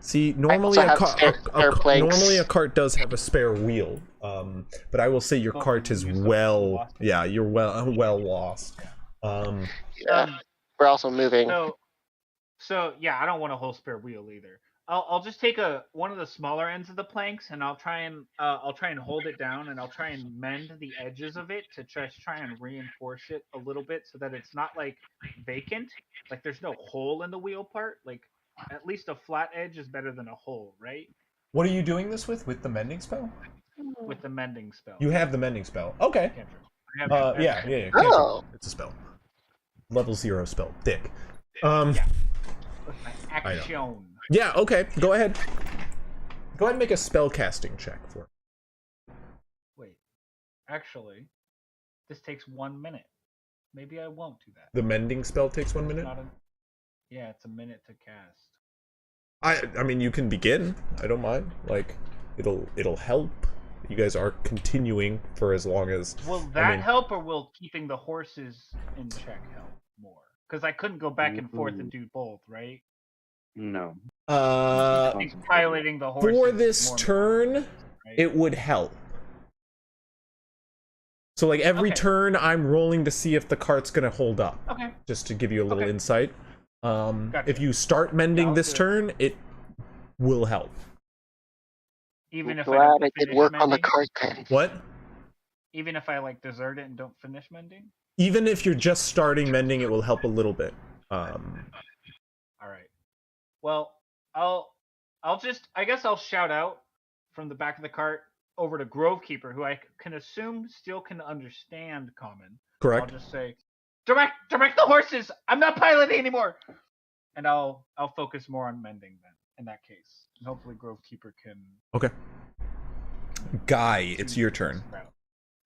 See, normally also a have cart spare planks. normally a cart does have a spare wheel. But I will say your cart is well. Yeah, you're well lost. Yeah. We're also moving. So yeah, I don't want a whole spare wheel either. I'll just take one of the smaller ends of the planks and I'll try and hold it down and I'll try and mend the edges of it to try and reinforce it a little bit so that it's not like vacant, like there's no hole in the wheel part. Like at least a flat edge is better than a hole, right? What are you doing this with? With the mending spell? With the mending spell. You have the mending spell. Okay. Cantrip. Yeah. Cantrip. Oh. It's a spell. Level 0 spell. Dick. Yeah. With my action. Yeah, okay. Go ahead. Go ahead and make a spell casting check for me. Wait. Actually, this takes 1 minute. Maybe I won't do that. The mending spell takes 1 minute? Yeah, it's a minute to cast. I mean you can begin. I don't mind. Like it'll help. You guys are continuing for as long as Will that help or will keeping the horses in check help more? Because I couldn't go back and forth and do both, right? No. I think piloting the horses for this turn, right? It would help. So like every turn I'm rolling to see if the cart's gonna hold up. Okay. Just to give you a little insight. Gotcha. If you start mending this turn, it will help. Even if glad I I did work on the cart then. What? Even if I like desert it and don't finish mending? Even if you're just starting mending, it will help a little bit. All right. Well, I guess I'll shout out from the back of the cart over to Grovekeeper, who I can assume still can understand Common. Correct. I'll just say, direct the horses. I'm not piloting anymore. And I'll focus more on mending then. In that case, and hopefully Grovekeeper can. Okay. Guy, it's your turn.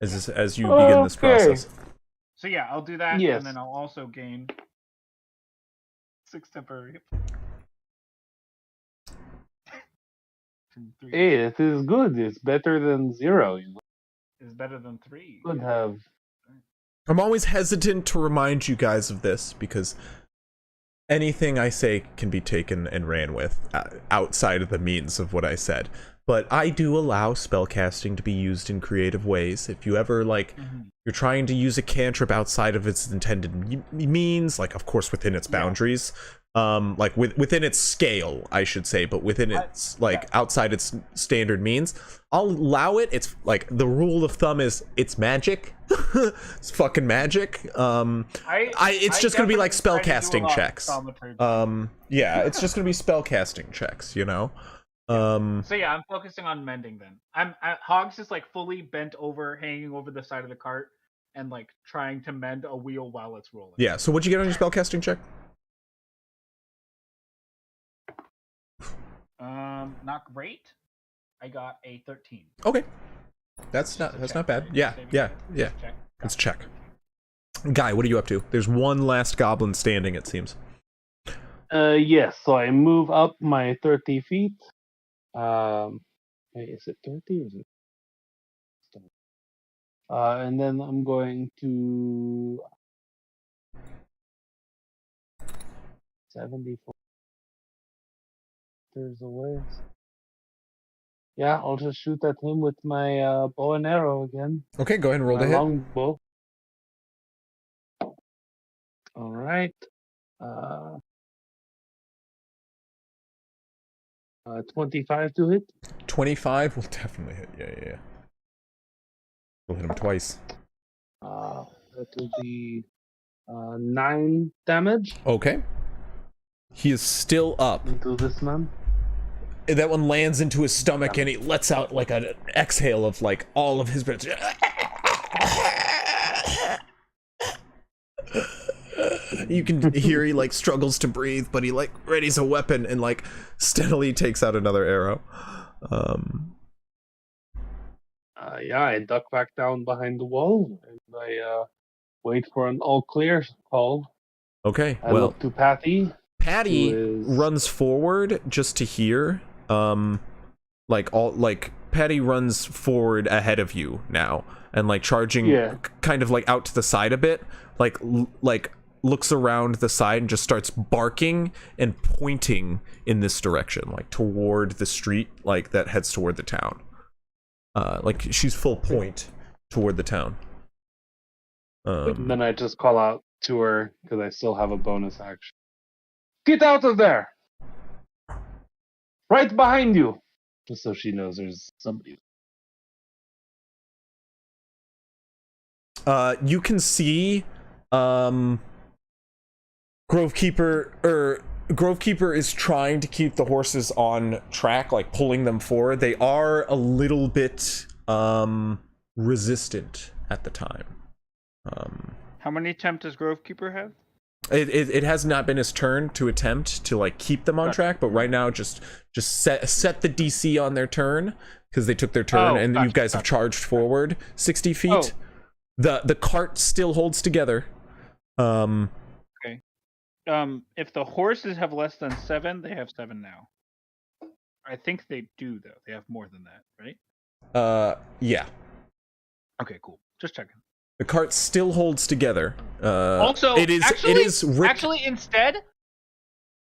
As you begin this process. So yeah, I'll do that, and then I'll also gain 6 temporary hit points. Hey, it is good. It's better than 0. You know? It's better than 3. Could have. I'm always hesitant to remind you guys of this because anything I say can be taken and ran with outside of the means of what I said. But I do allow spellcasting to be used in creative ways. If you ever, you're trying to use a cantrip outside of its intended means, like, of course, within its boundaries, within its scale, I should say, but within its, outside its standard means, I'll allow it. It's, the rule of thumb is, it's magic. It's fucking magic. It's just gonna be, spellcasting checks. Yeah, it's just gonna be spellcasting checks, you know? So yeah, I'm focusing on mending then. Hogs is fully bent over, hanging over the side of the cart, and like trying to mend a wheel while it's rolling. Yeah. So what'd you get on your spellcasting check? Not great. I got a 13. Okay. That's not bad. Right? Yeah. Yeah. Yeah. Let's check. Guy, what are you up to? There's one last goblin standing, it seems. Yes. So I move up my 30 feet. Wait, is it 30 or is it? And then I'm going to 74 meters away. Yeah, I'll just shoot at him with my bow and arrow again. Okay, go ahead and roll My the hit. longbow. All right. 25 to hit. 25 will definitely hit. Yeah. We'll hit him twice. That will be 9 damage. Okay. He is still up. Into this man. That one lands into his stomach and he lets out like an exhale of like all of his breath. You can hear he like struggles to breathe, but he like readies a weapon and like steadily takes out another arrow. Yeah, I duck back down behind the wall and I wait for an all clear call. Okay, I well, look to Patty. Patty runs forward just to hear. Patty runs forward ahead of you now and like charging kind of like out to the side a bit, like looks around the side and just starts barking and pointing in this direction, like toward the street, like that heads toward the town. Like she's full point toward the town. And then I just call out to her because I still have a bonus action. Get out of there! Right behind you! Just so she knows there's somebody. You can see Grovekeeper is trying to keep the horses on track, like pulling them forward. They are a little bit resistant at the time. How many attempts does Grovekeeper have? It has not been his turn to attempt to like keep them on track, but right now just set the DC on their turn because they took their turn and you guys have charged forward 60 feet. The cart still holds together. Okay. If the horses have less than 7, they have 7 now. I think they do though. They have more than that, right? Yeah. Okay, cool. Just checking. The cart still holds together. Also, it is actually instead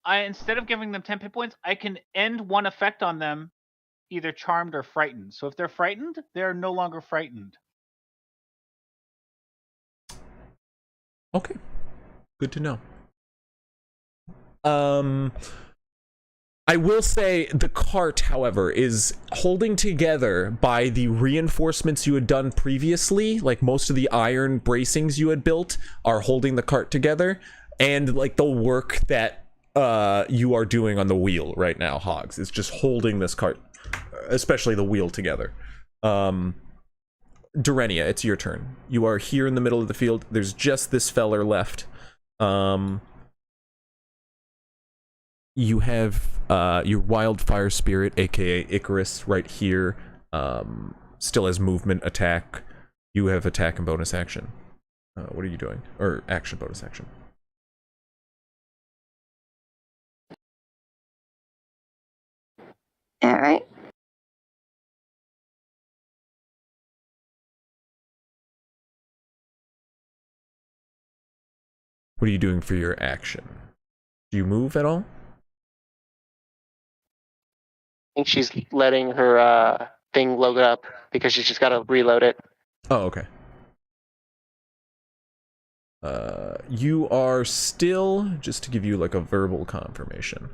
of giving them 10 hit points, I can end one effect on them, either charmed or frightened. So if they're frightened, they're no longer frightened. Okay. Good to know. I will say the cart, however, is holding together by the reinforcements you had done previously. Like most of the iron bracings you had built are holding the cart together, and like the work that you are doing on the wheel right now, Hogs, is just holding this cart, especially the wheel, together. Durenia, it's your turn. You are here in the middle of the field. There's just this feller left. You have your wildfire spirit, aka Icarus, right here. Still has movement, attack. You have attack and bonus action. What are you doing? Or action, bonus action. All right. What are you doing for your action? Do you move at all? I think she's letting her thing load up because she's just got to reload it. Oh, okay. You are still, just to give you like a verbal confirmation,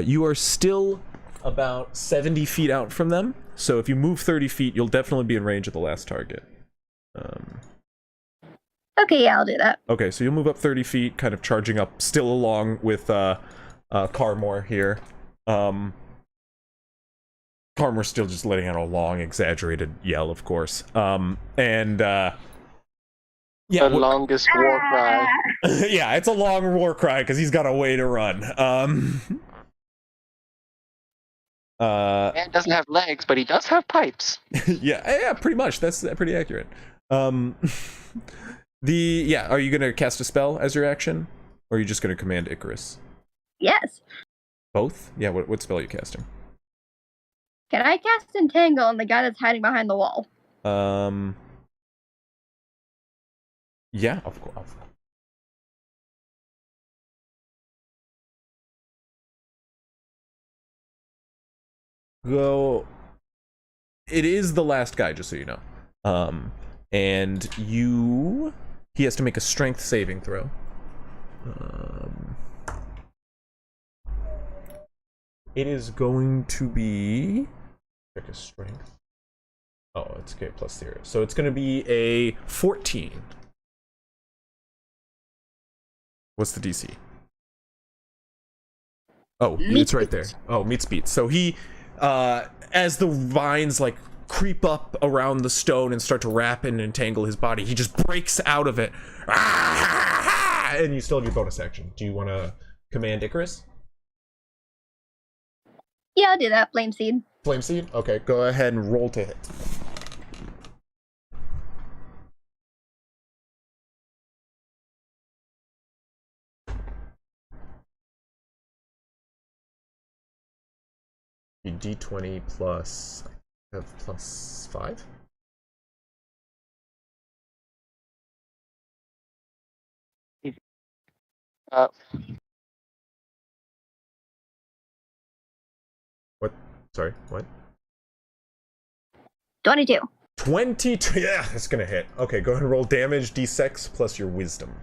you are still about 70 feet out from them. So if you move 30 feet, you'll definitely be in range of the last target. Okay, yeah, I'll do that. Okay, so you'll move up 30 feet, kind of charging up, still along with Carmore here. Carmore's still just letting out a long, exaggerated yell, of course. And Yeah, the longest war cry. yeah, it's a long war cry because he's got a way to run. Man doesn't have legs, but he does have pipes. yeah, pretty much. That's pretty accurate. Are you gonna cast a spell as your action, or are you just gonna command Icarus? Yes. Both? Yeah. What spell are you casting? Can I cast Entangle on the guy that's hiding behind the wall? Yeah, of course. Go. It is the last guy, just so you know. And he has to make a strength saving throw. It is going to be, check his strength. Oh, it's okay, plus 0. So it's going to be a 14. What's the DC? Oh, it's right there. Oh, meets beat. So he, as the vines like creep up around the stone and start to wrap and entangle his body, he just breaks out of it. And you still have your bonus action. Do you want to command Icarus? Yeah, I'll do that. Flame Seed. Flame Seed? Okay, go ahead and roll to hit. D20 plus, I have plus 5? What? Sorry, what? 22. 22, yeah, that's gonna hit. Okay, go ahead and roll damage, d6 plus your wisdom.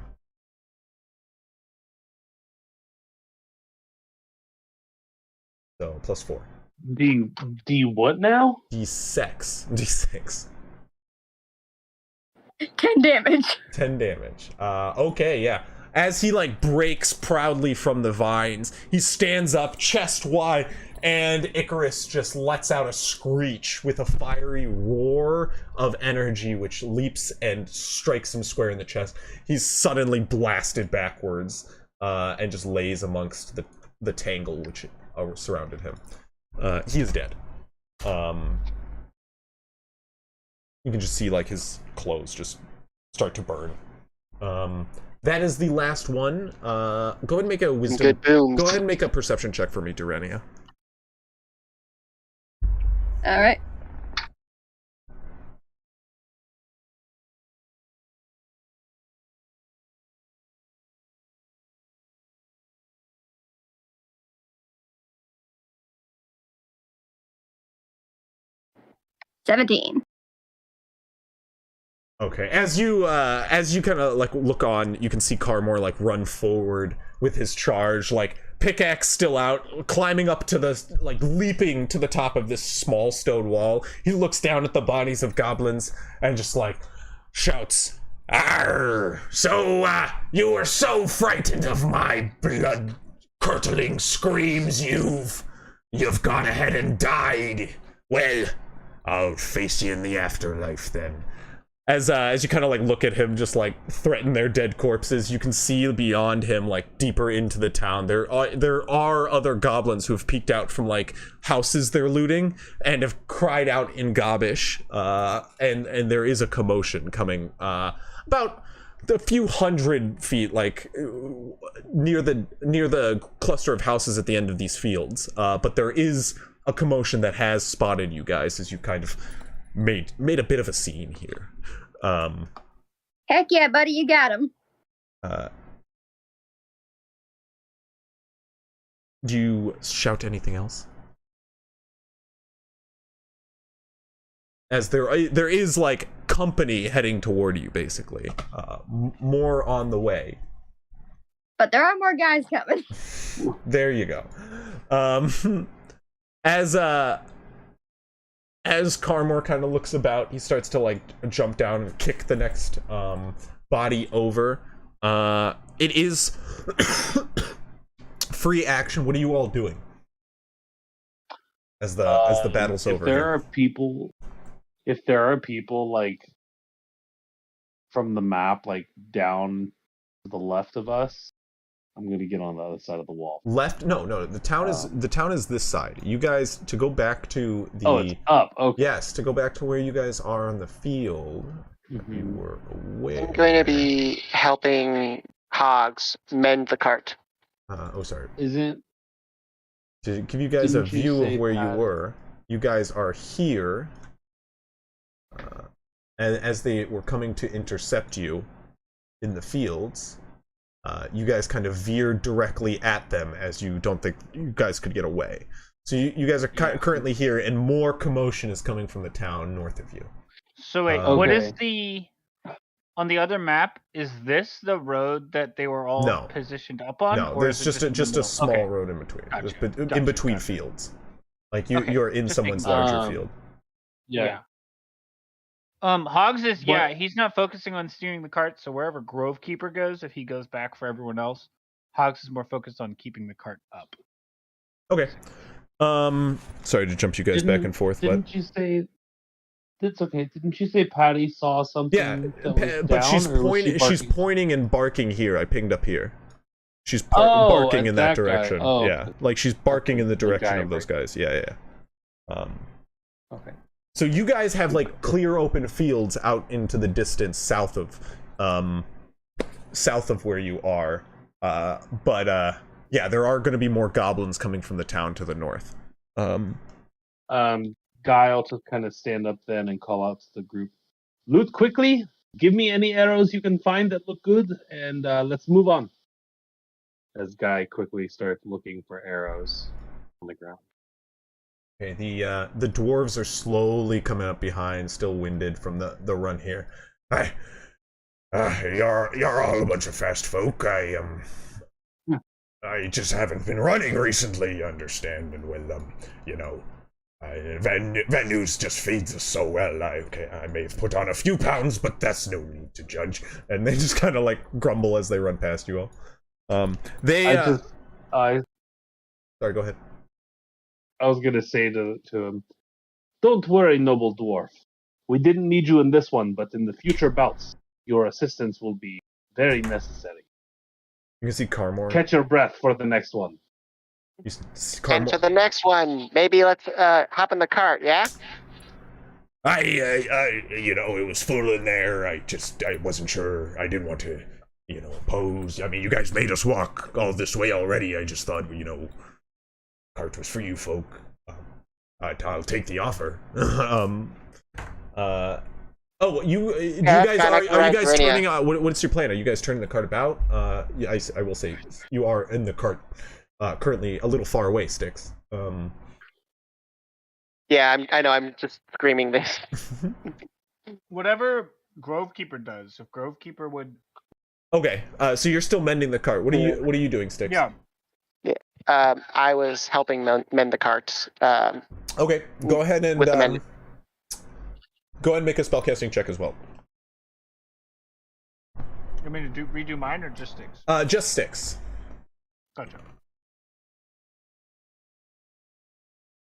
So, plus 4. D what now? D6. 10 damage. 10 damage. Okay, yeah. As he like breaks proudly from the vines, he stands up chest wide, and Icarus just lets out a screech with a fiery roar of energy which leaps and strikes him square in the chest. He's suddenly blasted backwards and just lays amongst the tangle which surrounded him. He is dead. You can just see like his clothes just start to burn. That is the last one. Go ahead and make a wisdom. Good booms. Go ahead and make a perception check for me, Durania. All right. $17. Okay, as you kind of like look on, you can see Carmore like run forward with his charge, like pickaxe still out, climbing up to the like leaping to the top of this small stone wall. He looks down at the bodies of goblins and just like shouts, "Arr! So you were so frightened of my blood-curdling screams, you've gone ahead and died. Well, I'll face you in the afterlife then." As you kind of like look at him just like threaten their dead corpses, you can see beyond him like deeper into the town there are other goblins who have peeked out from like houses they're looting and have cried out in Gobbish, and there is a commotion coming about a few hundred feet, like near the cluster of houses at the end of these fields, but there is a commotion that has spotted you guys as you kind of made a bit of a scene here. Heck yeah, buddy, you got him. Do you shout anything else? As there is like company heading toward you, basically. More on the way. But there are more guys coming. There you go. As Carmore kind of looks about, he starts to like jump down and kick the next body over. It is free action. What are you all doing as the battle's over? If there are people like from the map, like down to the left of us. I'm gonna get on the other side of the wall. Left? No. The town is this side. You guys, to go back to the. Oh, it's up. Okay. Yes, to go back to where you guys are on the field. Mhm. You were away. I'm going to be helping Hogs mend the cart. Sorry. Isn't To give you guys a Didn't you view of say where you that- were, you guys are here. And as they were coming to intercept you in the fields, you guys kind of veered directly at them as you don't think you guys could get away. So you guys are currently here, and more commotion is coming from the town north of you. So wait, what is Okay. on the other map? Is this the road that they were all No. positioned up on? No, or there's is it just a in the middle? small Okay. road in between. Gotcha. Just in Gotcha, between gotcha. fields. Like Okay, you're in just someone's making- larger field. yeah. Hogs is What- he's not focusing on steering the cart, so wherever Grovekeeper goes, if he goes back for everyone else, Hogs is more focused on keeping the cart up. Okay. Sorry to jump you guys back and forth, but Didn't you say? That's okay. Didn't you say Patty saw something? yeah, that was but down, she's or was pointing. she She's barking? pointing and barking here. I pinged up here. She's Oh, barking at in that that guy. direction. Oh, yeah, like she's barking in the direction guy of those guys. Yeah. Okay. So you guys have like clear open fields out into the distance south of where you are. But yeah, there are going to be more goblins coming from the town to the north. Guy will just kind of stand up then and call out to the group. Loot quickly. Give me any arrows you can find that look good, and let's move on. As Guy quickly starts looking for arrows on the ground. Okay, the dwarves are slowly coming up behind, still winded from the run here. Hi. You're all a bunch of fast folk. I just haven't been running recently, you understand, and well, Van News just feeds us so well. I may have put on a few pounds, but that's no need to judge. And they just kind of like grumble as they run past you all. Sorry, go ahead. I was gonna say to him, "Don't worry, noble dwarf. We didn't need you in this one, but in the future bouts, your assistance will be very necessary. You can see Carmore. Catch your breath for the next one." You see And for the next one, maybe let's hop in the cart, yeah? it was full in there. I wasn't sure. I didn't want to, oppose. I mean, you guys made us walk all this way already. I just thought, cart was for you folk. I'll take the offer. You guys are you guys turning? What's your plan? Are you guys turning the cart about? Yeah, I will say you are in the cart, currently a little far away, Styx. Yeah, I know. I'm just screaming this. Whatever Grovekeeper does, if Grovekeeper would. Okay, so you're still mending the cart. What are you doing, Styx? Yeah. I was helping mend the cart. Okay, go ahead and with the mend. go ahead and make a spellcasting check as well. You want me to redo mine or just Sticks? Just Styx. Gotcha.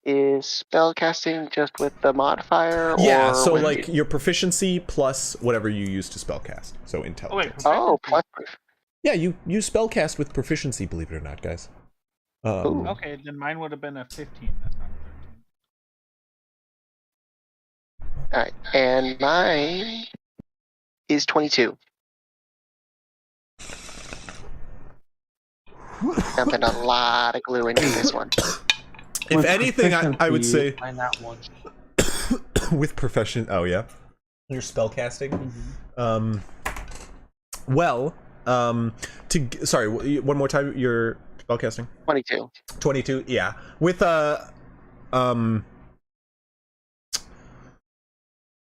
Is spellcasting just with the modifier? Yeah, or so with like your proficiency plus whatever you use to spellcast. So intelligence. Oh, plus. Yeah, you spellcast with proficiency, believe it or not, guys. Okay, then mine would have been a 15. That's not a 13. All right, and mine is 22. Dumping a lot of glue into this one. If anything, I would say Find that one. with profession. Oh yeah, your spellcasting. Mm-hmm. Sorry, one more time. Your spellcasting. 22. 22. Yeah, with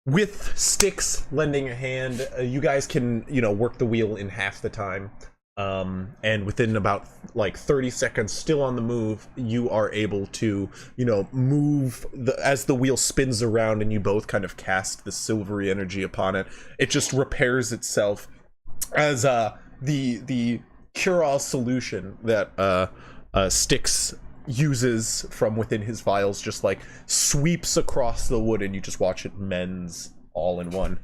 with Styx lending a hand, you guys can work the wheel in half the time. And within about like 30 seconds, still on the move, you are able to, move as the wheel spins around and you both kind of cast the silvery energy upon it. It just repairs itself as the cure-all solution that Styx uses from within his vials just like sweeps across the wood and you just watch it mends all in one.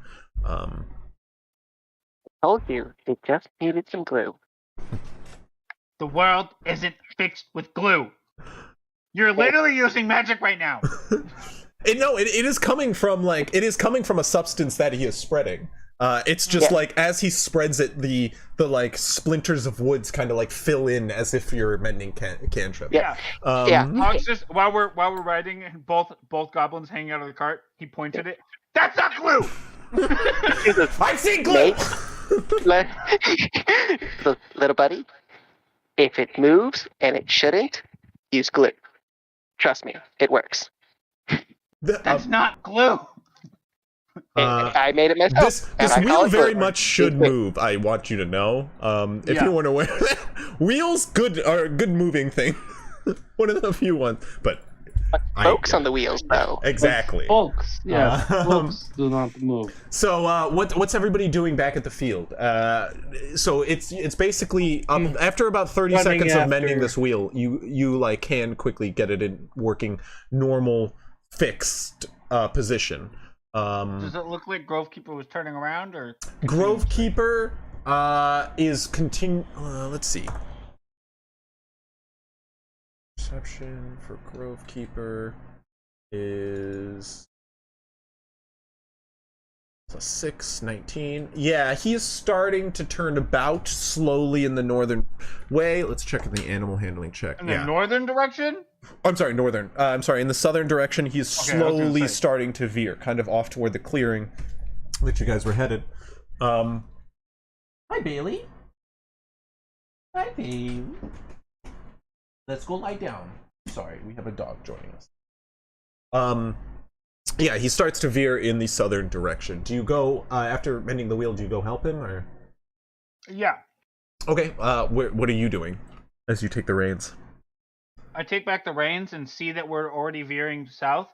Told you, it just needed some glue. The world isn't fixed with glue. You're literally using magic right now. It is coming from a substance that he is spreading. It's just like as he spreads it, the like splinters of woods kind of like fill in as if you're mending cantrip. Yeah. Yeah. Hogs just while we're riding, both goblins hanging out of the cart, he pointed it. That's not glue. I see glue. Little buddy, if it moves and it shouldn't, use glue. Trust me, it works. That's not glue. I made it myself. This wheel very much should move. I want you to know. If you weren't aware, wheels are a good moving thing. One of the few ones, but spokes on the wheels though. Exactly. Folks, folks do not move. So what's everybody doing back at the field? So it's basically after about 30 seconds of mending this wheel, you like can quickly get it in working normal fixed position. Does it look like Grovekeeper was turning around, or Grovekeeper is let's see. Perception for Grovekeeper is a 6, 19. Yeah, he is starting to turn about slowly in the northern way. Let's check in the animal handling check. in the northern direction? I'm sorry, northern. I'm sorry, in the southern direction, he's slowly starting to veer, kind of off toward the clearing that you guys were headed. Hi, Bailey. Hi, Bailey. Let's go lie down. Sorry, we have a dog joining us. Yeah, he starts to veer in the southern direction. Do you go, after mending the wheel, do you go help him, or? Yeah. Okay, what are you doing as you take the reins? I take back the reins and see that we're already veering south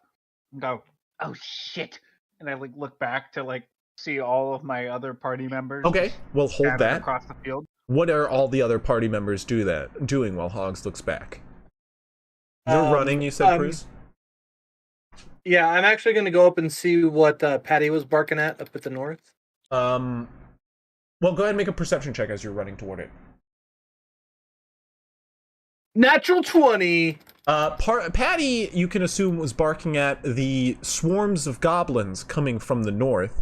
and go, oh shit. And I like look back to like see all of my other party members. Okay, well hold that. Across the field. What are all the other party members doing while Hogs looks back? You're running, you said, Cruz? Yeah, I'm actually going to go up and see what Patty was barking at up at the north. Well, go ahead and make a perception check as you're running toward it. Natural 20. Patty, you can assume, was barking at the swarms of goblins coming from the north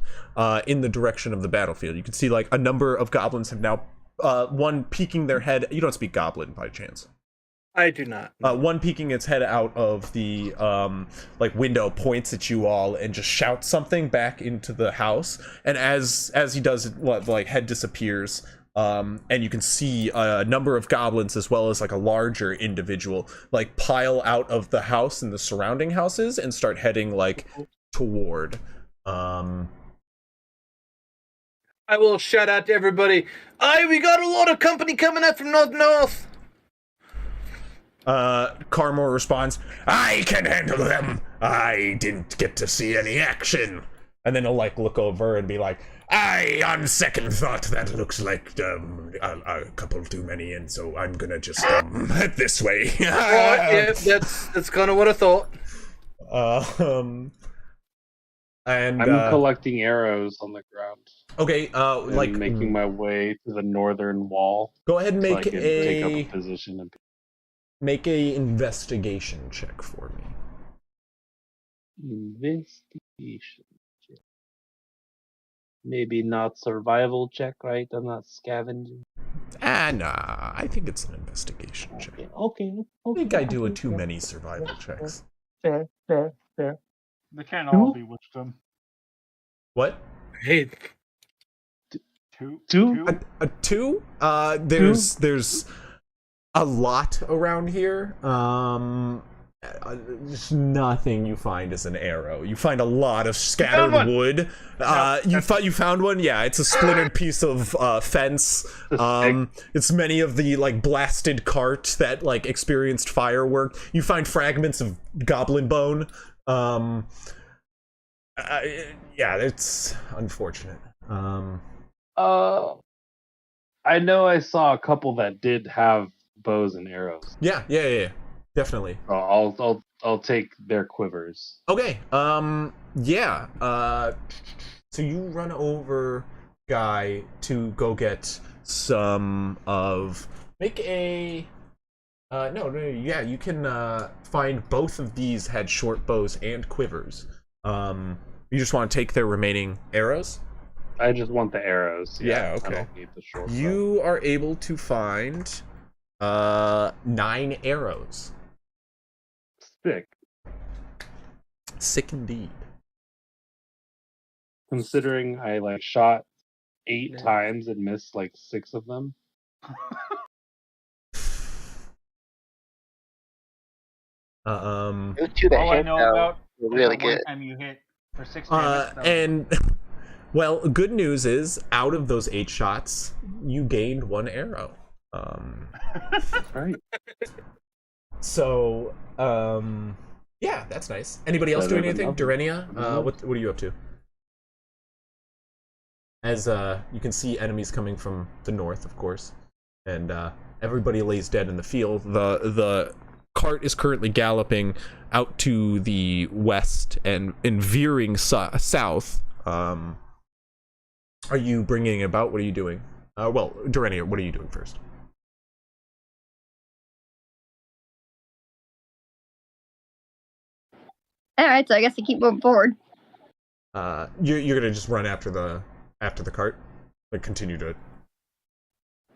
in the direction of the battlefield. You can see like a number of goblins have now, one peeking their head. You don't speak goblin by chance. I do not. One peeking its head out of the like window, points at you all and just shouts something back into the house. And as he does it, like head disappears. And you can see a number of goblins as well as like a larger individual like pile out of the house and the surrounding houses and start heading like toward. I will shout out to everybody. We got a lot of company coming up from north. Carmore responds, I can handle them. I didn't get to see any action. And then he'll like look over and be like, on second thought, that looks like a couple too many, and so I'm gonna just head this way. Yeah, that's kind of what I thought. And I'm collecting arrows on the ground. Okay, like making my way to the northern wall. Go ahead and so make I can take up a position and make a investigation check for me. Investigation check. Maybe not survival check, right? I'm not scavenging. Nah, I think it's an investigation check. Okay. I think I do too many survival checks. Fair. They can't all be wisdom. What? Hey. Two? A 2? There's a lot around here. Just nothing you find is an arrow. You find a lot of scattered wood. You found one? Yeah, it's a splintered piece of fence. It's many of the like blasted cart that like experienced firework. You find fragments of goblin bone. Yeah, it's unfortunate. I know I saw a couple that did have bows and arrows. Yeah, definitely. I'll take their quivers. Okay. Yeah. So you run over guy to go get some of. Make a. Yeah, you can find both of these had short bows and quivers. You just want to take their remaining arrows? I just want the arrows. Yeah, I okay. don't need the short bow. You are able to find 9 arrows. Sick. Sick indeed. Considering I shot 8 Yeah. times and missed 6 of them. Those two that All I hit, know though, about were is really the one good. time you hit for 6 damage. And well, good news is out of those 8 shots, you gained 1 arrow. That's right. So, yeah, that's nice. Anybody else Better doing than anything? nothing. Durenia, what are you up to? As you can see enemies coming from the north, of course, and everybody lays dead in the field. The cart is currently galloping out to the west and veering south. Are you bringing it about? What are you doing? Well, Durenia, what are you doing first? All right, so I guess I keep moving forward. You're gonna just run after the cart, continue to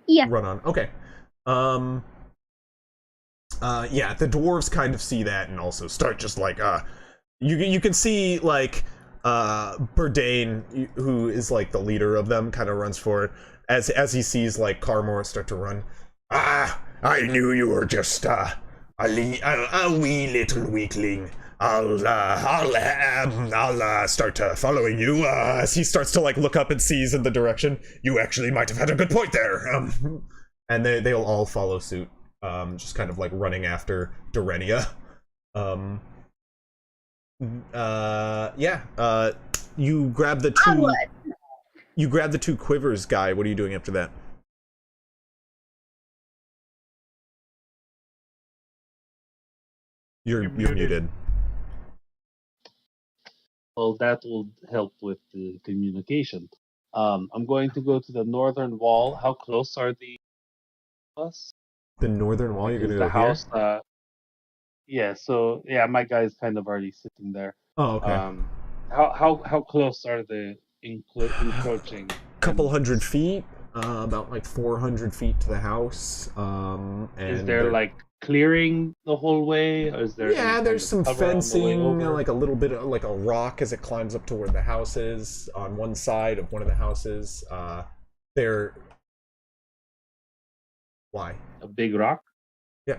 Yeah. run on. Okay. Yeah, the dwarves kind of see that and also start just you can see Burdane, who is the leader of them, kind of runs forward as he sees Carmore start to run. Ah, I knew you were just a wee little weakling. I'll start following you. As he starts to look up and sees in the direction. You actually might have had a good point there. And they'll all follow suit. Just kind of running after Durenia. Yeah. You grab the two. Onward. You grab the 2 quivers, guy. What are you doing after that? You're muted. Well, that will help with the communication. I'm going to go to the northern wall. How close are the us? The northern wall. You're Is gonna the go here. house? Yeah. So yeah, my guy's kind of already sitting there. Oh, okay. How close are the encroaching? Couple hundred feet. About 400 feet to the house. And is there clearing the whole way? Or is there? Yeah, there's some fencing, over? a little bit of a rock as it climbs up to where the house is on one side of one of the houses. There. Why? A big rock. Yeah.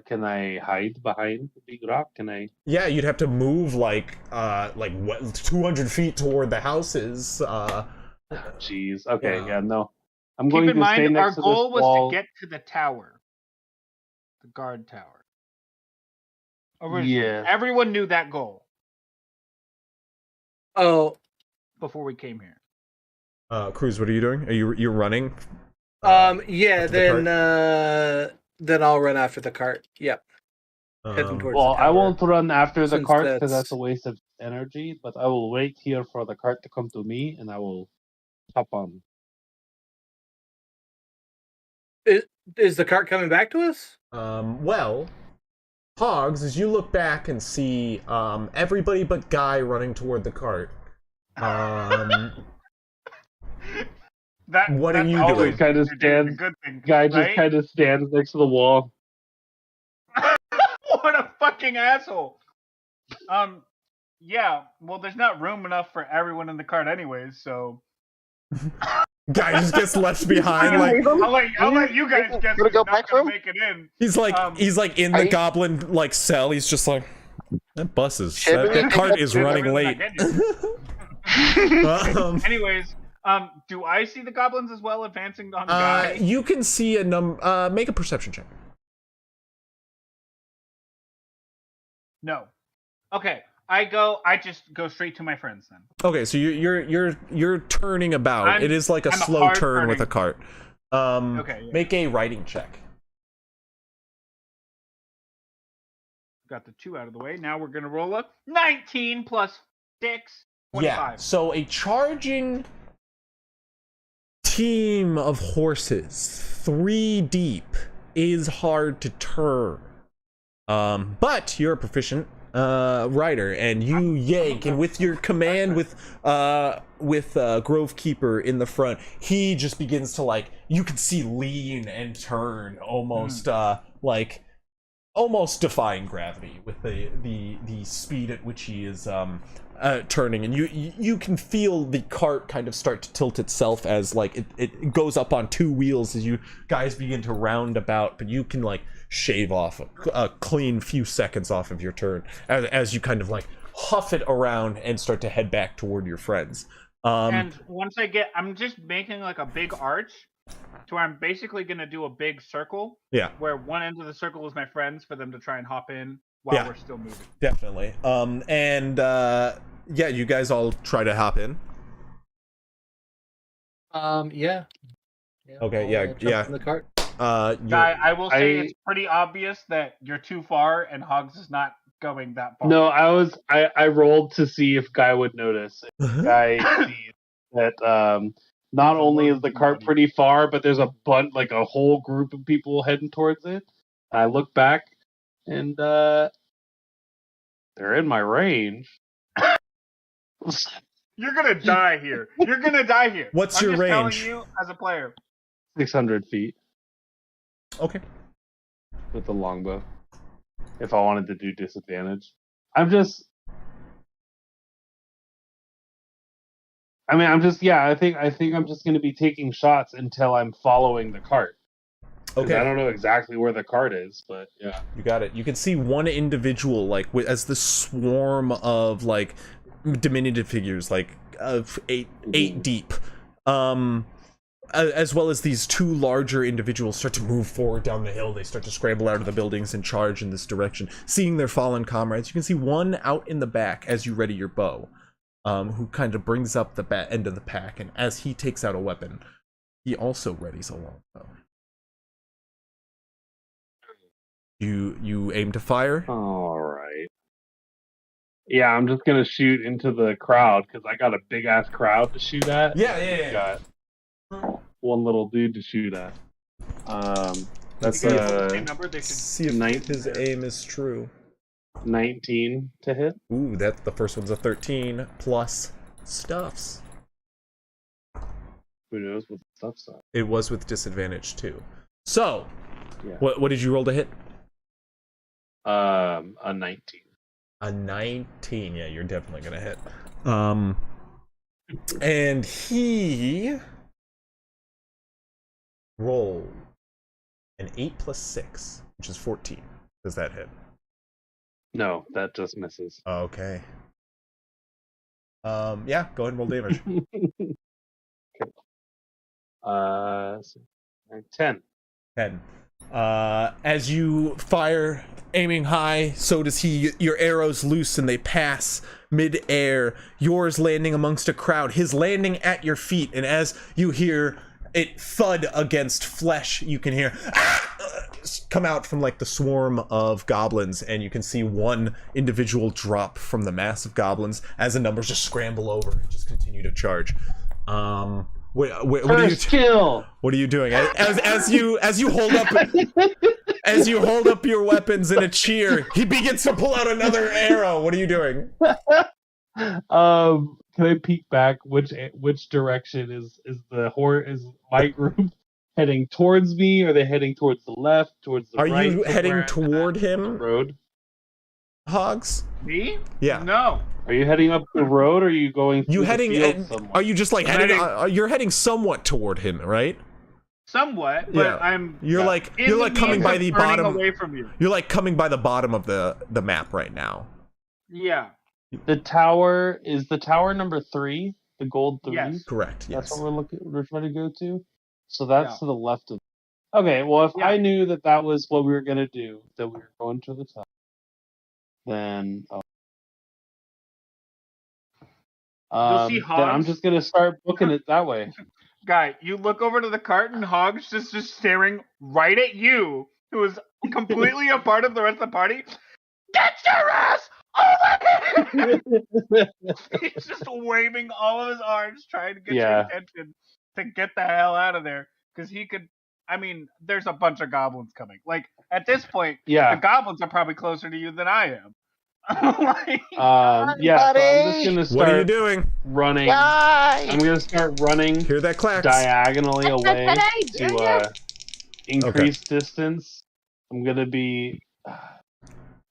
Can I hide behind the big rock? Can I? Yeah, you'd have to move 200 feet toward the houses. Jeez. Okay. Yeah. Yeah. No. I'm Keep going in to stay mind, our next to goal this was wall. to get to the tower, the guard tower. Originally. Yeah. Everyone knew that goal Oh, before we came here. Cruz, what are you doing? You're running? yeah. up to the Then I'll run after the cart. Yep. Heading towards Well, the I tower. won't run after the since cart because that's- that's a waste of energy. But I will wait here for the cart to come to me, and I will hop on. Is the cart coming back to us? Well, Hogs, as you look back and see everybody but Guy running toward the cart. What are that's you always doing? Kind of a stands. good thing, Guy just right? kind of stands next to the wall. What a fucking asshole. Yeah. Well, there's not room enough for everyone in the cart, anyways. So Guy just gets left behind. Leave 'em? I'll let you guys guess Wanna who's go not back gonna for him? make it in. He's in Are the you- goblin cell. He's just that bus is Should we that pick cart up is the- running Really late. not getting it. Um, Anyways, do I see the goblins as well advancing on Guy? you can see a make a perception check. No. Okay. I just go straight to my friends then. Okay, so you're turning about. It is like a I'm a slow hard turn with a turning. cart. Okay, yeah. Make a writing check. Got the 2 out of the way. Now we're gonna roll up 19 plus 6. 25. So a charging team of horses, 3 deep, is hard to turn. But you're a proficient rider, and you yank, and with your command with Grovekeeper in the front, he just begins to, like, you can see lean and turn, almost like almost defying gravity with the speed at which he is turning, and you can feel the cart kind of start to tilt itself as like it goes up on 2 wheels as you guys begin to round about, but you can like shave off a clean few seconds off of your turn as you kind of like huff it around and start to head back toward your friends. And once I'm just making like a big arch to where I'm basically going to do a big circle. Yeah. Where one end of the circle is my friends for them to try and hop in while we're still moving. Definitely. Yeah, you guys all try to hop in. Yeah. Okay, I'll jump in the cart. I will say it's pretty obvious that you're too far and Hogs is not going that far. No, I rolled to see if Guy would notice. Guy sees that not only is the cart pretty far, but there's a whole group of people heading towards it. I look back and they're in my range. You're gonna die here. You're gonna die here. What's your range? I'm just telling you as a player. 600 feet. Okay. With the longbow. If I wanted to do disadvantage. I think I'm just going to be taking shots until I'm following the cart. Okay. I don't know exactly where the cart is, but yeah. You got it. You can see one individual, like, as the swarm of, like, diminutive figures, like, of eight deep. As well as these 2 larger individuals start to move forward down the hill. They start to scramble out of the buildings and charge in this direction. Seeing their fallen comrades, you can see one out in the back as you ready your bow, who kind of brings up the end of the pack, and as he takes out a weapon, he also readies a longbow. You aim to fire? All right. Yeah, I'm just gonna shoot into the crowd because I got a big ass crowd to shoot at. Yeah. Got one little dude to shoot at. That's see if his aim is true. 19 to hit. Ooh, that the first one's a 13 plus stuffs. Who knows what the stuffs are? It was with disadvantage too. So, yeah. What did you roll to hit? A 19. A 19. Yeah, you're definitely gonna hit. And he rolled an 8 plus 6, which is 14. Does that hit? No, that just misses. Okay. Yeah, go ahead and roll damage. Okay. 10. 10. As you fire, aiming high, so does he. Your arrows loose and they pass mid-air, yours landing amongst a crowd, his landing at your feet, and as you hear it thud against flesh, you can hear come out from like the swarm of goblins, and you can see one individual drop from the mass of goblins as the numbers just scramble over and just continue to charge. What are you doing? As you hold up your weapons in a cheer, he begins to pull out another arrow. What are you doing? Can I peek back? Which direction is my group heading towards me? Are they heading towards the left, towards the right? Are you heading toward him? Road. Hogs? Me? Yeah. No. Are you heading up the road, or are you going? You heading? Are you just like heading? You're heading somewhat toward him, right? Somewhat, but yeah. You're like coming by the bottom. Away from you. You're like coming by the bottom of the map right now. Yeah. The tower is the tower number 3, the gold 3. Yes. Correct. Yes. That's what we're trying to go to. So that's to the left of. Okay. Well, if I knew that was what we were gonna do, that we were going to the top, then. You'll see Hogs. Then I'm just gonna start booking it that way. Guy, you look over to the cart and Hogs just staring right at you, who is completely a part of the rest of the party. Get your ass He's just waving all of his arms, trying to get your Yeah. attention to get the hell out of there. Because he could. I mean, there's a bunch of goblins coming. Like at this point, Yeah. the goblins are probably closer to you than I am. Like, Yeah. So I'm just gonna What are you start doing? running. Yay! I'm gonna start running Hear that clacks? diagonally away do to ya? increase distance. I'm gonna be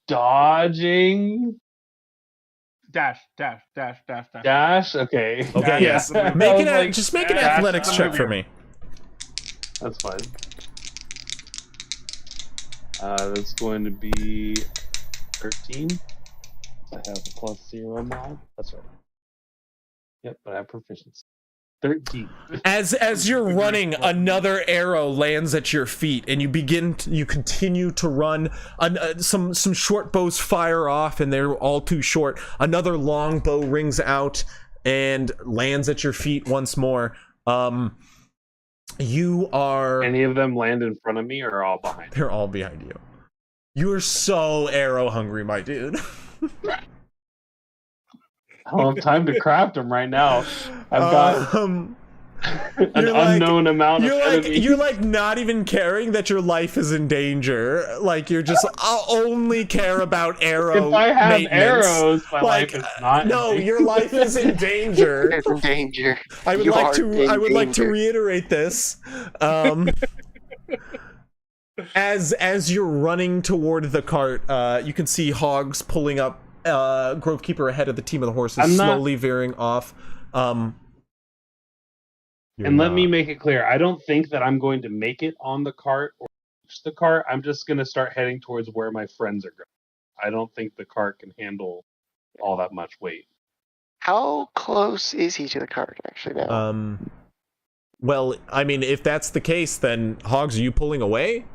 dodging. dash. Dash. Okay. Okay, Dash yes. is the move. Make I was just make an dash athletics is the check move for here. me. That's fine. That's going to be 13. I have a +0 mod. That's right. Yep, but I have proficiency. 13. As you're running, another arrow lands at your feet, and you continue to run. Some short bows fire off, and they're all too short. Another long bow rings out and lands at your feet once more. You are. Any of them land in front of me or are all behind? They're all behind you. You're so arrow hungry, my dude. I don't have time to craft them right now. I've got an unknown amount of enemies. You're like not even caring that your life is in danger. Like you're just I'll only care about arrow If I have maintenance. arrows, my life is not. No, in danger. your life is in danger. It's in danger. I would You like are to. in I would like to danger. reiterate this. As you're running toward the cart, you can see Hogs pulling up. Grovekeeper ahead of the team of the horses, slowly veering off. And let me make it clear: I don't think that I'm going to make it on the cart or reach the cart. I'm just going to start heading towards where my friends are going. I don't think the cart can handle all that much weight. How close is he to the cart actually now? Well, I mean, if that's the case, then Hogs, are you pulling away?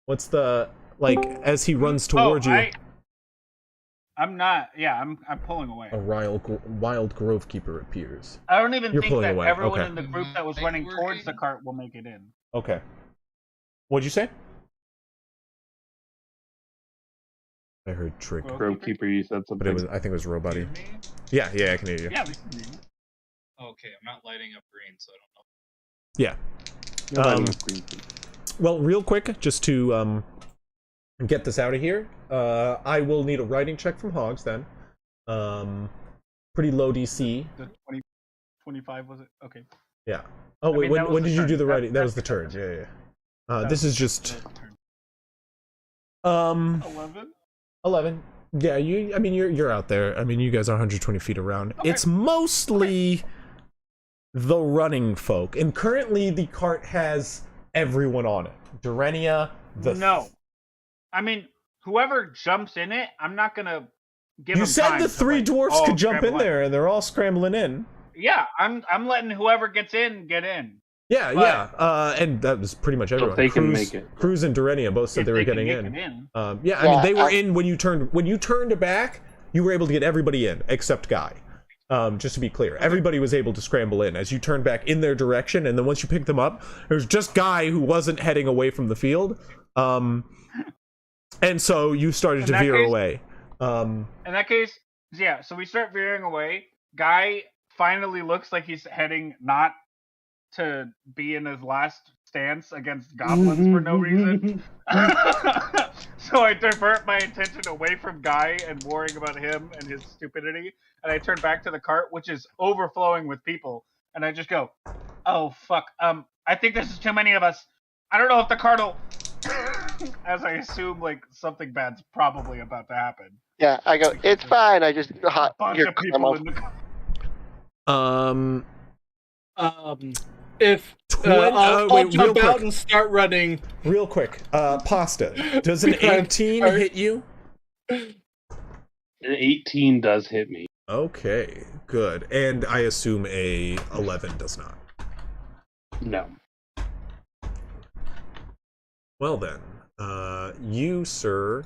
What's the as he runs towards you? I'm not. Yeah, I'm pulling away. A wild Grovekeeper appears. I don't even You're think pulling that away, everyone okay. in the group that was running towards the cart will make it in. Okay. What'd you say? I heard Trick, Grovekeeper, you said but something. I think it was Robuddy. Yeah, I can hear you. Yeah, we can hear you. Okay, I'm not lighting up green, so I don't know. Yeah. Well, real quick, just to get this out of here, I will need a writing check from Hogs then. Pretty low DC. The 25 was it? Okay. Yeah. Oh wait, mean, when the did you turn. do the writing? That That's was the the turn. turn. Yeah. This is just 11. 11. Yeah, I mean you're out there. I mean you guys are 120 feet around. Okay. It's mostly the running folk, and currently the cart has everyone on it. Durenia, No. I mean, whoever jumps in it, I'm not gonna give You them said time the to, three like, dwarfs all could jump in scramble there, and they're all scrambling in. Yeah, I'm letting whoever gets in get in. Yeah, But- yeah. And that was pretty much everyone. they can Cruz, make it. Cruz and Durenia both said If they were they can getting make in. it in. Yeah, I mean they were Yeah, in when you turned back. You were able to get everybody in except Guy. Just to be clear, everybody was able to scramble in as you turned back in their direction, and then once you picked them up, there was just Guy who wasn't heading away from the field, and so you started to veer away. In that case, yeah. So we start veering away. Guy finally looks like he's heading not to be in his last stance against goblins for no reason. So I divert my attention away from Guy and worrying about him and his stupidity, and I turn back to the cart, which is overflowing with people, and I just go, "Oh fuck! I think this is too many of us. I don't know if the cart will." As I assume, like something bad's probably about to happen. Yeah, I go, it's fine. I just A bunch of people in the cart. If I'll wait, real jump out quick. and start running. Real quick, Pasta. Does an Yeah, 18 sorry. hit you? An 18 does hit me. Okay, good. And I assume a 11 does not. No. Well then, you, sir.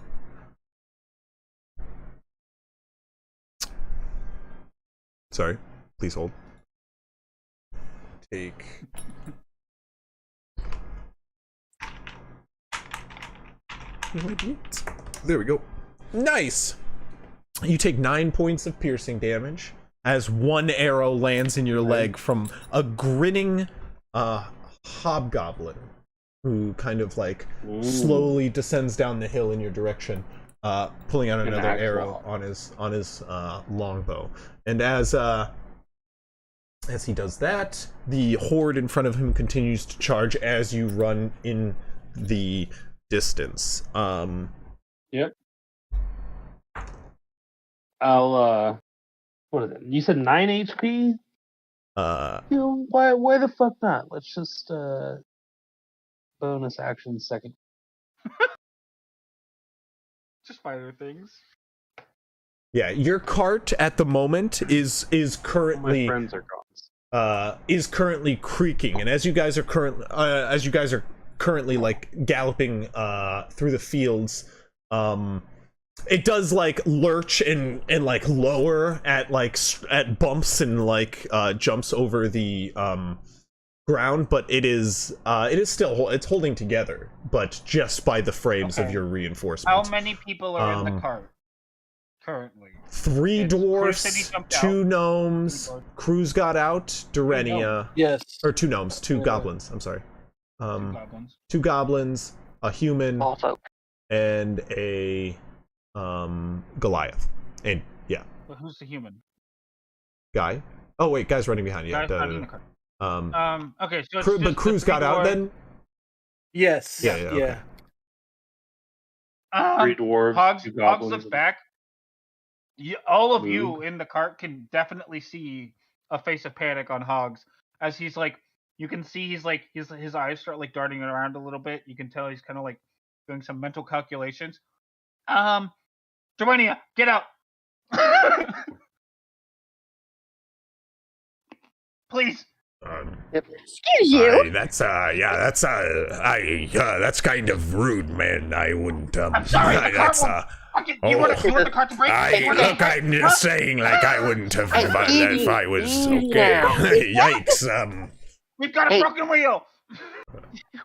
Sorry, please hold. Take. There we go. Nice. You take 9 points of piercing damage as one arrow lands in your leg from a grinning hobgoblin who kind of like slowly descends down the hill in your direction, pulling out another arrow on his longbow. And as he does that, the horde in front of him continues to charge as you run in the distance. Yep. I'll what is it? You said 9 HP? Why the fuck not? Let's just bonus action second. Just fire things. Yeah, your cart at the moment is currently My friends are gone. Creaking, and as you guys are currently like galloping through the fields, it does like lurch and like lower at bumps and like jumps over the ground, but it is still it's holding together, but just by the frames of your reinforcement. How many people are in the cart currently? 3 dwarfs, 2 gnomes. Cruz got out. Durenia. Yes. Or 2 gnomes, 2 goblins. I'm sorry. 2 goblins. 2 goblins, a human, Also, and a Goliath. And yeah, But who's the human? guy. Oh wait, guy's running behind you. Guys not in the cart. Okay, so it's But just Cruz the got out dwarf- then. Yes. Yeah, okay. Three dwarves, Hogs, 2 Hogs goblins. looks back. All of you in the cart can definitely see a face of panic on Hogs as he's like, you can see he's like his eyes start like darting around a little bit. You can tell he's kind of like doing some mental calculations. Germania, get out. Please. Excuse you. That's kind of rude, man. I wouldn't. I'm sorry. The cart you want the cart to break? I'm just saying, like, I wouldn't have done that if I was okay. Yikes. We've got a broken wheel.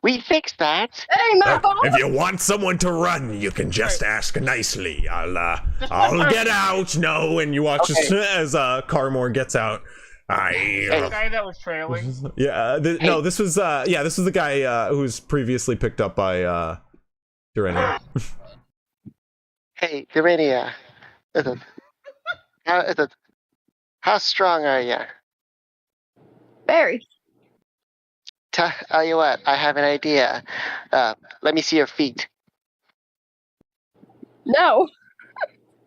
we fixed that. That ain't my fault. If you want someone to run, you can just ask nicely. I'll get out. No, and you watch as Carmore gets out. The guy that was trailing. Yeah, this was the guy who was previously picked up by Durenia. Hey, Durenia. How strong are you? Very. Tell you what, I have an idea. Let me see your feet. No.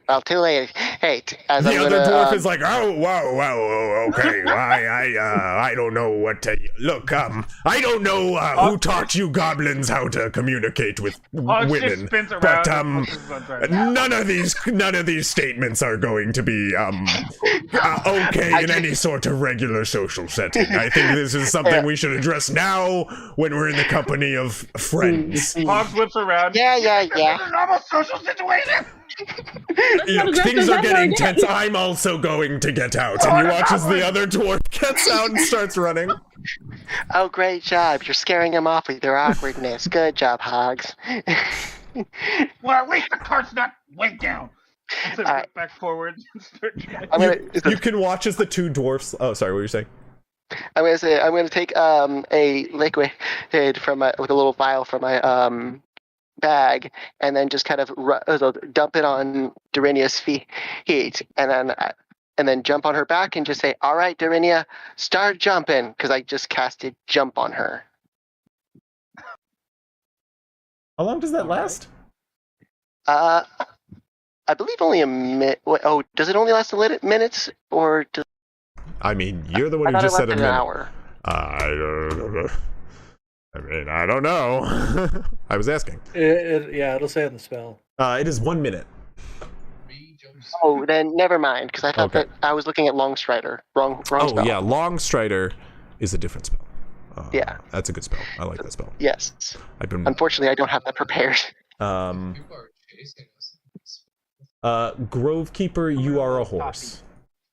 Well, too late. Hey, as The I'm other gonna, dwarf is like, oh, whoa, okay. I don't know what to look. I don't know who taught you goblins how to communicate with women, but none of these statements are going to be okay in any sort of regular social setting. I think this is something we should address now when we're in the company of friends. Hogs whips around. Yeah. A normal social situation. Things are getting tense. I'm also going to get out. And you watch as the other dwarf gets out and starts running. Oh, great job. You're scaring him off with your awkwardness. Good job, Hogs. Well, at least the cart's not way down. So back forward. You can watch as the 2 dwarfs. Oh, sorry, what were you saying? I'm gonna take a liquid from with a little vial from my bag, and then just kind of dump it on Durenia's feet, and then jump on her back and just say, "All right, Durenia, start jumping," because I just casted jump on her. How long does that last? I believe only a minute. Oh, does it only last minutes, or does... I mean, you're the one who just said a minute. An hour. I don't know. I was asking. It'll say on the spell. It is 1 minute. Oh, then never mind, because I thought that I was looking at Longstrider. Wrong spell. Yeah, Longstrider is a different spell. Yeah. That's a good spell. I like that spell. Yes. Unfortunately, I don't have that prepared. Grovekeeper, you are a horse.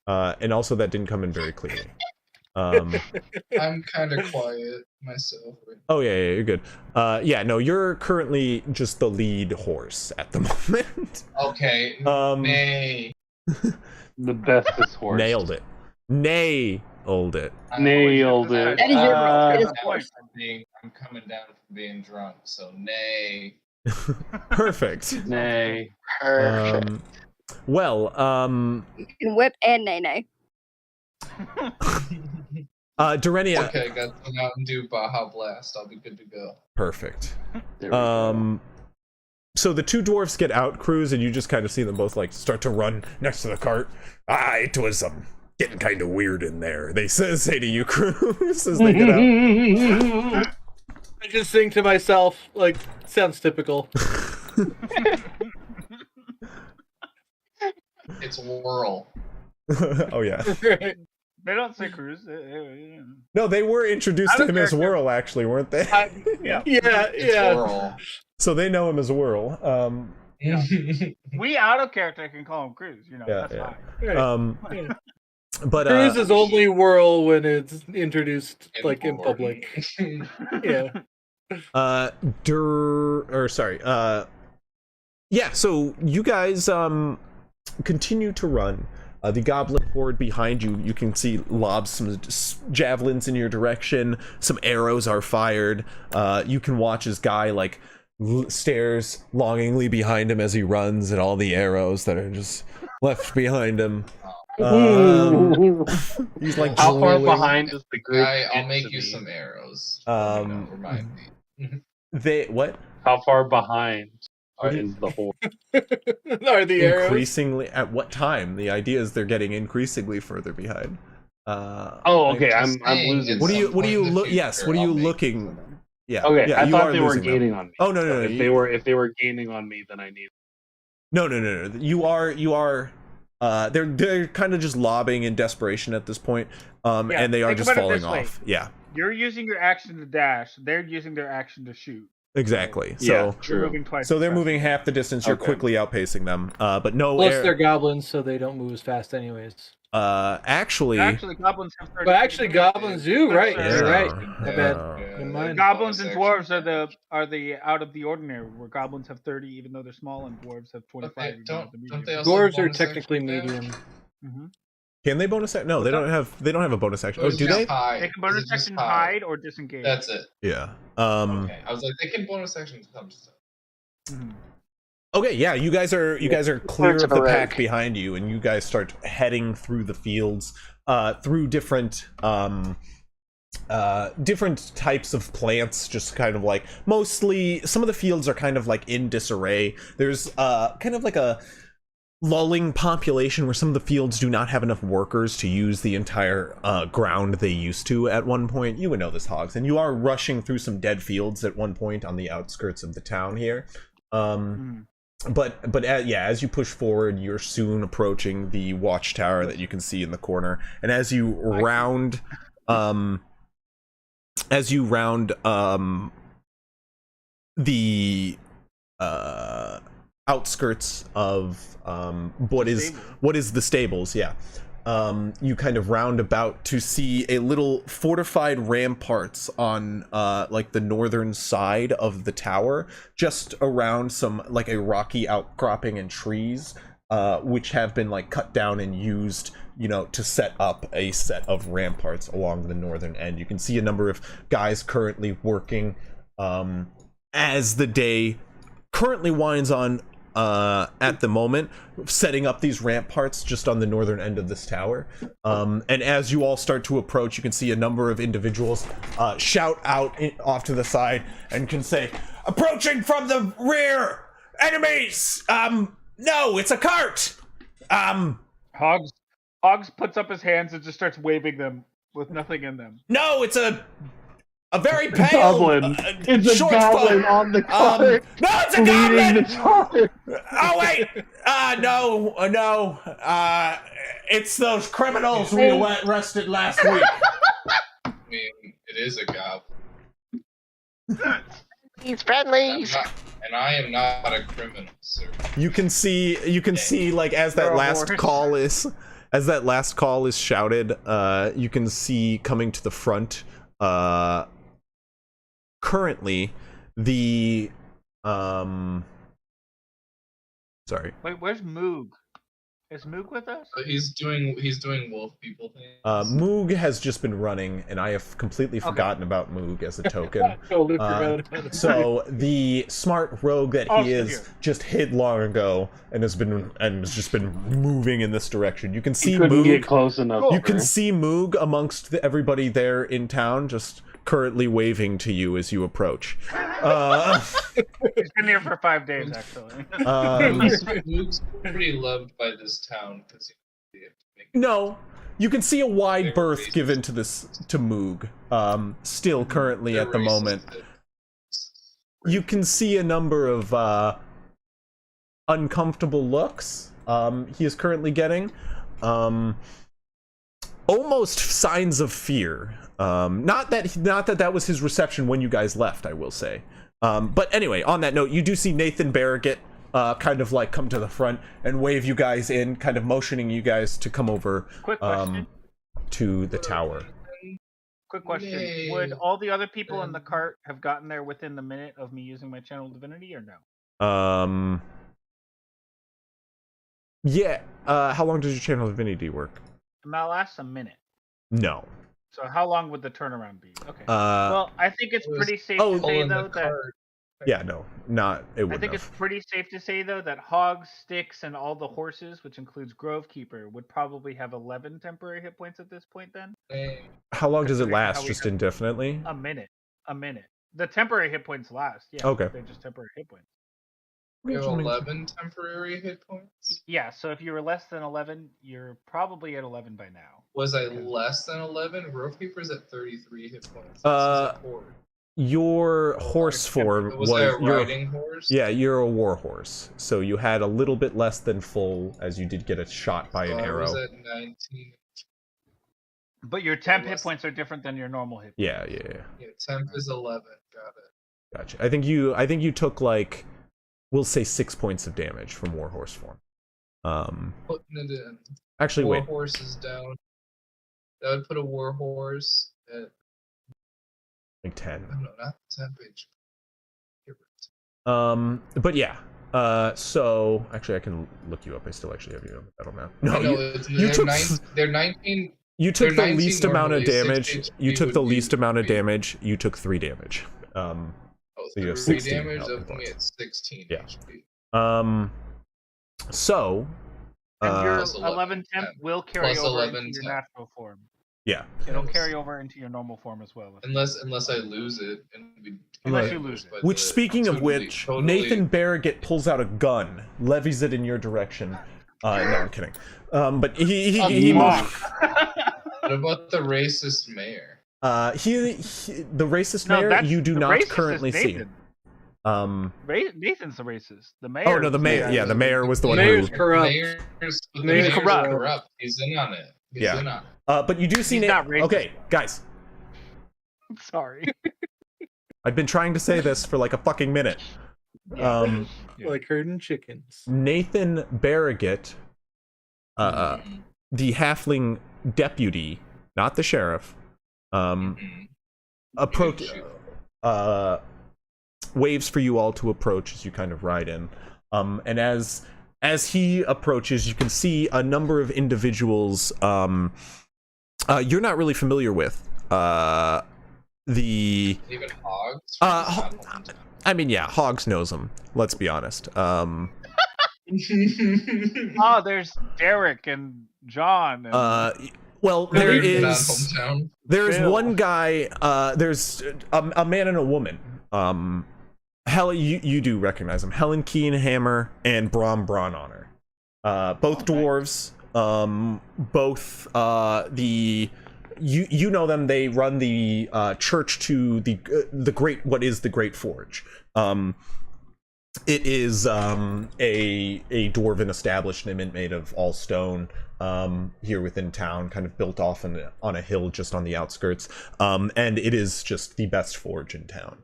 And also that didn't come in very clearly. I'm kind of quiet myself. Oh yeah, you're good. No, you're currently just the lead horse at the moment. Okay. The bestest horse. Nailed it. Nailed it. Nailed it. That is your I'm greatest horse. coming down from being drunk, so nay. Perfect. Nay. Perfect. Well, You can whip and nay nay. Durenia. Okay, got the Mountain Dew Baja Blast. I'll be good to go. Perfect. There we go. So the two dwarfs get out, Cruz, and you just kind of see them both like start to run next to the cart. It was getting kind of weird in there. They say to you, Cruz, as they get out. I just think to myself, like, sounds typical. It's Whirl. Oh yeah. They don't say Cruz. No, they were introduced to him as Whirl, actually, weren't they? Yeah. Whirl. So they know him as Whirl. We out of character can call him Cruz. That's fine. But Cruz is only Whirl when it's introduced in public. Yeah. Yeah, so you guys continue to run. The goblin horde behind you, you can see lobs some javelins in your direction. Some arrows are fired. You can watch his guy stares longingly behind him as he runs, and all the arrows that are just left behind him. He's like, how far behind is the group? I'll make you some arrows. Remind me. They what? How far behind is the horde? Are the arrows increasingly? At what time? The idea is they're getting increasingly further behind. Okay. I'm losing. What do you look? Yes. What are you looking? Yeah. Okay. Yeah, I thought they were gaining on me. Oh no. If they were gaining on me, then I need. No. You are. They're kind of just lobbing in desperation at this point. And they are just falling off. Yeah. You're using your action to dash. They're using their action to shoot. Exactly. Yeah, So true. Moving twice. they're moving half the distance. You're quickly outpacing them. But no. Plus, they're goblins, so they don't move as fast, anyways. Actually, goblins have 30. But actually, goblins do, right? Yeah. You're right. Yeah. My bad. Never mind. Goblins and dwarves are the out of the ordinary, where goblins have 30 even though they're small, and dwarves have 25. Don't medium. they also Dwarves are bonus technically action dash? medium. Mm-hmm. Can they bonus action? No, they don't have a bonus action. Oh, do they? They can bonus action hide or disengage. That's it. Yeah. Okay. I was like, they can bonus action some stuff. Mm-hmm. Okay, yeah, you guys are clear Birds of of the a pack rag. behind you, and you guys start heading through the fields, through different types of plants, just kind of like mostly some of the fields are kind of like in disarray. There's kind of like a lulling population where some of the fields do not have enough workers to use the entire ground they used to at one point. You would know this, Hogs, and you are rushing through some dead fields at one point on the outskirts of the town here. But as you push forward, you're soon approaching the watchtower that you can see in the corner, and as you round the outskirts of what is the stables, you kind of round about to see a little fortified ramparts on like the northern side of the tower, just around some like a rocky outcropping and trees which have been like cut down and used, to set up a set of ramparts along the northern end. You can see a number of guys currently working as the day currently winds on at the moment, setting up these ramparts just on the northern end of this tower. And as you all start to approach, you can see a number of individuals shout out off to the side and can say, "Approaching from the rear! Enemies! No, it's a cart!" Hogs puts up his hands and just starts waving them with nothing in them. No, it's a very pale goblin. It's a short goblin folk. on the cart. No, it's a leading the goblin! charge. Oh wait! No. It's those criminals we arrested last week. I mean, it is a goblin. He's friendly. And I am not a criminal, sir. You can see like as that last call is shouted, you can see coming to the front currently the sorry. Wait, where's Moog? Is Moog with us? He's doing wolf people things. Moog has just been running, and I have completely forgotten about Moog as a token. Totally forgot about it. So the smart rogue that he is just hid long ago and has just been moving in this direction. You can see He couldn't Moog. get close enough. You can see Moog amongst everybody there in town, just currently waving to you as you approach. He's been here for 5 days, actually. Luke's pretty loved by this town because No, you can see a wide berth given to Moog. Still currently at the moment. You can see a number of uncomfortable looks he is currently getting. Almost signs of fear. Not that was his reception when you guys left, I will say. But anyway, on that note, you do see Nathan Barragate kind of like come to the front and wave you guys in, kind of motioning you guys to come over Quick question. To the tower. Quick question. Yay. Would all the other people in the cart have gotten there within the minute of me using my channel divinity or no? Yeah. How long does your channel divinity work? It might last a minute. No. So how long would the turnaround be? Okay. Well, I think it's pretty safe to say though that yeah, no, not it would. I think it's pretty safe to say though that Hogs, Sticks, and all the horses, which includes Grovekeeper, would probably have 11 temporary hit points at this point. Then. How long does it last? Just indefinitely? A minute. A minute. The temporary hit points last. Yeah. Okay. They're just temporary hit points. You have 11 temporary hit points? Yeah, so if you were less than 11, you're probably at 11 by now. Was I less than 11? Grovekeeper's at 33 hit points. Your horse form was I a riding horse? Yeah, you're a war horse. So you had a little bit less than full, as you did get a shot by an arrow. I was at 19. But your temp hit points are different than your normal hit points. Yeah. Yeah, temp is 11. Got it. Gotcha. I think you took like, we'll say 6 points of damage from warhorse form. Putting it in. Actually, wait. Warhorse is down. That would put a warhorse at like 10. I don't know, not 10 page. But yeah. So actually, I can look you up. I still actually have you on the battle map. No, they're 19. You took the 19 least amount of normally, damage. You took the least amount of damage. You took 3 damage. So you have 3 16 damage health of me points. at 16 Yeah. HP. So. And your Plus 11 temp will carry Plus over 11 into your temp. natural form. Yeah. It'll carry over into your normal form as well. Unless I lose it, and Unless you lose it. Which, speaking of which, Nathan Barragate pulls out a gun, levies it in your direction. No, I'm kidding. But he What about the racist mayor? The racist mayor you do not currently see. Nathan's the racist. The mayor. Oh no, the mayor. Yeah, the mayor was the one Mayor's who. corrupt. The mayor's corrupt. He's in on it. He's in on it. But you do see Nathan. Okay, guys. Sorry. I've been trying to say this for like a fucking minute. Like herding chickens. Nathan Barragate, the halfling deputy, not the sheriff, approach, waves for you all to approach as you kind of ride in. And as he approaches, you can see a number of individuals you're not really familiar with. Even Hogs? I mean, yeah, Hogs knows him. Let's be honest. Oh, there's Derek and John. And... well, there's one guy. There's a man and a woman. Helen, you do recognize him. Helen Keenhammer and Brom Brawnhonor. Both dwarves. Both you know them. They run the church to the great, what is the Great Forge. It is a dwarven establishment made of all stone here within town, kind of built off on a hill just on the outskirts. And it is just the best forge in town.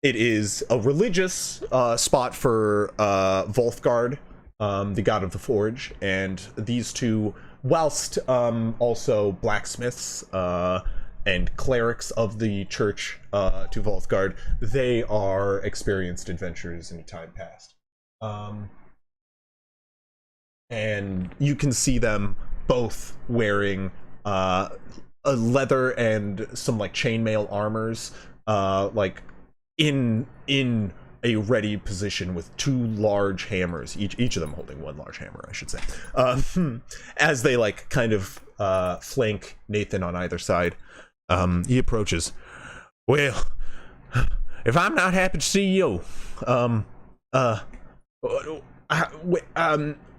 It is a religious spot for Volthgard, the god of the forge, and these two, whilst also blacksmiths and clerics of the church to Volthgard, they are experienced adventurers in time past. and you can see them both wearing a leather and some like chainmail armors, like in a ready position with 2 large hammers, each of them holding 1 large hammer, I should say, as they like kind of flank Nathan on either side. He approaches. Well, if I'm not happy to see you,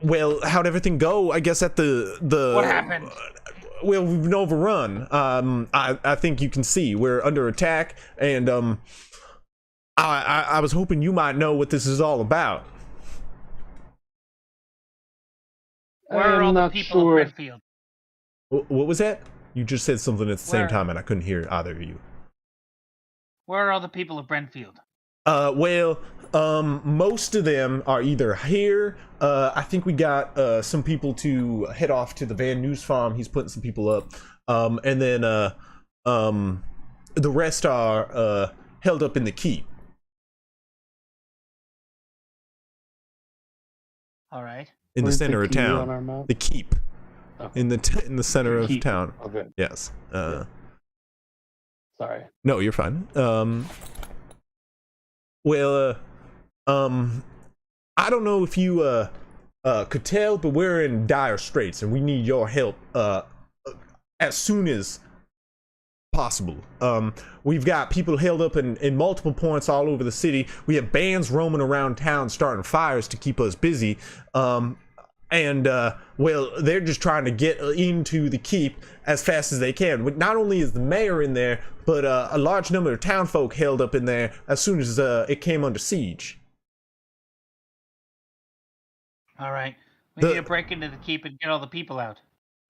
well, how'd everything go? I guess at the What happened? Well, we've been overrun. I think you can see we're under attack, and I was hoping you might know what this is all about. Where are all the people of Brenfield? What was that? You just said something at the same time, and I couldn't hear either of you. Where are all the people of Brenfield? Well, most of them are either here. I think we got some people to head off to the Van News farm. He's putting some people up. And then the rest are held up in the keep. All right. In the center of town. The keep. Oh. In the center of town. Okay. Yes. Sorry. No, you're fine. Well, I don't know if you could tell, but we're in dire straits, and we need your help as soon as possible. We've got people held up in multiple points all over the city. We have bands roaming around town starting fires to keep us busy. And well, they're just trying to get into the keep as fast as they can. Not only is the mayor in there, but a large number of townfolk held up in there as soon as it came under siege. All right. We need to break into the keep and get all the people out.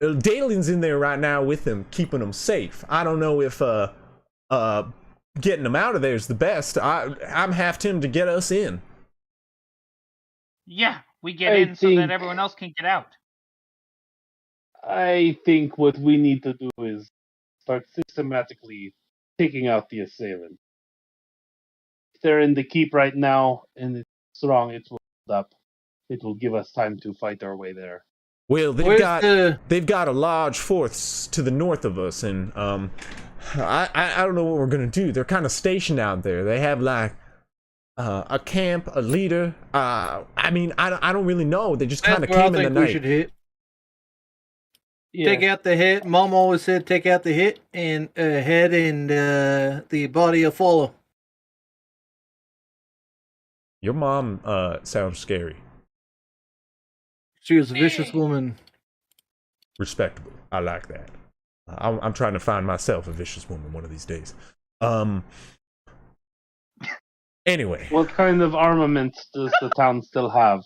Dalen's in there right now with them, keeping them safe. I don't know if getting them out of there is the best. I'm half tempted to get us in. Yeah, we get in so that everyone else can get out. I think what we need to do is start systematically taking out the assailant. If they're in the keep right now and it's strong, it's up. It will give us time to fight our way there. Well, they've got a large force to the north of us, and I don't know what we're gonna do. They're kind of stationed out there. They have like a camp, a leader. I mean, I don't really know. They just kind of came in the night. We should hit. Yeah. Take out the head. Mom always said, "Take out the head and head, and the body will follow." Your mom sounds scary. She was a vicious woman. Respectable. I like that. I'm trying to find myself a vicious woman one of these days. Anyway. What kind of armaments does the town still have?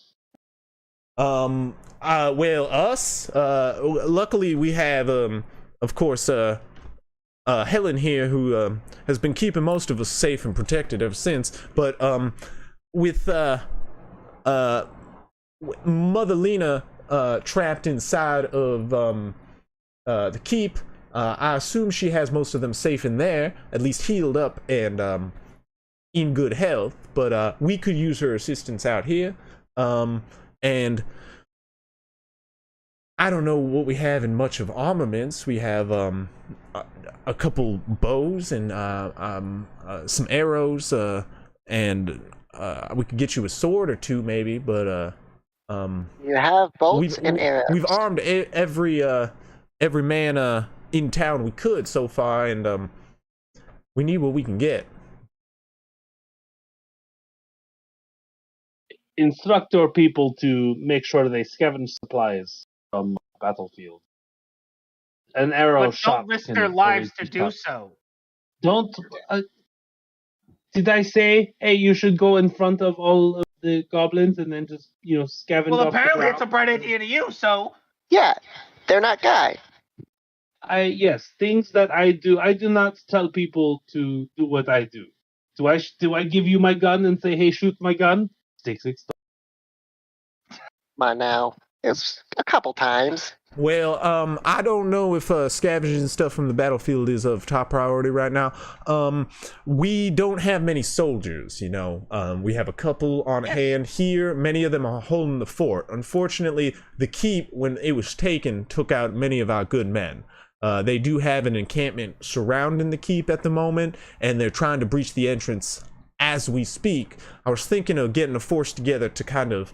Well, us, luckily we have, of course, Helen here, who, has been keeping most of us safe and protected ever since, but, with, Mother Lena, trapped inside of, the keep, I assume she has most of them safe in there, at least healed up and, in good health, but, we could use her assistance out here, and I don't know what we have in much of armaments. We have a couple bows and some arrows, and we could get you a sword or two maybe, but you have bolts and arrows. We've armed every man in town we could so far, and we need what we can get. Instruct your people to make sure they scavenge supplies from battlefield. An arrow But shot. don't risk their lives to do so. Don't. Did I say, hey, you should go in front of all of the goblins and then just, scavenge? Well, off apparently the it's a bright idea to you, so. Yeah, they're not guy. Yes, things that I do. I do not tell people to do what I do. Do I give you my gun and say, hey, shoot my gun? 6 By now. It's a couple times. Well, I don't know if scavenging stuff from the battlefield is of top priority right now. We don't have many soldiers, you know. We have a couple on hand here. Many of them are holding the fort. Unfortunately, the keep, when it was taken, took out many of our good men. They do have an encampment surrounding the keep at the moment, and they're trying to breach the entrance as we speak. I was thinking of getting a force together to kind of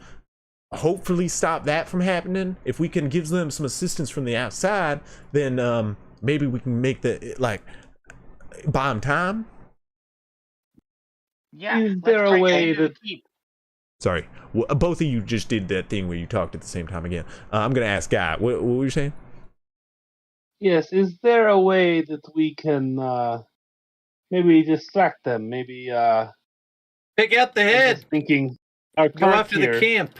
hopefully stop that from happening. If we can give them some assistance from the outside, then maybe we can make buy them time. Yeah. Is there a way that Sorry, both of you just did that thing where you talked at the same time again. I'm gonna ask Guy. What were you saying? Yes, is there a way that we can maybe distract them? Maybe Pick out the I'm head. just thinking our Go cart after here, the camp.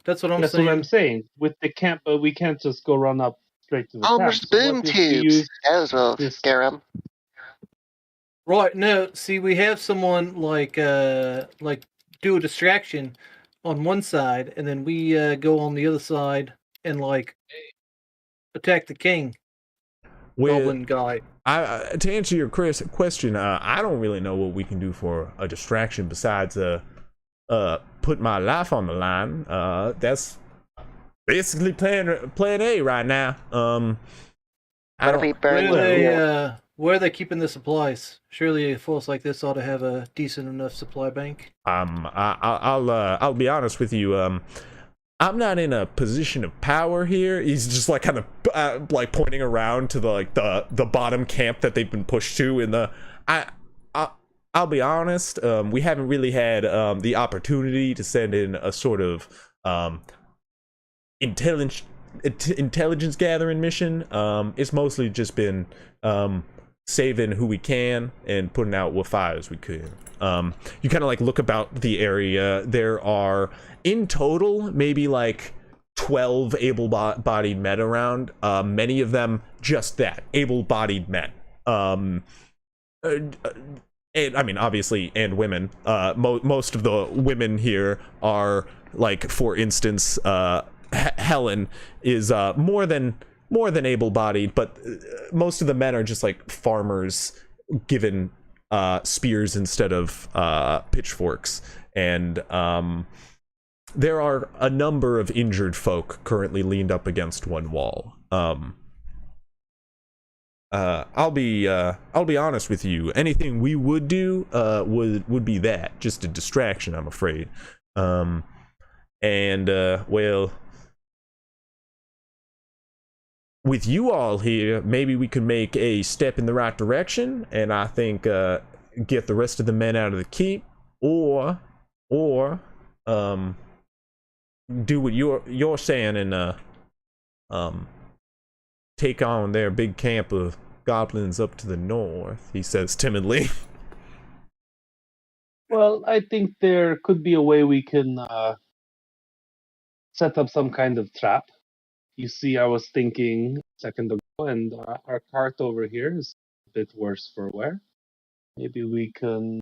That's what I'm That's saying. what I'm saying. With the camp, but we can't just go run up straight to the camp. Almost So boom what if we tubes. use Those will this? scare them. Right, no, see, we have someone like do a distraction on one side, and then we go on the other side and like attack the king. Goblin guy. To answer your question, I don't really know what we can do for a distraction besides put my life on the line. That's basically plan A right now. I don't. We burn Where are they keeping the supplies? Surely a force like this ought to have a decent enough supply bank. I'll be honest with you. I'm not in a position of power here. He's just like kind of like pointing around to the bottom camp that they've been pushed to. In the I'll be honest. We haven't really had the opportunity to send in a sort of intelligence gathering mission. It's mostly just been saving who we can and putting out what fires we could. You kind of like look about the area. There are in total maybe like 12 able-bodied men around. Many of them just that, able-bodied men. And I mean, obviously, and women. Most of the women here are like, for instance, Helen is more than able-bodied, but most of the men are just like farmers given spears instead of pitchforks, and there are a number of injured folk currently leaned up against one wall. I'll be honest with you. Anything we would do would be that, just a distraction, I'm afraid. Well, with you all here, maybe we could make a step in the right direction, and I think get the rest of the men out of the keep, or do what you're saying and take on their big camp of goblins up to the north, he says timidly. Well, I think there could be a way we can set up some kind of trap. You see, I was thinking a second ago, and our cart over here is a bit worse for wear. Maybe we can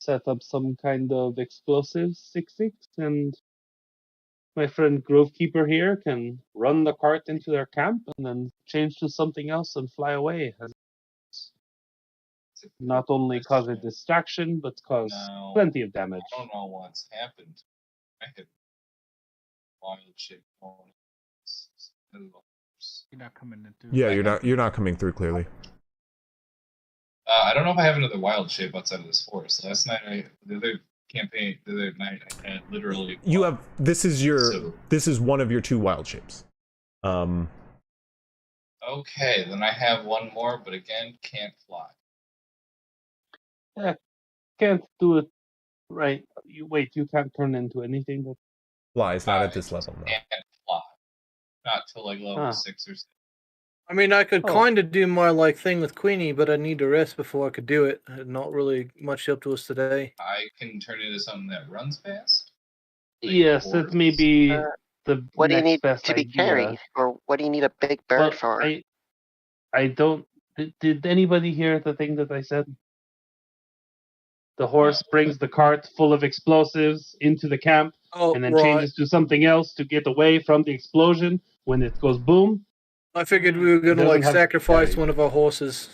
set up some kind of explosives 6-6, and my friend Grovekeeper here can run the cart into their camp and then change to something else and fly away. Not only cause a distraction, but cause plenty of damage. I don't know what's happened. I had wild shit going. You're not coming into. Yeah, you're not coming through clearly. I don't know if I have another wild shape outside of this forest. Last night, the other night, I had literally. You have this is one of your two wild shapes. Okay, then I have one more, but again, can't fly. Yeah, can't do it right. You can't turn into anything that flies. Not at this level. No. Can't fly. Not till like level 6 or 7. I mean, I could kind of do my like thing with Queenie, but I need to rest before I could do it. Not really much help to us today. I can turn into something that runs fast. Like yes, it may be the what do you need best to be idea. carried, or what do you need a big bird for? I don't. Did anybody hear the thing that I said? The horse brings the cart full of explosives into the camp, Oh, and then right. changes to something else to get away from the explosion. When it goes boom, I figured we were gonna doesn't like have sacrifice damage. one of our horses.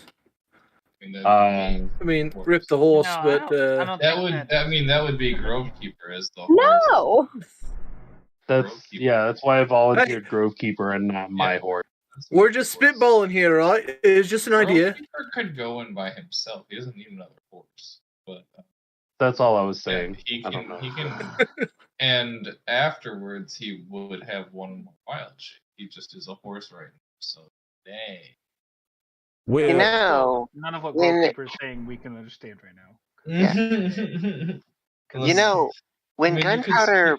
I mean, that'd be I mean, rip the horse, No, but I don't that think would. that's- I mean, that would be Grovekeeper as the horse. No. that's why I volunteered Grovekeeper and not my Yeah. horse. That's we're what just horse. spitballing here, right? It's just an idea. Grovekeeper could go in by himself. He doesn't need another horse. But That's all I was yeah, saying. he I can. don't know. He can. And afterwards, he would have one more wild shape. He just is a horse right now. So, dang. Well, You know, None of what when- Goalkeeper is saying we can understand right now. you know, when gunpowder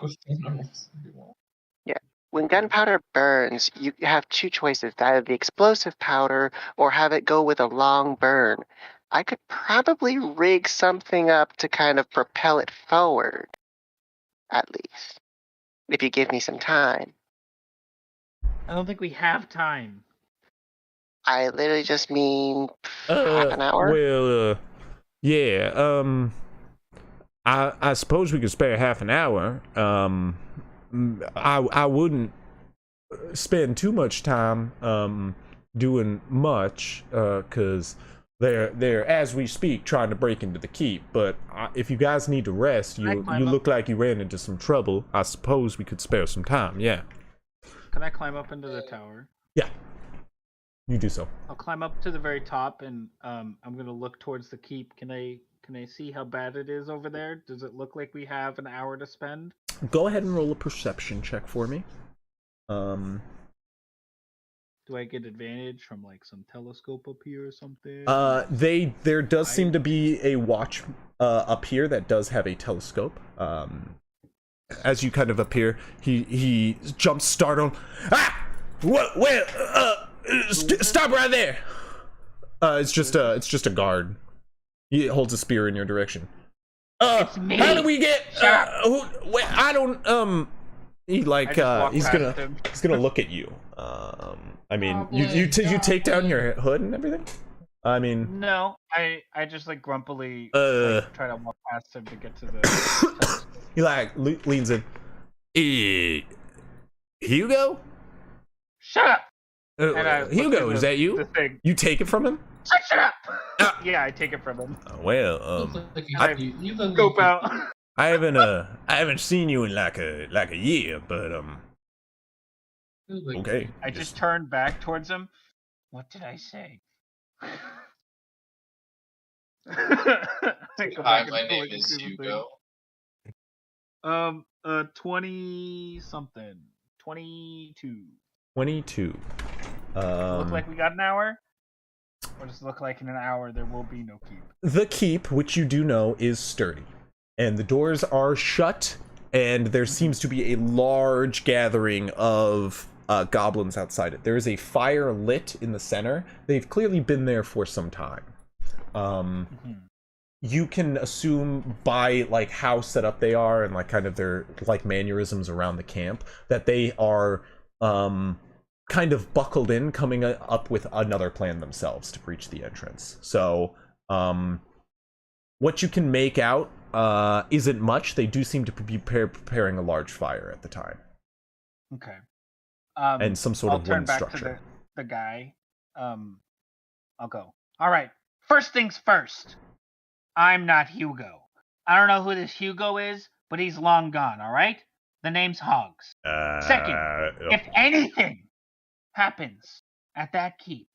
when gunpowder burns, you have two choices: either the explosive powder or have it go with a long burn. I could probably rig something up to kind of propel it forward, at least, if you give me some time. I don't think we have time. I literally just mean half an hour. Well, yeah. I suppose we could spare half an hour. I wouldn't spend too much time doing much because they're as we speak trying to break into the keep. But if you guys need to rest, you look like you ran into some trouble. I suppose we could spare some time. Yeah. Can I climb up into the tower? Yeah. You do so. I'll climb up to the very top, and I'm gonna look towards the keep. Can I see how bad it is over there? Does it look like we have an hour to spend? Go ahead and roll a perception check for me. Do I get advantage from like some telescope up here or something? There does seem to be a watch up here that does have a telescope. As you kind of appear, he jumps startled. Ah! What? Where? Stop right there! It's just a guard. He holds a spear in your direction. It's me. How do we get? Shut I don't. He like he's gonna look at you. I mean, you take down your hood and everything. I mean, No, I just like grumpily like, try to walk past him to get to the. he like leans in. Hugo? Shut up! And I look Hugo, at is the- that you? the thing. You take it from him? Shut up! Yeah, I take it from him. Well, Scope out. I haven't seen you in like a year, but okay. I just turned back towards him. What did I say? Hi, my name is Hugo. 20 something. 22. 22. Look like we got an hour? Or does it look like in an hour there will be no keep? The keep, which you do know, is sturdy. And the doors are shut, and there seems to be a large gathering of goblins outside it. There is a fire lit in the center. They've clearly been there for some time. You can assume by like how set up they are and like kind of their like mannerisms around the camp that they are kind of buckled in, coming up with another plan themselves to breach the entrance. So what you can make out isn't much. They do seem to be preparing a large fire at the time. Okay. And some sort I'll of turn wind back structure. to the guy. I'll go. All right. First things first. I'm not Hugo. I don't know who this Hugo is, but he's long gone, all right? The name's Hogs. Second, if anything happens at that keep,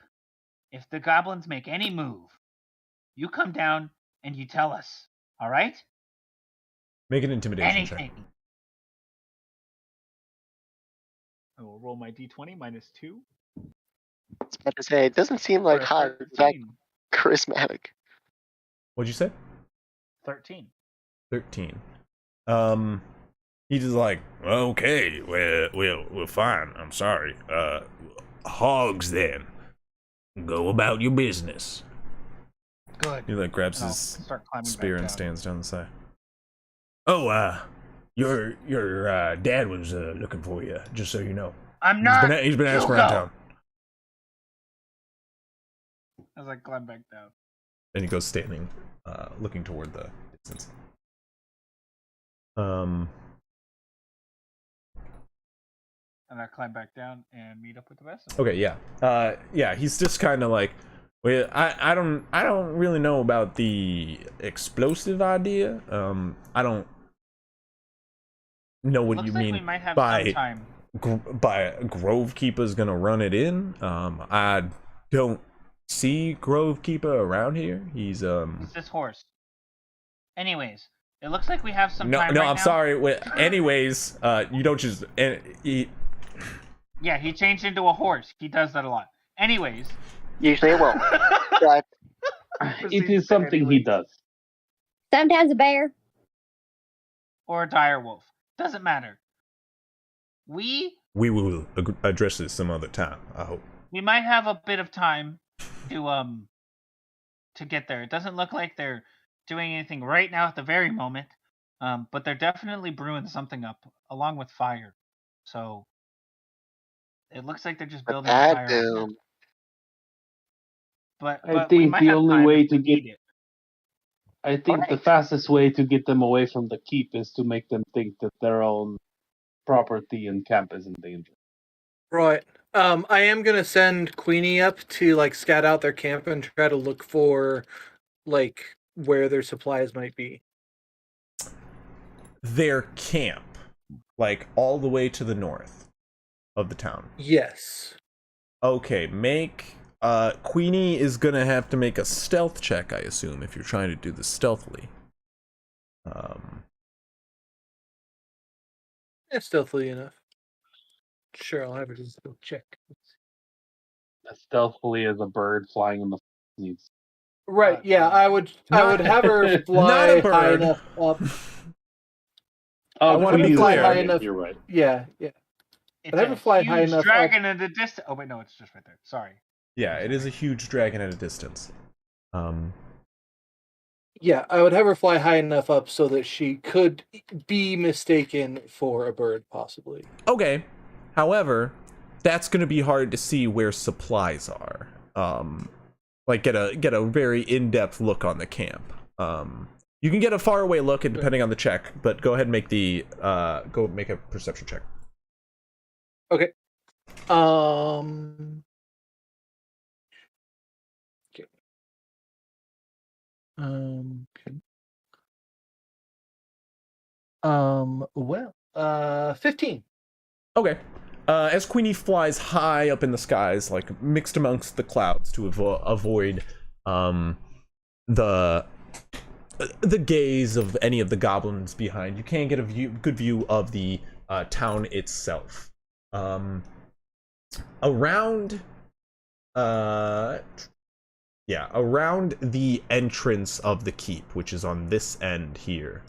if the goblins make any move, you come down and you tell us, all right? Make an intimidation check. Anything. I will roll my d20 -2. I was about to say, it doesn't seem like Hog is that charismatic. What'd you say? 13. 13. He's just like, okay, we're fine. I'm sorry. Hogs then. Go about your business. Good. He like grabs I'll his start climbing spear back and down. stands down the side. Oh, your dad was looking for you, just so you know. I'm not. He's been asking around town. As I climb back down. And he goes standing, looking toward the distance. And I climb back down and meet up with the rest of them. Okay, yeah. Yeah, he's just kind of like, well, I don't really know about the explosive idea. I don't know what Looks you like mean we might have by some time. by Grovekeeper's gonna run it in. I don't see Grovekeeper around here. He's It's this horse. Anyways, it looks like we have some no, time no. right I'm now. sorry. Anyways, you don't just Yeah, he changed into a horse. He does that a lot. Anyways. Usually it won't. But It is something he does. Sometimes a bear. Or a dire wolf. Doesn't matter. We will address this some other time, I hope. We might have a bit of time to get there. It doesn't look like they're doing anything right now at the very moment. But they're definitely brewing something up along with fire. So it looks like they're just building a fire. doom. But I we think might the have only time way if to we get need it. I think the fastest way to get them away from the keep is to make them think that their own property and camp is in danger. Right. I am gonna send Queenie up to like scout out their camp and try to look for like where their supplies might be. Their camp, like all the way to the north of the town. Yes. Okay, Queenie is gonna have to make a stealth check, I assume, if you're trying to do this stealthily. Yeah, stealthily enough. Sure, I'll have her just go check. As stealthily as a bird flying in the needs. Right, yeah, I would have her fly high enough up. Oh, want her to Queenie's fly there. high Yeah, enough. you're right. Yeah. It's But have a it fly high huge enough dragon in the distance. Oh wait, no, it's just right there. Sorry. Yeah, it is a huge dragon at a distance. Yeah, I would have her fly high enough up so that she could be mistaken for a bird, possibly. Okay. However, that's going to be hard to see where supplies are. Like get a very in-depth look on the camp. You can get a far away look, and depending on the check, but go ahead and make the go make a perception check. Okay. Okay. Well, 15. Okay. As Queenie flies high up in the skies, like mixed amongst the clouds, to avoid the gaze of any of the goblins behind, you can get a good view of the town itself. Around the entrance of the keep, which is on this end here,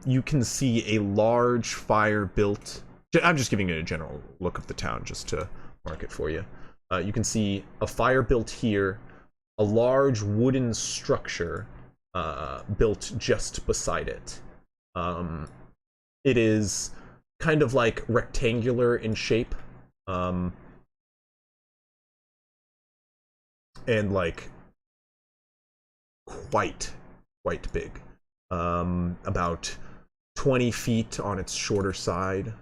you can see a large fire built. I'm just giving you a general look of the town just to mark it for you. You can see a fire built here, a large wooden structure built just beside it. It is kind of like rectangular in shape, and like quite big. About 20 feet on its shorter side.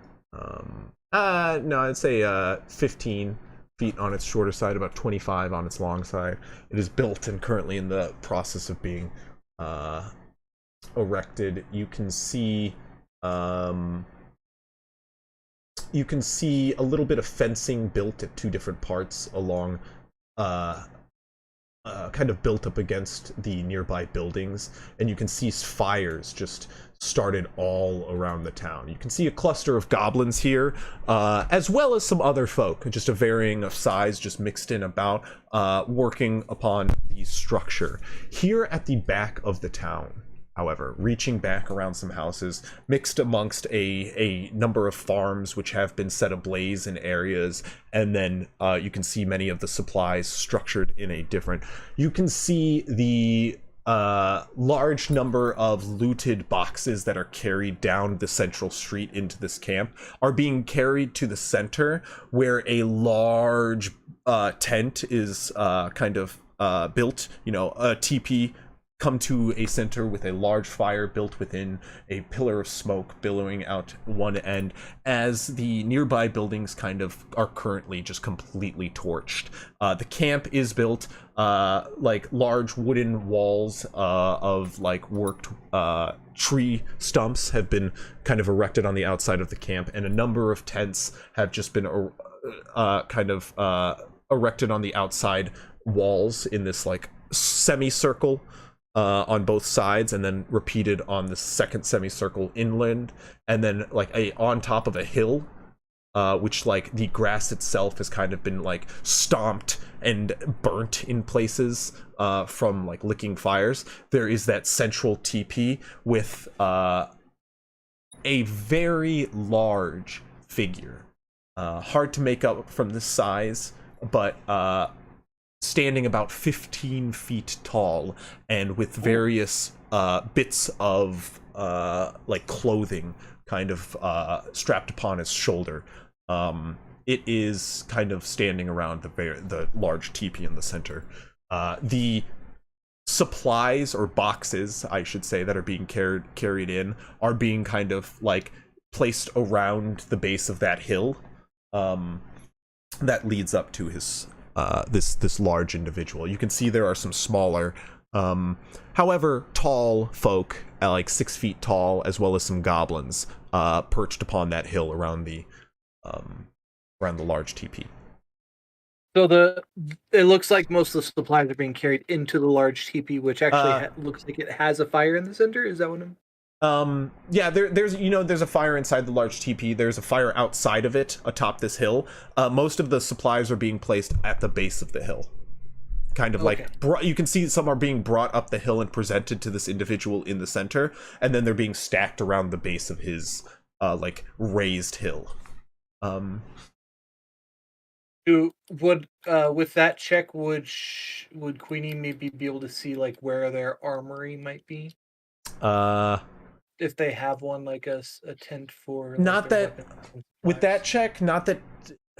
No, I'd say 15 feet on its shorter side, about 25 on its long side. It is built and currently in the process of being erected. You can see a little bit of fencing built at two different parts along, kind of built up against the nearby buildings, and you can see fires just started all around the town. You can see a cluster of goblins here, as well as some other folk, just a varying of size, just mixed in about, working upon the structure. Here at the back of the town, however, reaching back around some houses, mixed amongst a number of farms which have been set ablaze in areas, and then you can see many of the supplies structured in a different. You can see the large number of looted boxes that are carried down the central street into this camp are being carried to the center, where a large tent is kind of built, a teepee come to a center with a large fire built within, a pillar of smoke billowing out one end, as the nearby buildings kind of are currently just completely torched. The camp is built, like large wooden walls of like worked tree stumps have been kind of erected on the outside of the camp, and a number of tents have just been erected on the outside walls in this like semicircle on both sides, and then repeated on the second semicircle inland, and then like on top of a hill, which like the grass itself has kind of been like stomped and burnt in places from like licking fires. There is that central teepee with a very large figure, hard to make up from the size, but standing about 15 feet tall, and with various bits of like clothing kind of strapped upon his shoulder. It is kind of standing around the large teepee in the center. The supplies, or boxes, I should say, that are being carried in are being kind of like placed around the base of that hill that leads up to his this large individual. You can see there are some smaller, however tall folk, like 6 feet tall, as well as some goblins perched upon that hill around the large teepee. So it looks like most of the supplies are being carried into the large teepee, which actually looks like it has a fire in the center. Is that what I'm... Yeah, there's a fire inside the large teepee. There's a fire outside of it atop this hill. Most of the supplies are being placed at the base of the hill. Kind of like, you can see some are being brought up the hill and presented to this individual in the center, and then they're being stacked around the base of his like raised hill. With that check, would Queenie maybe be able to see like where their armory might be? If they have one, like a tent for like, not that with that check, not that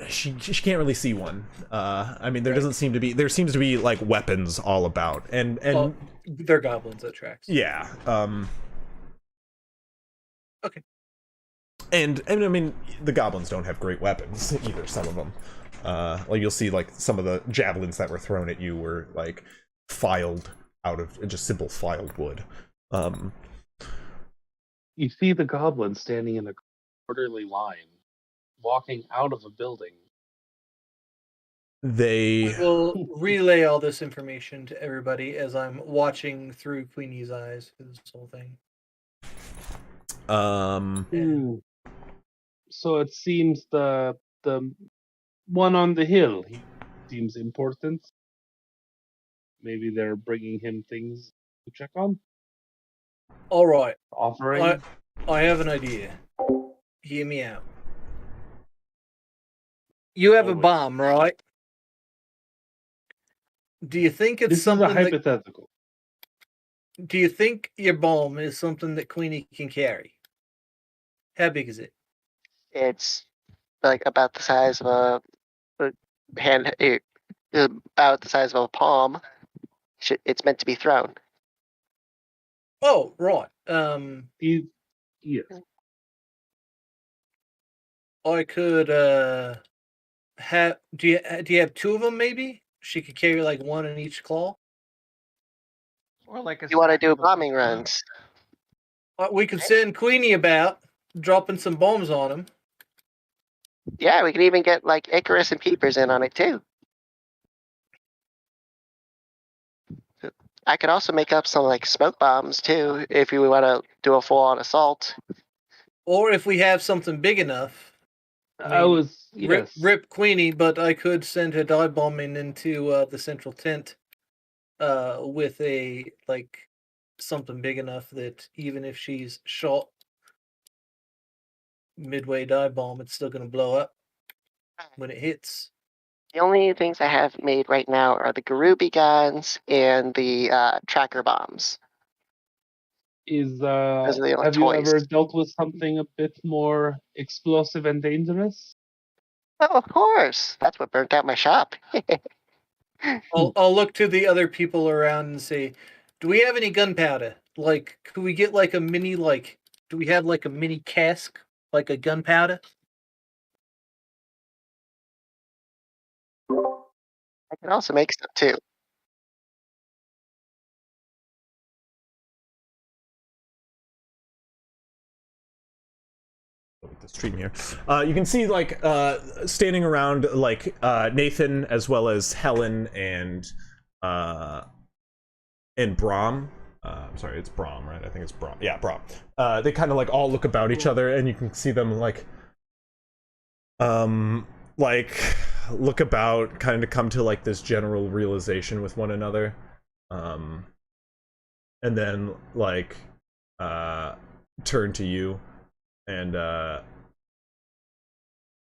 she can't really see one. I mean, there seems to be like weapons all about, and they're goblins, that tracks. Yeah. Okay. And I mean, the goblins don't have great weapons either. Some of them, like you'll see, like some of the javelins that were thrown at you were like filed out of just simple filed wood. You see the goblins standing in a orderly line, walking out of a building. They will relay all this information to everybody as I'm watching through Queenie's eyes for this whole thing. So it seems the one on the hill, he seems important. Maybe they're bringing him things to check on. All right. Offering. I have an idea. Hear me out. You have a bomb, right? Do you think it's something? This is a hypothetical. Do you think your bomb is something that Queenie can carry? How big is it? It's like about the size of a hand, about the size of a palm. It's meant to be thrown. Oh, right. Yes. I could have. Do you have two of them? Maybe she could carry like one in each claw. Or like you want to do bombing runs? We could send Queenie about dropping some bombs on him. Yeah, we could even get like Icarus and Peepers in on it too. I could also make up some like smoke bombs too, if you want to do a full-on assault. Or if we have something big enough. Rip Queenie, but I could send her dive bombing into the central tent with a like something big enough that even if she's shot midway dive bomb, it's still going to blow up when it hits. The only things I have made right now are the Garubi guns and the tracker bombs. Have you ever dealt with something a bit more explosive and dangerous? Oh, of course. That's what burnt out my shop. I'll look to the other people around and say, Do we have any gunpowder? Like, could we get like a mini do we have like a mini cask, like a gunpowder? I can also make some too. The stream here. You can see like standing around like Nathan as well as Helen and Brom. I'm sorry, it's Brom, right? I think it's Brom. Yeah, Brom. They kind of like all look about each other, and you can see them like look about, kind of come to like this general realization with one another, and then like turn to you, and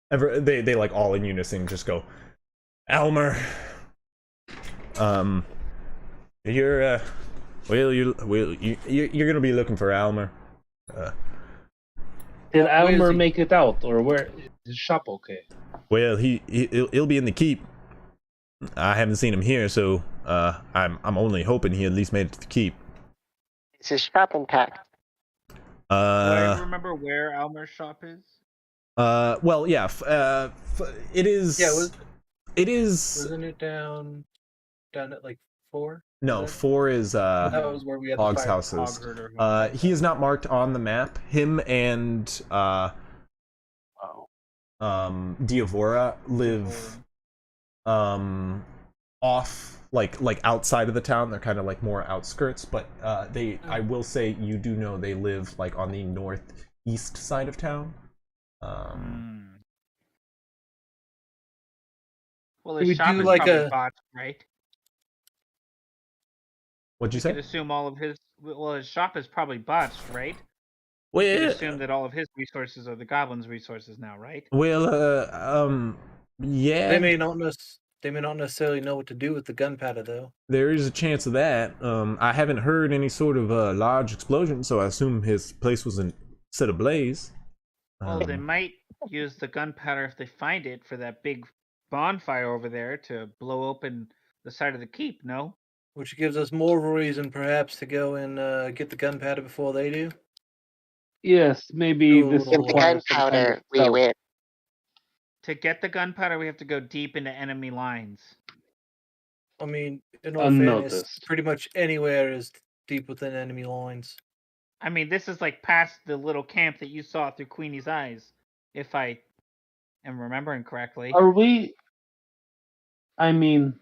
they like all in unison just go, Elmer. You're gonna be looking for Elmer. Did Elmer make it out, or where is his shop okay? Well, he'll be in the keep. I haven't seen him here, so I'm only hoping he at least made it to the keep. Is his shop intact? Do I remember where Elmer's shop is? Well, yeah. It is. Yeah, it is. Wasn't it down at like 4? No, 4 is that was where we had Hog's the houses. Hog He is not marked on the map. Him and Diavora live off like outside of the town. They're kind of like more outskirts, but I will say you do know they live like on the northeast side of town. Well, We his shop do is like probably a- botched, right? What'd you You say? could assume all of his. Well, his shop is probably botched, right? You Well, could assume that all of his resources are the goblins' resources now, right? yeah. They may not necessarily know what to do with the gunpowder, though. There is a chance of that. I haven't heard any sort of large explosion, so I assume his place was set ablaze. Well, they might use the gunpowder if they find it for that big bonfire over there to blow open the side of the keep. No. Which gives us more of a reason, perhaps, to go and get the gunpowder before they do. Yes, maybe Oh, this If If the requires some kind gunpowder, of we stealth. win. To get the gunpowder, we have to go deep into enemy lines. I mean, in all fairness, Unnoticed. pretty much anywhere is deep within enemy lines. I mean, this is like past the little camp that you saw through Queenie's eyes, if I am remembering correctly. Are we? I mean,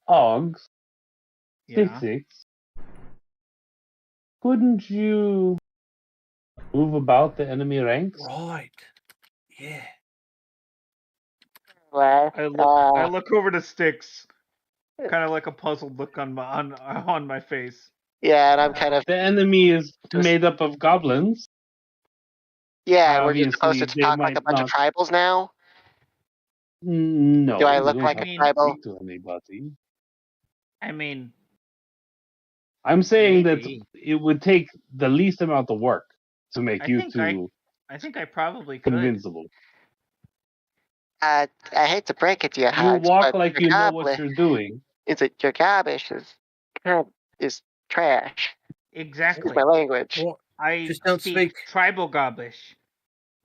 Hogs, Yeah. 6-6. Couldn't you move about the enemy ranks? Right. Yeah. Well, I look over to Styx, kind of like a puzzled look on my face. yeah, and I'm kind of The enemy is Just- made up of goblins. yeah. We're just supposed Obviously, to they talk like a might bunch of not- tribals now. No. Do I you look don't like have a to tribal? speak to anybody. I mean, I'm saying Maybe. that it would take the least amount of work to make I you think two I think I probably could. convincible. I hate to break it to you, You Hogs, walk but like your you know goblet what you're doing. your garbage is trash. Exactly. Excuse my language. Well, I Just don't speak speak. tribal goblish.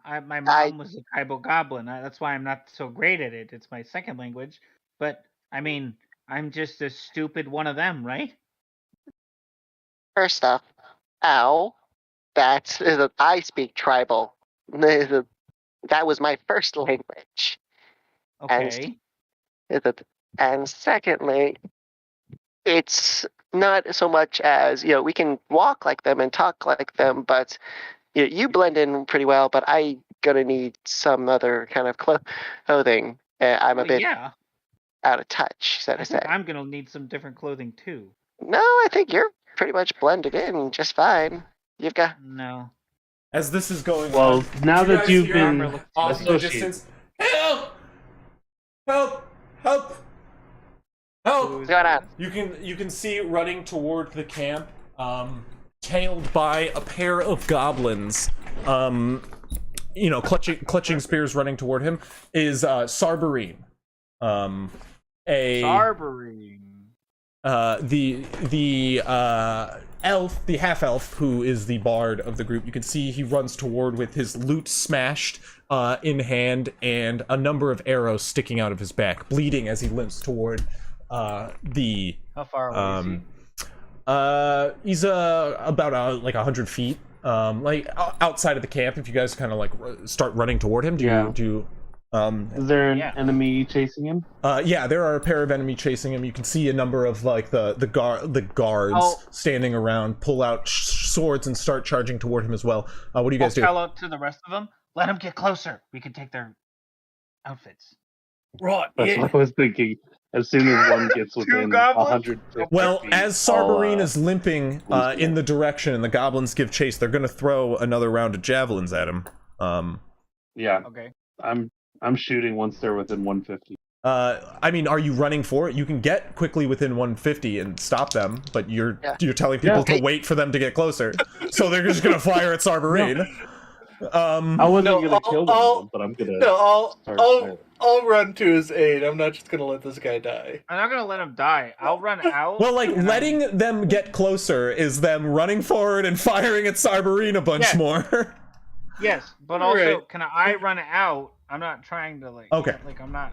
My mom was a tribal goblin. That's why I'm not so great at it. It's my second language. But, I mean, I'm just a stupid one of them, right? First off, ow, I speak tribal. That was my first language. Okay. And secondly, it's not so much as, we can walk like them and talk like them, but you blend in pretty well, but I gonna need some other kind of clothing. I'm a Well, bit yeah. out of touch, so I to think say. I'm going to need some different clothing, too. No, I think you're pretty much blended in just fine. You've got No. As this is going Well, on, now do you that guys you've hear been off in the associated, distance, help! Help! Help! Help! what's going on? You can see running toward the camp, tailed by a pair of goblins, clutching spears, running toward him, is Sarberine. A Sarberine. the half elf who is the bard of the group, you can see he runs toward with his lute smashed in hand and a number of arrows sticking out of his back, bleeding as he limps toward the. How far away is he? He's about like 100 feet, like outside of the camp. If you guys kind of like start running toward him, do you? Is there an enemy chasing him? Yeah, there are a pair of enemy chasing him. You can see a number of like the guards standing around, pull out swords and start charging toward him as well. What do you guys do? Tell out to the rest of them. Let them get closer. We can take their outfits. Right. That's what I was thinking. As soon as one gets within 100 feet. Well, as Sarberine is limping in the direction and the goblins give chase, they're going to throw another round of javelins at him. Yeah. Okay. I'm shooting once they're within 150. I mean, are you running for it? You can get quickly within 150 and stop them, but you're telling people to wait for them to get closer, so they're just going to fire at Sarberine. I wasn't gonna kill one of them, but I'm gonna. No, I'll run to his aid. I'm not just gonna let this guy die. I'm not gonna let him die. I'll run out. Well, like letting them get closer is them running forward and firing at Sarberine a bunch more. Yes, but also, can I run out? I'm not trying to like. Okay. Like I'm not.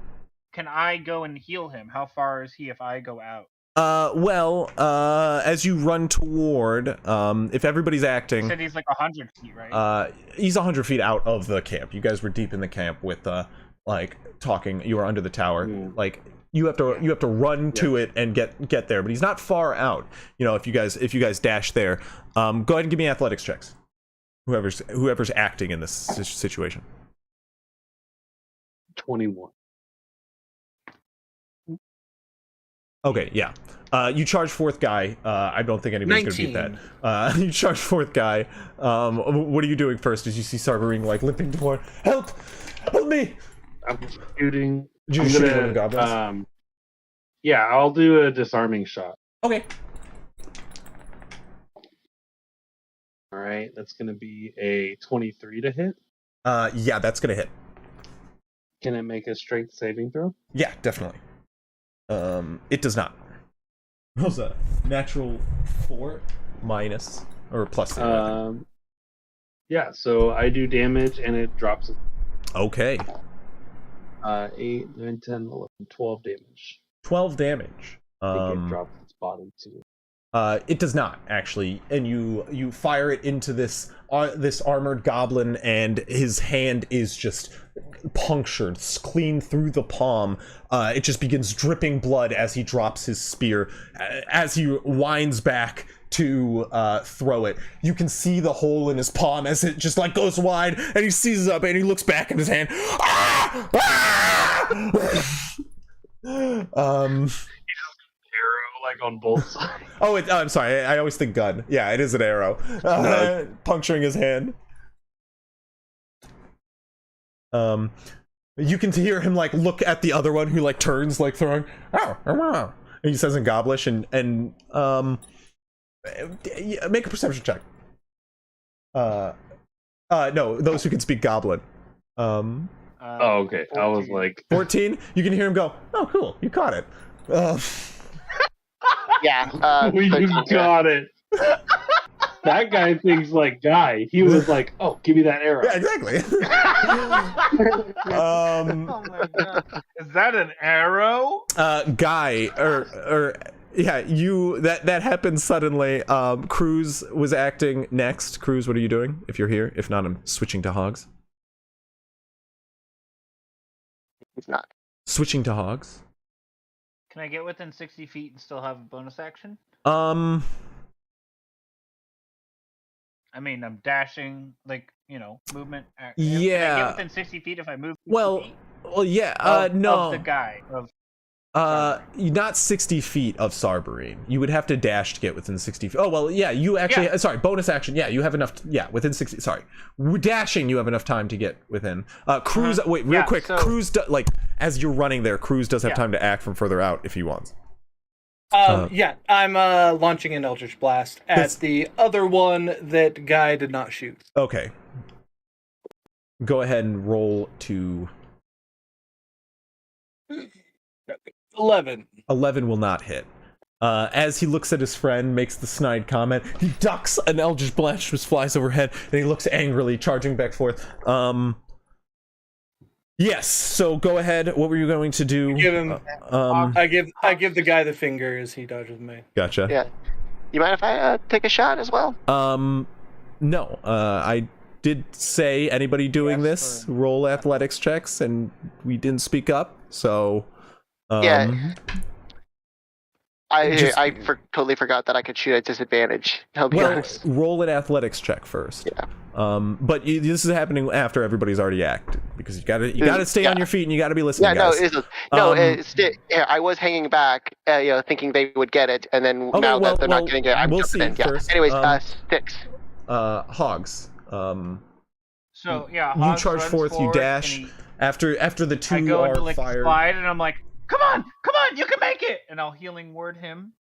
Can I go and heal him? How far is he if I go out? As you run toward, if everybody's acting, You said he's like 100 feet, right? He's 100 feet out of the camp. You guys were deep in the camp with, like talking. You were under the tower. Like you have to run to it and get there. But he's not far out. You know, if you guys dash there, go ahead and give me athletics checks. Whoever's acting in this situation. 21. Okay, yeah. You charge fourth guy. I don't think anybody's going to beat that. You charge fourth guy. What are you doing first as you see Sarberine like limping toward? Help me! I'm shooting. Did you shoot one of the goblins? Yeah, I'll do a disarming shot. Okay. All right, that's going to be a 23 to hit. Yeah, that's going to hit. Can it make a strength saving throw? Yeah, definitely. It does not. What was that? Natural 4 minus or plus 3. Yeah, so I do damage and it drops. Okay. 8, 9, 10, 11, 12 damage. 12 damage. I think it drops its body too. It does not actually, and you fire it into this armored goblin, and his hand is just punctured clean through the palm. It just begins dripping blood as he drops his spear. As he winds back to throw it, you can see the hole in his palm as it just like goes wide, and he seizes up and he looks back at his hand. Ah! Ah! Like on both sides. I'm sorry. I always think gun. Yeah, it is an arrow. Puncturing his hand. You can hear him like look at the other one who like turns like throwing. And he says in Goblish and make a perception check. No, those who can speak Goblin. Oh, okay. 14. I was like 14. You can hear him go. Oh, cool. You caught it. Yeah. We got it. That guy thinks like Guy. He was like, "Oh, give me that arrow." Yeah, exactly. Oh my god! Is that an arrow? Guy, or yeah, that happened suddenly. Cruz was acting next. Cruz, what are you doing? If you're here, if not, I'm switching to Hogs. It's not. Switching to Hogs. Can I get within 60 feet and still have a bonus action? I mean, I'm dashing, like, movement. Yeah. Can I get within 60 feet if I move 60 feet? Well, yeah. No. Of the guy. Not 60 feet of Sarberine. You would have to dash to get within 60 feet. Oh, well, yeah, you actually... Yeah. Sorry, bonus action. Yeah, you have enough... within 60... Sorry. Dashing, you have enough time to get within. Cruz... Wait, real quick. So, Cruz, as you're running there, Cruz does have time to act from further out if he wants. Yeah, I'm launching an Eldritch Blast at the other one that Guy did not shoot. Okay. Go ahead and roll to... 11. 11 will not hit. As he looks at his friend, makes the snide comment, he ducks, an Eldritch Blast just flies overhead, and he looks angrily, charging back forth. Yes, so go ahead. What were you going to do? Give him. I give the guy the finger as he dodges me. Gotcha. Yeah. You mind if I take a shot as well? No. I did say anybody doing this roll athletics checks, and we didn't speak up. So. Yeah. Totally forgot that I could shoot at disadvantage. I'll be honest. Roll an athletics check first. Yeah. But this is happening after everybody's already acted, because you gotta stay on your feet and you gotta be listening. Yeah, guys. I was hanging back, thinking they would get it, and then that they're not getting it, I'm jumping in. First. Yeah. Anyways, Sticks. Hogs. So yeah, you Hogs charge runs forth, you dash. After the two I go are into, fired. Slide, and I'm like, come on, you can make it, and I'll healing word him.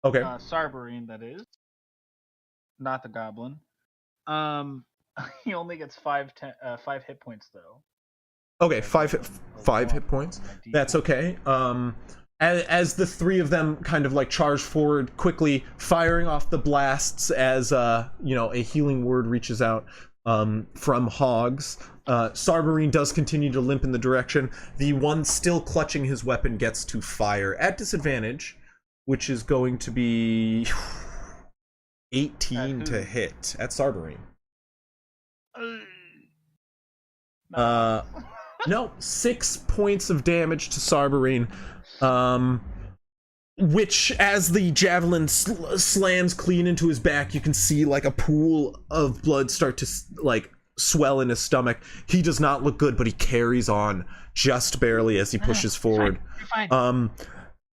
Okay. Sarberine, that is, not the goblin. He only gets 5 hit points though. Okay, five hit points. That's okay. As the three of them kind of like charge forward quickly, firing off the blasts as a healing word reaches out from Hogs. Sarberine does continue to limp in the direction. The one still clutching his weapon gets to fire at disadvantage, which is going to be 18 to hit at Sarberine. No, 6 points of damage to Sarberine, which, as the javelin slams clean into his back, you can see like a pool of blood start to like swell in his stomach. He does not look good, but he carries on just barely as he pushes forward.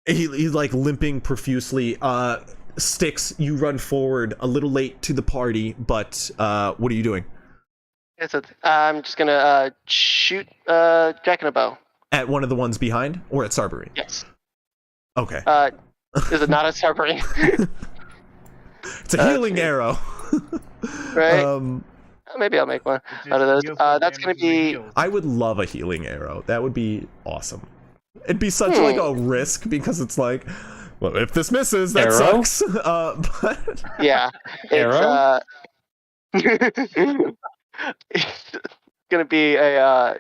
He's like limping profusely. Sticks, you run forward a little late to the party, but what are you doing? I'm just gonna shoot Jack in a bow. At one of the ones behind, or at Sarberine? Yes. Okay. Is it not a Sarberine? It's a healing arrow. Right. Maybe I'll make one out of those. That's gonna be. I would love a healing arrow. That would be awesome. It'd be such like a risk, because it's like, well, if this misses, that sucks. But yeah, arrow. It's gonna be a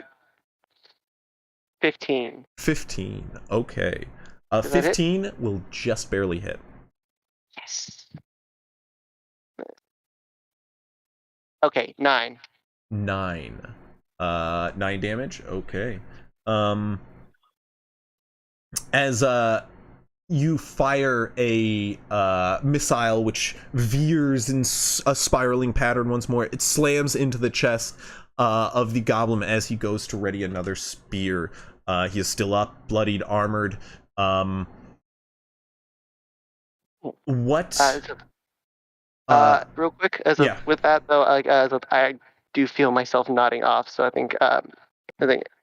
15. 15. Okay. 15 will just barely hit. Yes. Okay, 9. 9. 9 damage. Okay. As you fire a missile which veers in a spiraling pattern once more. It slams into the chest of the goblin as he goes to ready another spear. He is still up, bloodied, armored. What? Real quick, with that though, I do feel myself nodding off, so I think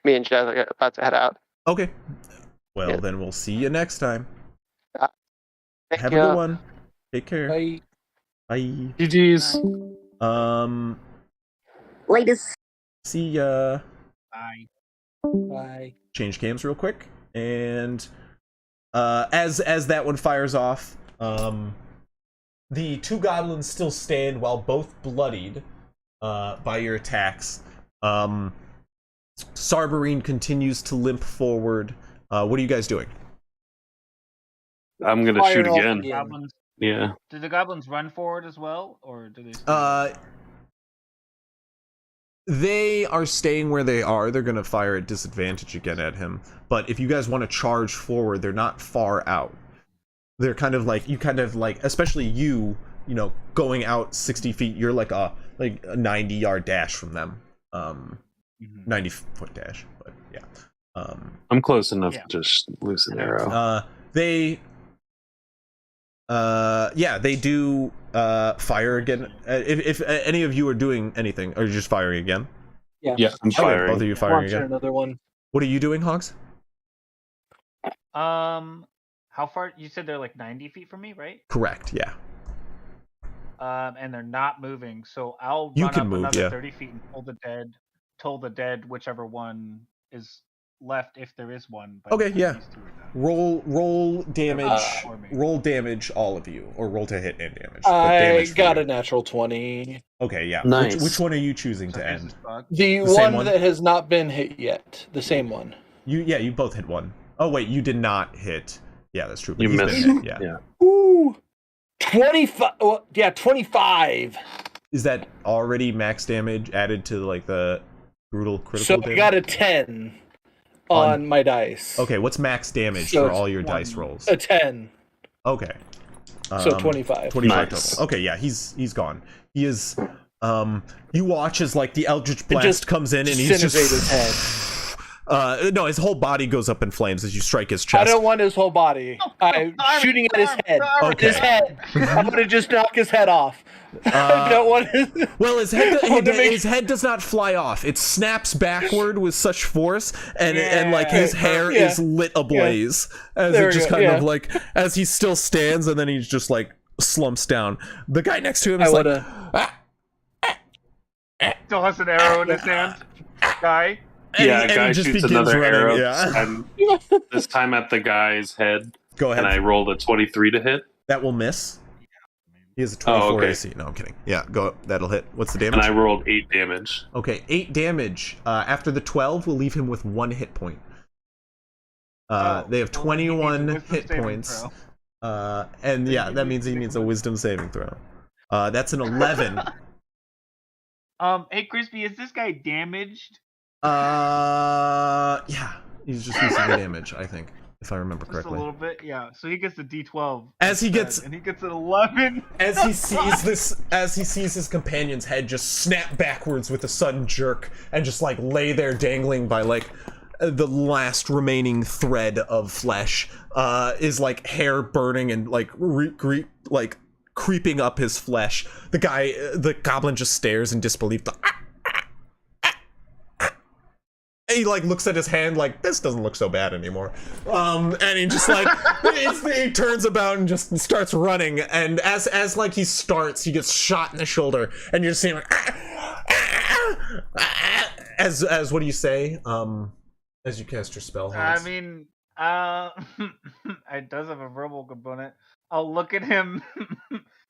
me and Jazz are about to head out. Okay. Well, then we'll see you next time. Have you. A good one. Take care. Bye. Bye. GG's. Latest. See ya. Bye. Bye. Change cams real quick, and as that one fires off, the two goblins still stand while both bloodied by your attacks. Sarberine continues to limp forward. What are you guys doing? I'm gonna shoot again. Goblins, yeah. Do the goblins run forward as well, or do they? They are staying where they are. They're gonna fire at disadvantage again at him. But if you guys want to charge forward, they're not far out. They're kind of like, especially you going out 60 feet. You're like a 90-yard dash from them. 90-foot dash. But yeah. I'm close enough to just loose an arrow. They do fire again. If any of you are doing anything, are you just firing again? Yeah, I'm firing. Both of you firing again. Another one. What are you doing, Hogs? How far? You said they're like 90 feet from me, right? Correct. Yeah. And they're not moving, so I'll You run can up move, another yeah. 30 feet and toll the dead, whichever one is left, if there is one. But Okay, yeah. these two are done. roll damage. Roll damage, all of you, or roll to hit and damage. I got a natural 20. Okay, yeah. Nice. Which one are you choosing to end? The one that has not been hit yet. The same one. You both hit one. Oh wait, you did not hit. Yeah, that's true. But You he's missed. been hit, yeah. Ooh. 25. Well, yeah, 25. Is that already max damage added to like the brutal critical So damage? I got a 10 on my dice. Okay, what's max damage So for all your dice rolls? A 10. Okay. So 25. 25 Nice. total. Okay, yeah, he's gone. He is. You watch as like the Eldritch Blast comes in and he's just. His head. No, his whole body goes up in flames as you strike his chest. I don't want his whole body. I'm shooting at his head. Okay. His head. I'm gonna just knock his head off. I don't want his... Well, his head does not fly off. It snaps backward with such force, and like his hair is lit ablaze as it just kind of like as he still stands, and then he just like slumps down. The guy next to him is Still has an arrow in his hand. Guy. Yeah, guy just shoots begins another running, arrow, yeah. and this time at the guy's head. Go ahead. And I rolled a 23 to hit. That will miss. He has a 24 AC. No, I'm kidding. Yeah, go. That'll hit. What's the damage? And I rolled 8 damage. Okay, 8 damage. After the 12, we'll leave him with 1 hit point. They have 21 hit points. And yeah, that means he needs a wisdom saving throw. That's an 11. Hey Crispy, is this guy damaged? Yeah, he's just using the damage, I think, if I remember correctly. Just a little bit, yeah. So he gets a D12. And he gets an 11. As he sees his companion's head just snap backwards with a sudden jerk and just like lay there dangling by like the last remaining thread of flesh, is like hair burning and like like creeping up his flesh. The goblin just stares in disbelief. He like looks at his hand like, this doesn't look so bad anymore. And he just like he turns about and just starts running, and as like he starts, he gets shot in the shoulder, and you're just seeing like as what do you say? As you cast your spell, Hans? I mean, it does have a verbal component. I'll look at him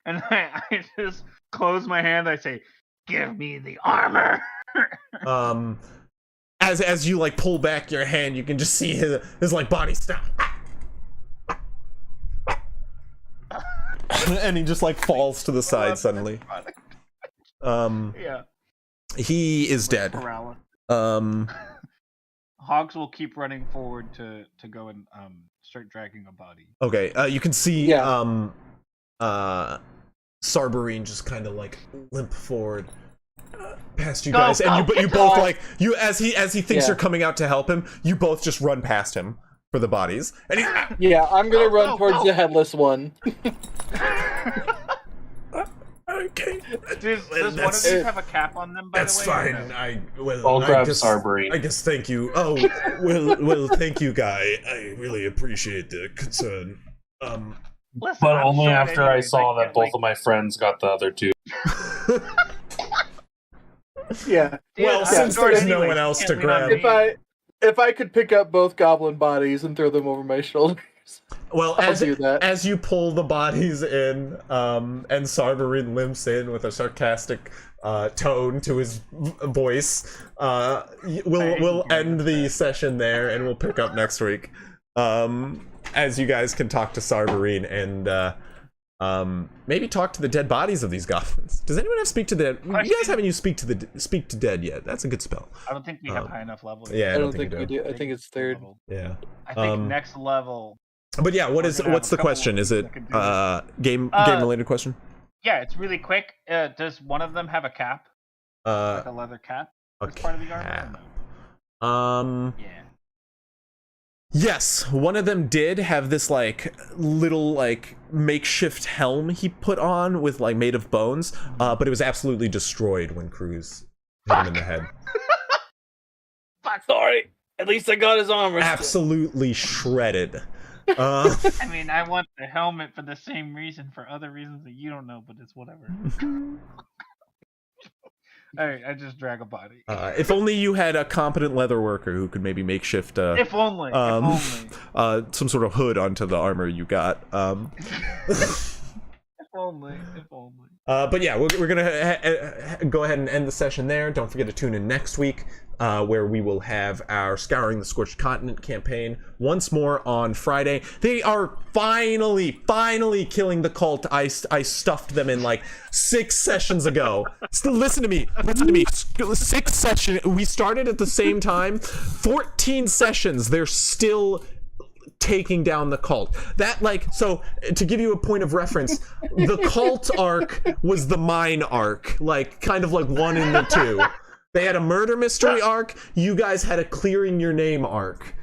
and I just close my hand. I say, "Give me the armor." As you like pull back your hand, you can just see his like body stop, and he just like falls to the side suddenly. Yeah. He is dead. Hogs will keep running forward to go and start dragging a body. Okay, you can see Sarberine just kind of like limp forward past you guys, and you both like as he thinks you're coming out to help him, you both just run past him for the bodies, and I'm gonna run towards the headless one. Okay. Does one of these have a cap on them? By the way, fine. I'll grab Sarberine. I guess. Thank you. Oh, well. Thank you, Guy. I really appreciate the concern. Listen, but I'm only short after I anyways, saw that can't, both of my friends got the other two. Yeah. Well, since there's no one else to grab. If I could pick up both goblin bodies and throw them over my shoulders. Well, I'll do that. As you pull the bodies in, and Sarberine limps in with a sarcastic tone to his voice, we'll end the session there, and we'll pick up next week. As you guys can talk to Sarberine and maybe talk to the dead bodies of these goblins. Does anyone have speak to the? You guys haven't used speak to dead yet. That's a good spell. I don't think we have high enough level. Yeah, I don't think we do. I think it's third. Yeah. I think next level. But yeah, what's the question? Is it game related question? Yeah, it's really quick. Does one of them have a cap? Like a leather cap? A part of the armor? Or no? Yeah. Yes, one of them did have this like little like makeshift helm he put on with like made of bones, but it was absolutely destroyed when Cruz hit him in the head. Sorry. At least I got his armor. Absolutely shredded. I mean, I want the helmet for the same reason, for other reasons that you don't know, but it's whatever. I just drag a body. If only you had a competent leather worker who could maybe makeshift If only. some sort of hood onto the armor you got. If only. But yeah, we're gonna go ahead and end the session there. Don't forget to tune in next week, where we will have our Scouring the Scorched Continent campaign once more on Friday. They are finally killing the cult. I stuffed them in like 6 sessions ago. Listen to me. 6 sessions. We started at the same time. 14 sessions. They're still taking down the cult. That, like, so to give you a point of reference, the cult arc was the mine arc, like kind of like 1 and the 2. They had a murder mystery arc. You guys had a clearing your name arc.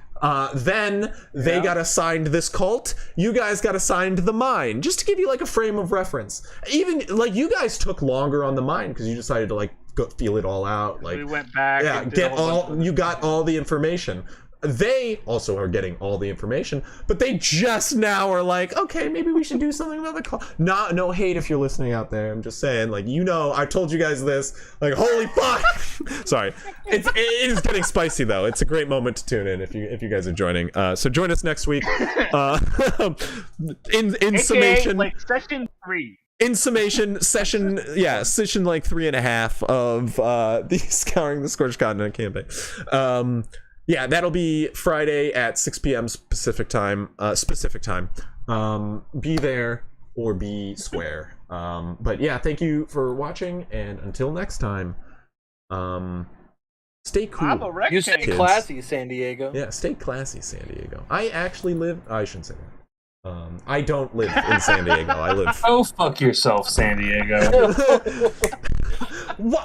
Then they got assigned this cult. You guys got assigned the mine. Just to give you like a frame of reference. Even like you guys took longer on the mine because you decided to like go feel it all out. Like we went back. Yeah, you got all the information. They also are getting all the information, but they just now are like, okay, maybe we should do something about the call. No hate if you're listening out there. I'm just saying, like, I told you guys this. Like, holy fuck! Sorry, it is getting spicy though. It's a great moment to tune in if you guys are joining. So join us next week. In AKA, summation, like session 3. In summation, session like 3.5 of the Scouring the Scorched Continent campaign. Yeah, that'll be Friday at 6 p.m. Pacific time. Be there or be square. But yeah, thank you for watching, and until next time, stay cool. You stay classy, San Diego. Yeah, stay classy, San Diego. I shouldn't say that. I don't live in San Diego. I live. Oh, fuck yourself, San Diego. What?